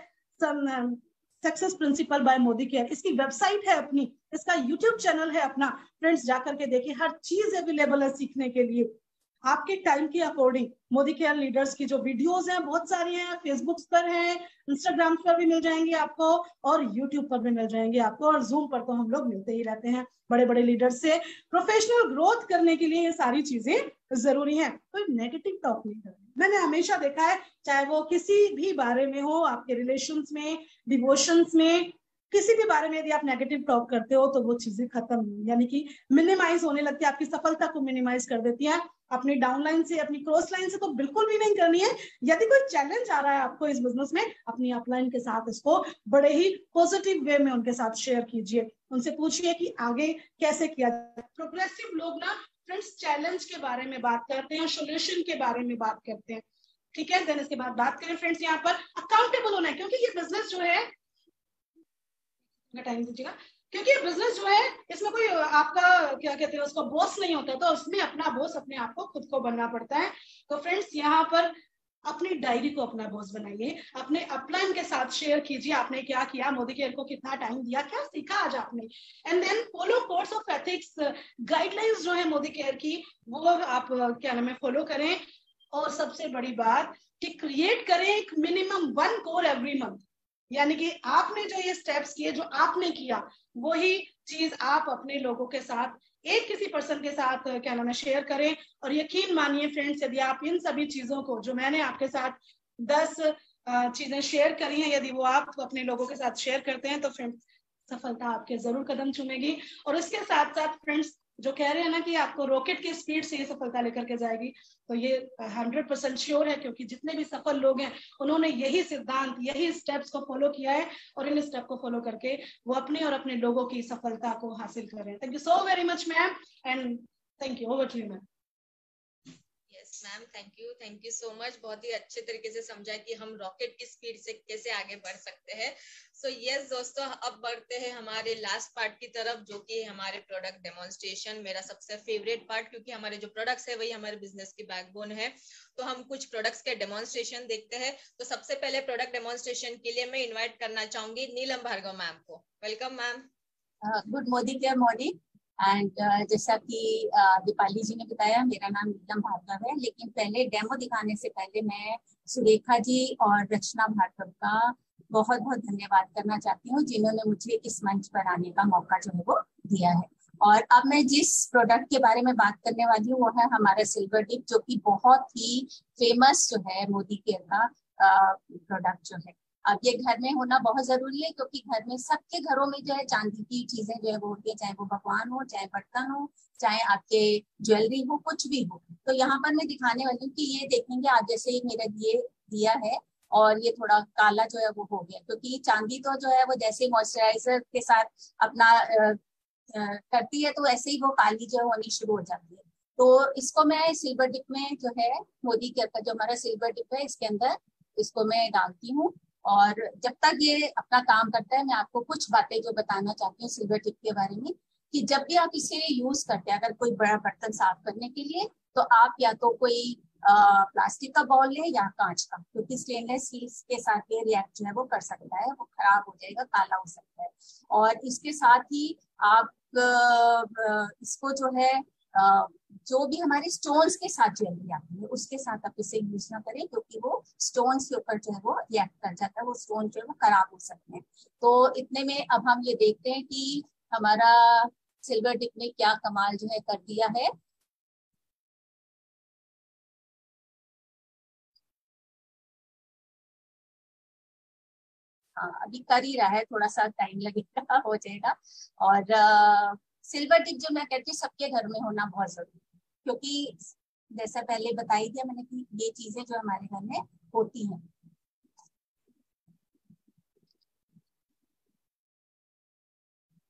Success principal bye Modi care. इसकी वेबसाइट है अपनी, इसका यूट्यूब चैनल है अपना। फ्रेंड्स जाकर के देखिए, हर चीज अवेलेबल है सीखने के लिए आपके टाइम के अकॉर्डिंग। मोदी केयर लीडर्स की जो वीडियोस हैं बहुत सारी हैं, फेसबुक पर हैं, इंस्टाग्राम पर भी मिल जाएंगे आपको, और यूट्यूब पर भी मिल जाएंगे आपको, और जूम पर तो हम लोग मिलते ही रहते हैं बड़े बड़े लीडर्स से। प्रोफेशनल ग्रोथ करने के लिए ये सारी चीजें जरूरी हैं। कोई नेगेटिव टॉक नहीं करना। मैंने हमेशा देखा है, चाहे वो किसी भी बारे में हो, आपके रिलेशंस में, डिवोशंस में, किसी भी बारे में यदि आप नेगेटिव टॉक करते हो तो वो चीजें खत्म, यानी कि मिनिमाइज होने लगती है, आपकी सफलता को मिनिमाइज कर देती है। अपनी डाउनलाइन से, अपनी क्रॉस लाइन से तो बिल्कुल भी नहीं करनी है। यदि कोई चैलेंज आ रहा है आपको इस बिजनेस में, अपनी अपलाइन के साथ इसको बड़े ही पॉजिटिव वे में उनके साथ शेयर कीजिए। उनसे पूछिए कि आगे कैसे किया जाए। प्रोग्रेसिव लोग ना फ्रेंड्स चैलेंज के बारे में बात करते हैं, सोल्यूशन के बारे में बात करते हैं, ठीक है। देन इसके बाद बात करें फ्रेंड्स यहाँ पर अकाउंटेबल होना है, क्योंकि ये बिजनेस जो है, टाइम दीजिएगा, क्योंकि ये बिजनेस जो है इसमें कोई आपका क्या कहते हैं उसको बॉस नहीं होता, तो उसमें अपना बॉस अपने आप को खुद को बनना पड़ता है। तो फ्रेंड्स यहाँ पर अपनी डायरी को अपना बॉस बनाइए, अपने अपलाइन के साथ शेयर कीजिए आपने क्या किया, मोदी केयर को कितना टाइम दिया, क्या सीखा आज आपने। And then follow codes of ethics, guidelines जो है मोदी केयर की, वो आप क्या नाम है फॉलो करें। और सबसे बड़ी बात कि क्रिएट करें एक मिनिमम 1 कोर एवरी मंथ, यानी कि आपने जो ये स्टेप्स किए, जो आपने किया, वही चीज आप अपने लोगों के साथ, एक किसी पर्सन के साथ क्या नाम है शेयर करें। और यकीन मानिए फ्रेंड्स, यदि आप इन सभी चीजों को जो मैंने आपके साथ 10 चीजें शेयर करी हैं, यदि वो आप अपने लोगों के साथ शेयर करते हैं तो फ्रेंड्स सफलता आपके जरूर कदम चूमेगी। और इसके साथ साथ फ्रेंड्स जो कह रहे हैं ना कि आपको रॉकेट की स्पीड से ये सफलता लेकर के जाएगी, तो ये 100% श्योर है, क्योंकि जितने भी सफल लोग हैं उन्होंने यही सिद्धांत, यही स्टेप्स को फॉलो किया है, और इन स्टेप को फॉलो करके वो अपने और अपने लोगों की सफलता को हासिल कर रहे हैं। Thank you so very much ma'am, and thank you, over to you ma'am. Yes ma'am, thank you so much. बहुत ही अच्छे तरीके से समझा कि हम रॉकेट की स्पीड से कैसे आगे बढ़ सकते हैं। सो यस दोस्तों, अब बढ़ते हैं हमारे लास्ट पार्ट की तरफ, जो कि हमारे प्रोडक्ट डेमोन्स्ट्रेशन, मेरा सबसे फेवरेट पार्ट, क्योंकि हमारे जो प्रोडक्ट्स है वही हमारे बिजनेस की बैकबोन है। तो हम कुछ प्रोडक्ट्स के डेमोन्स्ट्रेशन देखते हैं। तो सबसे पहले प्रोडक्ट डेमोन्स्ट्रेशन के लिए मैं इन्वाइट करना चाहूंगी नीलम भार्गव मैम को। Welcome ma'am. Good Modicare morning. And जैसा कि दीपाली जी ने बताया, मेरा नाम नीलम भार्गव है। लेकिन पहले डेमो दिखाने से पहले मैं सुरेखा जी और रचना भार्गव का बहुत बहुत धन्यवाद करना चाहती हूँ, जिन्होंने मुझे इस मंच पर आने का मौका जो है वो दिया है। और अब मैं जिस प्रोडक्ट के बारे में बात करने वाली हूँ वो है हमारा सिल्वर डिप, जो कि बहुत ही फेमस जो है मोदी केयर का प्रोडक्ट जो है। अब ये घर में होना बहुत जरूरी है, क्योंकि घर में, सबके घरों में जो है चांदी की चीजें जो है वो होती है, चाहे वो भगवान हो, चाहे बर्तन हो, चाहे आपके ज्वेलरी हो, कुछ भी हो। तो यहाँ पर मैं दिखाने वाली हूँ कि ये देखेंगे आप, जैसे ही मेरा दिया है और ये थोड़ा काला जो है वो हो गया, क्योंकि चांदी तो जो है वो जैसे मॉइस्चराइजर के साथ अपना करती है, तो ऐसे ही वो काली जो है होनी शुरू हो जाती है। तो इसको मैं सिल्वर डिप में जो है मोदी केयर का जो हमारा सिल्वर डिप है, इसके अंदर इसको मैं डालती हूँ। और जब तक ये अपना काम करता है, मैं आपको कुछ बातें जो बताना चाहती हूँ सिल्वर टिप के बारे में, कि जब भी आप इसे यूज करते हैं, अगर कोई बड़ा बर्तन साफ करने के लिए, तो आप या तो कोई प्लास्टिक का बाउल लें या कांच का, क्योंकि स्टेनलेस स्टील के साथ ये रिएक्ट जो है वो कर सकता है, वो खराब हो जाएगा, काला हो सकता है। और इसके साथ ही आप इसको जो है जो भी हमारे स्टोन्स के साथ ज्वेलरी आती है उसके साथ आप इसे यूज ना करें, क्योंकि वो स्टोन्स के ऊपर जो है वो रिएक्ट कर जाता है, वो स्टोन जो है वो खराब हो सकते हैं। तो इतने में अब हम ये देखते हैं कि हमारा सिल्वर डिप ने क्या कमाल जो है कर दिया है। हाँ, अभी कर ही रहा है, थोड़ा सा टाइम लगेगा, हो जाएगा। और सिल्वर टिप जो मैं कहती हूँ सबके घर में होना बहुत जरूरी है, क्योंकि जैसा पहले बताई दिया मैंने कि ये चीजें जो हमारे घर में होती हैं।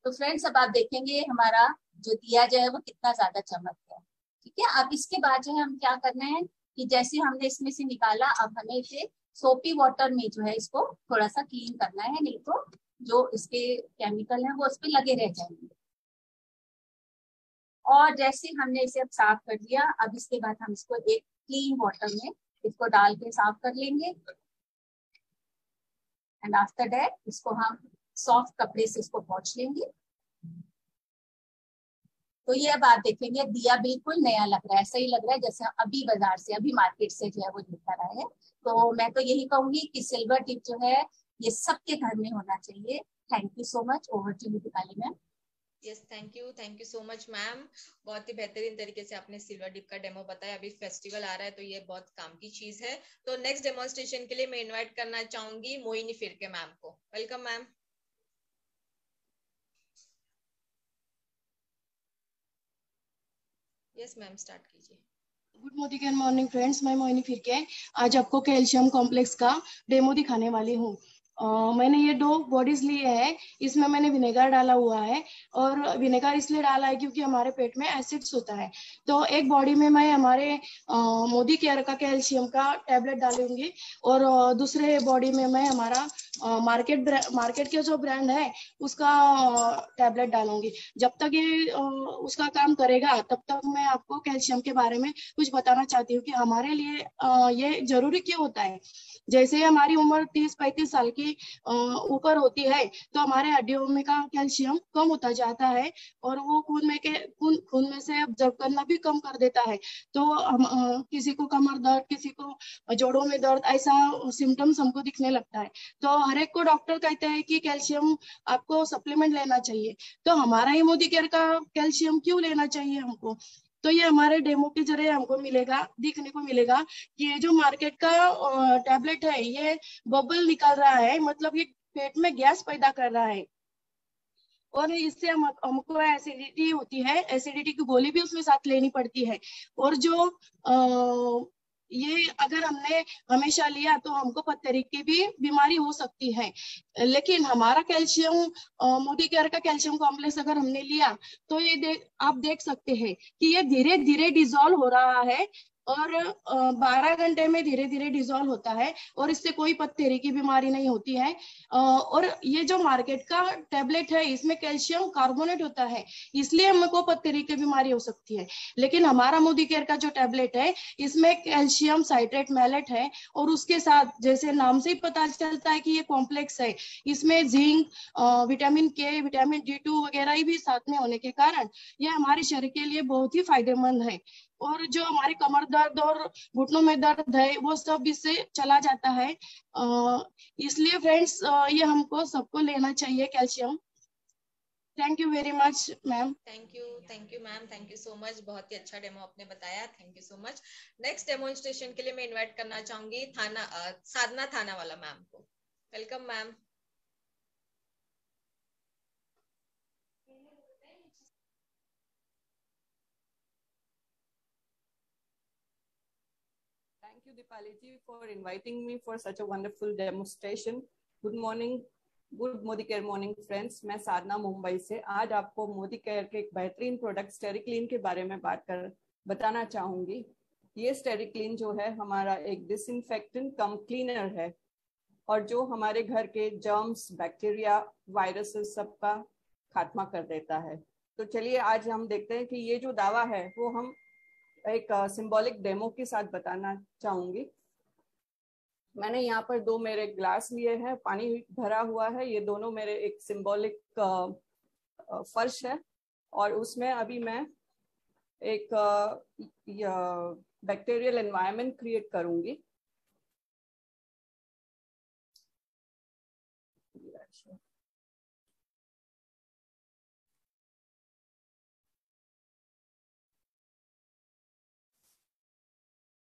तो फ्रेंड्स अब आप देखेंगे हमारा जो दिया जो है वो कितना ज्यादा चमक गया। ठीक है, अब इसके बाद जो है हम क्या करना है कि जैसे हमने इसमें से निकाला, अब हमें इसे सोपी वाटर में जो है इसको थोड़ा सा क्लीन करना है, नहीं तो जो इसके केमिकल हैं वो उस पर लगे रह जाएंगे। और जैसे हमने इसे अब साफ कर लिया, अब इसके बाद हम इसको एक क्लीन वाटर में इसको डाल के साफ कर लेंगे। एंड आफ्टर दैट इसको हम सॉफ्ट कपड़े से इसको पोंछ लेंगे। तो ये अब आप देखेंगे दिया बिल्कुल नया लग रहा है, ऐसा ही लग रहा है जैसे अभी बाजार से, अभी मार्केट से जो है वो लेकर आए हैं। तो मैं तो यही कहूंगी कि सिल्वर टिप जो है ये सबके घर में होना चाहिए। Thank you so much. Over to you Deepali ma'am. Yes, thank you so much ma'am. बहुत ही बेहतरीन तरीके से आपने सिल्वर डिप का डेमो बताया। अभी फेस्टिवल आ रहा है तो ये बहुत काम की चीज है। तो नेक्स्ट डेमोन्स्ट्रेशन के लिए मैं इनवाइट करना चाहूंगी मोहिनी फिरके मैम को। Welcome ma'am. Yes ma'am, start कीजिए। गुड मॉर्निंग फ्रेंड्स, मैं मोहिनी फिरके आज आपको कैल्शियम कॉम्प्लेक्स का डेमो दिखाने वाली हूँ। मैंने ये 2 बॉडीज लिए हैं। इसमें मैंने विनेगर डाला हुआ है, और विनेगर इसलिए डाला है क्योंकि हमारे पेट में एसिड्स होता है। तो एक बॉडी में मैं हमारे मोदी केयर का कैल्शियम का टैबलेट डालूंगी, और दूसरे बॉडी में मैं हमारा मार्केट के जो ब्रांड है उसका टैबलेट डालूंगी। जब तक ये उसका काम करेगा तब तक मैं आपको कैल्शियम के बारे में कुछ बताना चाहती हूँ कि हमारे लिए ये जरूरी क्यों होता है। जैसे हमारी उम्र 30-35 साल की ऊपर होती है तो हमारे हड्डियों में का कैल्शियम कम होता जाता है, और वो खून में से ऑब्जर्व करना भी कम कर देता है। तो हम किसी को कमर दर्द, किसी को जोड़ों में दर्द, ऐसा सिम्टम्स हमको दिखने लगता है। तो हर एक को डॉक्टर कहते हैं कि कैल्शियम आपको सप्लीमेंट लेना चाहिए। तो हमारा ही मोदी केयर का कैल्शियम क्यों लेना चाहिए हमको? तो ये हमारे डेमो के जरिए हमको दिखने को मिलेगा कि ये जो मार्केट का टैबलेट है ये बबल निकाल रहा है, मतलब ये पेट में गैस पैदा कर रहा है, और इससे हमको एसिडिटी होती है। एसिडिटी की गोली भी उसमें साथ लेनी पड़ती है। और जो ये अगर हमने हमेशा लिया तो हमको पथरी की भी बीमारी हो सकती है। लेकिन हमारा कैल्शियम मोदी केयर का कैल्शियम कॉम्प्लेक्स अगर हमने लिया तो ये आप देख सकते हैं कि ये धीरे धीरे डिसॉल्व हो रहा है, और 12 घंटे में धीरे धीरे डिसॉल्व होता है, और इससे कोई पथरी की बीमारी नहीं होती है। और ये जो मार्केट का टैबलेट है इसमें कैल्शियम कार्बोनेट होता है, इसलिए हमको पथरी की बीमारी हो सकती है। लेकिन हमारा मोदी केयर का जो टैबलेट है इसमें कैल्शियम साइट्रेट मैलेट है, और उसके साथ जैसे नाम से ही पता चलता है कि ये कॉम्प्लेक्स है, इसमें जिंक, विटामिन के, विटामिन D2 वगैरह भी साथ में होने के कारण ये हमारे शरीर के लिए बहुत ही फायदेमंद है। और जो हमारे कमर दर्द और घुटनों में दर्द है वो सब इससे चला जाता है। इसलिए फ्रेंड्स ये हमको सबको लेना चाहिए calcium. Thank you very much ma'am. Thank you ma'am, thank you so much. बहुत ही अच्छा डेमो आपने बताया, thank you so much. Next demonstration के लिए मैं इनवाइट करना चाहूंगी साधना थाना वाला मैम को। Welcome ma'am. Thank you, Dipali ji, for inviting me for such a wonderful demonstration. Good morning, good Modi care morning friends. मैं साधना मुंबई से आज आपको मोदी केयर के एक बेहतरीन प्रोडक्ट स्टेरिक्लीन के बारे में बताना चाहूंगी। ये स्टेरिक्लीन जो है हमारा एक डिसइंफेक्टेंट कम क्लीनर है, और जो हमारे घर के जर्म्स, बैक्टीरिया, वायरसेस सबका खात्मा कर देता है। तो चलिए आज हम देखते हैं कि ये जो दावा है वो हम एक सिंबॉलिक डेमो के साथ बताना चाहूंगी। मैंने यहाँ पर 2 मेरे ग्लास लिए हैं, पानी भरा हुआ है। ये दोनों मेरे एक सिंबॉलिक फर्श है, और उसमें अभी मैं एक बैक्टीरियल एनवायरनमेंट क्रिएट करूंगी।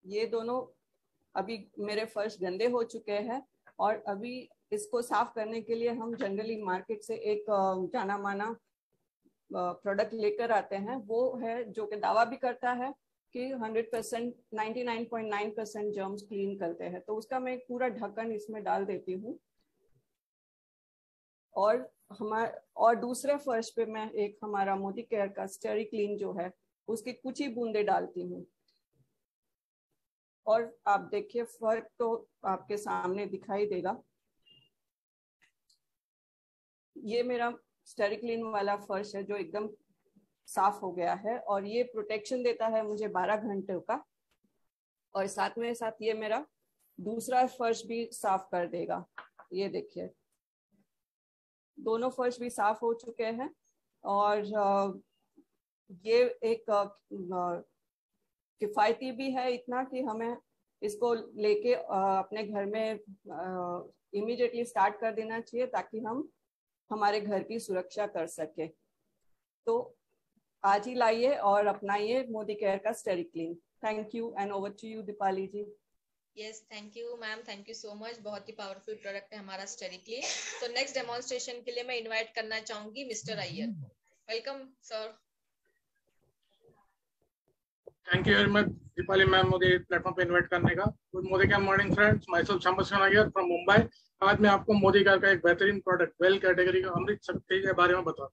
ये दोनों अभी मेरे फर्श गंदे हो चुके हैं, और अभी इसको साफ करने के लिए हम जनरली मार्केट से एक जाना माना प्रोडक्ट लेकर आते हैं वो है जो कि दावा भी करता है कि 100% 99.9% जर्म्स क्लीन करते हैं। तो उसका मैं एक पूरा ढक्कन इसमें डाल देती हूँ और दूसरे फर्श पे मैं एक हमारा मोदी केयर का स्टेरी क्लीन जो है उसकी कुछ ही बूंदे डालती हूँ। और आप देखिए फर्क तो आपके सामने दिखाई देगा। ये मेरा स्टेरी क्लीन वाला फर्श है जो एकदम साफ हो गया है और ये प्रोटेक्शन देता है मुझे 12 घंटे का। और साथ में साथ ये मेरा दूसरा फर्श भी साफ कर देगा। ये देखिए दोनों फर्श भी साफ हो चुके हैं और ये एक किफायती भी है इतना कि हमें इसको लेके अपने घर में इमीडिएटली स्टार्ट कर देना चाहिए ताकि हम हमारे घर की सुरक्षा कर सके। तो आज ही लाइए और अपनाइए मोदी केयर का Stery Clean. Thank you and over to you Deepali ji. Yes, thank you ma'am, thank you so much. बहुत ही पावरफुल प्रोडक्ट है हमारा स्टेरी क्लीन। तो नेक्स्ट डेमोन्स्ट्रेशन के लिए मैं इनवाइट करना चाहूंगी मिस्टर अय्यर को। Welcome sir. Thank you very much Deepali ma'am मुझे प्लेटफॉर्म पे इनवाइट करने का। Good Modicare morning friends, myself Shambhu Iyer from Mumbai. आज मैं आपको मोदी केयर का एक बेहतरीन प्रोडक्ट वेल कैटेगरी का अमृत शक्ति के बारे में बताऊँ।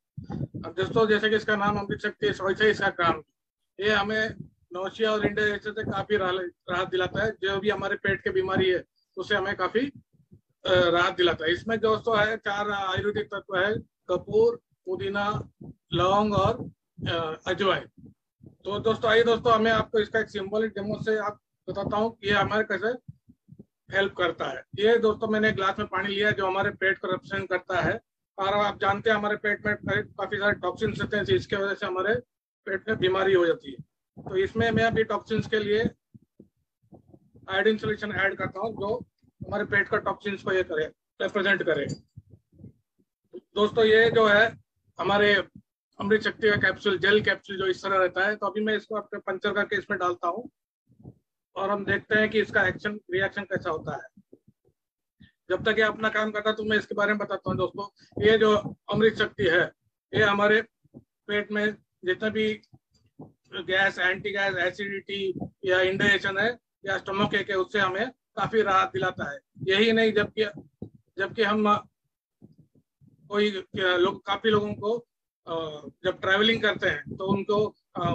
अब दोस्तों जैसे कि इसका नाम अमृत शक्ति है, वैसे ही इसका काम ये हमें नौशिया और इंडाइजेशन से काफी राहत दिलाता है। जो भी हमारे पेट की बीमारी है उससे हमें काफी राहत दिलाता है। इसमें दोस्तों है 4 आयुर्वेदिक तत्व है, कपूर, पुदीना, लौंग और अजवाइन। तो दोस्तों आइए दोस्तों हमें आपको इसका एक सिंबॉलिक डेमो से आप बताता हूँ कि ये हमारे कैसे हेल्प करता है। ये दोस्तों मैंने एक ग्लास में पानी लिया है जो हमारे पेट को रिप्रेजेंट करता है। और आप जानते हैं हमारे पेट में काफी सारे टॉक्सिन्स रहते हैं जिसके वजह से हमारे पेट में बीमारी हो जाती है। तो इसमें मैं अभी टॉक्सिन्स के लिए आयोडीन सोल्यूशन ऐड करता हूँ जो हमारे पेट का टॉक्सिन्स को ये करे, रिप्रेजेंट करे। दोस्तों ये जो है हमारे अमृत शक्ति का कैप्सूल, जेल कैप्सूल जो इस तरह रहता है। तो अभी मैं इसको अपने पंचर करके इसमें डालता हूँ और हम देखते हैं कि इसका एक्शन रिएक्शन कैसा होता है। जब तक ये अपना काम करता है तो मैं इसके बारे में बताता हूँ। दोस्तों ये जो अमृत शक्ति है ये हमारे पेट में जितना भी गैस, एंटी गैस, एसिडिटी या इंडाइजेशन है या स्टमक एक है उससे हमें काफी राहत दिलाता है। यही नहीं जबकि हम काफी लोगों को जब ट्रैवलिंग करते हैं तो उनको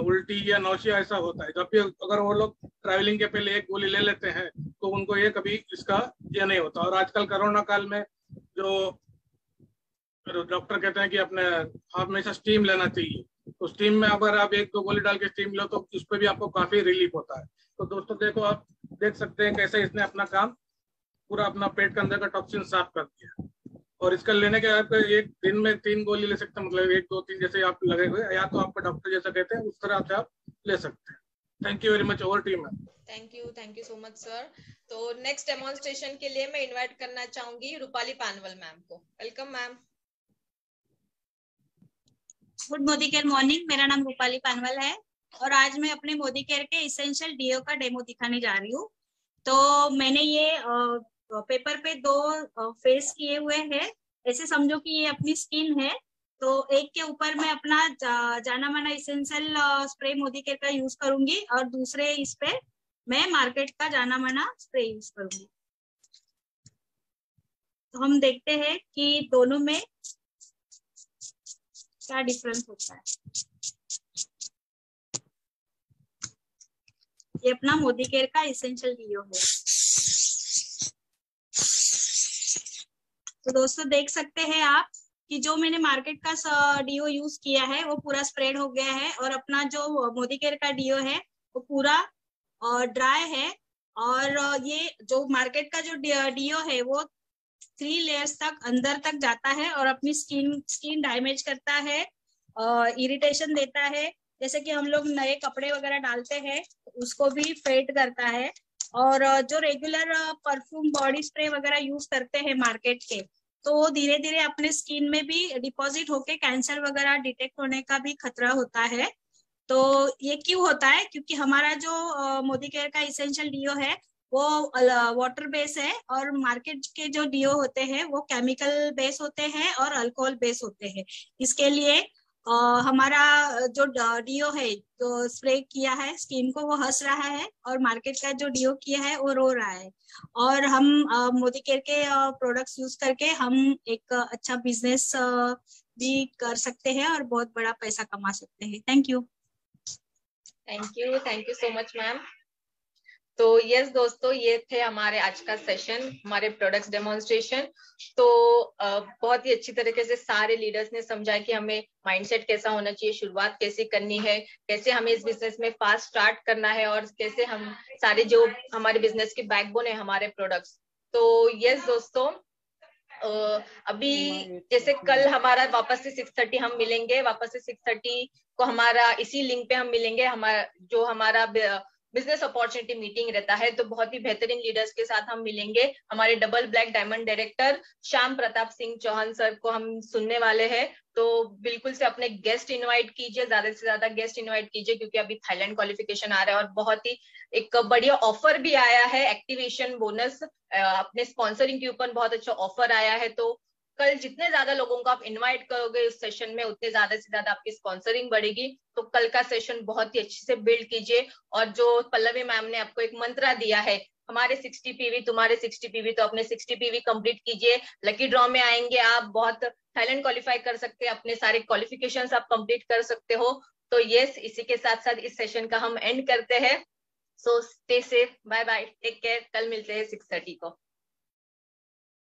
उल्टी या नौशिया ऐसा होता है। जब भी अगर वो लोग ट्रैवलिंग के पहले एक गोली ले लेते हैं तो उनको ये कभी इसका ये नहीं होता। और आजकल कोरोना काल में जो डॉक्टर कहते हैं कि अपने हमेशा स्टीम लेना चाहिए, तो स्टीम में अगर आप 1-2 गोली डाल के स्टीम लो तो उस पर भी आपको काफी रिलीफ होता है। तो दोस्तों देखो, आप देख सकते हैं कैसे इसने अपना काम पूरा अपना पेट के अंदर का टॉक्सिन साफ कर दिया। और इसका लेने के बाद एक दिन में 3 गोली ले सकते हैं, मतलब 1, 2, 3 जैसे आप लगे हुए, या तो आपका डॉक्टर जैसा कहते हैं उस तरह से आप ले सकते हैं। Thank you very much. Over to you ma'am. Thank you so much sir. तो नेक्स्ट डेमोन्स्ट्रेशन के लिए मैं इनवाइट करना चाहूंगी रूपाली पानवल मैम को। Welcome ma'am. Good Modicare morning, मेरा नाम रूपाली पानवल है और आज मैं अपने मोदी केयर के इसेंशियल डीओ का डेमो दिखाने जा रही हूँ। तो मैंने ये पेपर पे 2 फेस किए हुए हैं। ऐसे समझो कि ये अपनी स्किन है, तो एक के ऊपर मैं अपना जाना माना इसेंशियल स्प्रे मोदी केयर का यूज करूंगी और दूसरे इस पे मैं मार्केट का जाना माना स्प्रे यूज करूंगी। तो हम देखते हैं कि दोनों में क्या डिफरेंस होता है। ये अपना मोदी केयर का इसेंशियल डीओ है। तो दोस्तों देख सकते हैं आप कि जो मैंने मार्केट का डीओ यूज किया है वो पूरा स्प्रेड हो गया है और अपना जो मोदी केयर का डीओ है वो पूरा ड्राई है। और ये जो मार्केट का जो डीओ है वो 3 लेयर्स तक अंदर तक जाता है और अपनी स्किन डैमेज करता है, इरिटेशन देता है। जैसे कि हम लोग नए कपड़े वगैरह डालते हैं उसको भी फेड करता है। और जो रेगुलर परफ्यूम बॉडी स्प्रे वगैरह यूज करते हैं मार्केट के, तो धीरे धीरे अपने स्किन में भी डिपॉजिट होके कैंसर वगैरह डिटेक्ट होने का भी खतरा होता है। तो ये क्यों होता है? क्योंकि हमारा जो मोदी केयर का इसेंशियल डीओ है वो वाटर बेस है और मार्केट के जो डीओ होते हैं वो केमिकल बेस होते हैं और अल्कोहल बेस होते हैं। इसके लिए हमारा जो डीओ है जो स्प्रे किया है स्किन को वो हंस रहा है, और मार्केट का जो डीओ किया है वो रो रहा है। और हम मोदी केयर के प्रोडक्ट्स यूज करके हम एक अच्छा बिजनेस भी कर सकते हैं और बहुत बड़ा पैसा कमा सकते हैं। Thank you so much ma'am. तो यस दोस्तों, ये थे हमारे आज का सेशन, हमारे प्रोडक्ट्स डेमोन्स्ट्रेशन। तो बहुत ही अच्छी तरीके से सारे लीडर्स ने समझा कि हमें माइंडसेट कैसा होना चाहिए, शुरुआत कैसे करनी है, कैसे हमें इस बिजनेस में फास्ट स्टार्ट करना है, और कैसे हम सारे जो हमारे बिजनेस के बैकबोन है हमारे प्रोडक्ट्स। तो यस दोस्तों, अभी जैसे कल हमारा वापस से 6:30 हम मिलेंगे, वापस से 6:30 को हमारा इसी लिंक पे हम मिलेंगे। हमारा बिजनेस अपॉर्चुनिटी मीटिंग रहता है, तो बहुत ही बेहतरीन लीडर्स के साथ हम मिलेंगे। हमारे double black diamond director Shyam Pratap Singh Chauhan sir को हम सुनने वाले हैं। तो बिल्कुल से अपने गेस्ट इनवाइट कीजिए, ज्यादा से ज्यादा गेस्ट इनवाइट कीजिए, क्योंकि अभी थाईलैंड क्वालिफिकेशन आ रहा है और बहुत ही एक बढ़िया ऑफर भी आया है, एक्टिवेशन बोनस अपने स्पॉन्सरिंग के ऊपर बहुत अच्छा ऑफर आया है। तो कल जितने ज्यादा लोगों को आप इनवाइट करोगे उस सेशन में, उतने ज्यादा से ज्यादा आपकी स्पॉन्सरिंग बढ़ेगी। तो कल का सेशन बहुत ही अच्छे से बिल्ड कीजिए। और जो पल्लवी मैम ने आपको एक मंत्रा दिया है, हमारे 60 पीवी तुम्हारे 60 पीवी, तो अपने 60 पीवी कंप्लीट कीजिए। लकी ड्रॉ में आएंगे आप, बहुत थाईलैंड क्वालिफाई कर सकते हैं, अपने सारे क्वालिफिकेशंस आप कंप्लीट कर सकते हो। तो यस, इसी के साथ साथ इस सेशन का हम एंड करते हैं। So stay safe, bye bye, take care, कल मिलते हैं 6:30 को।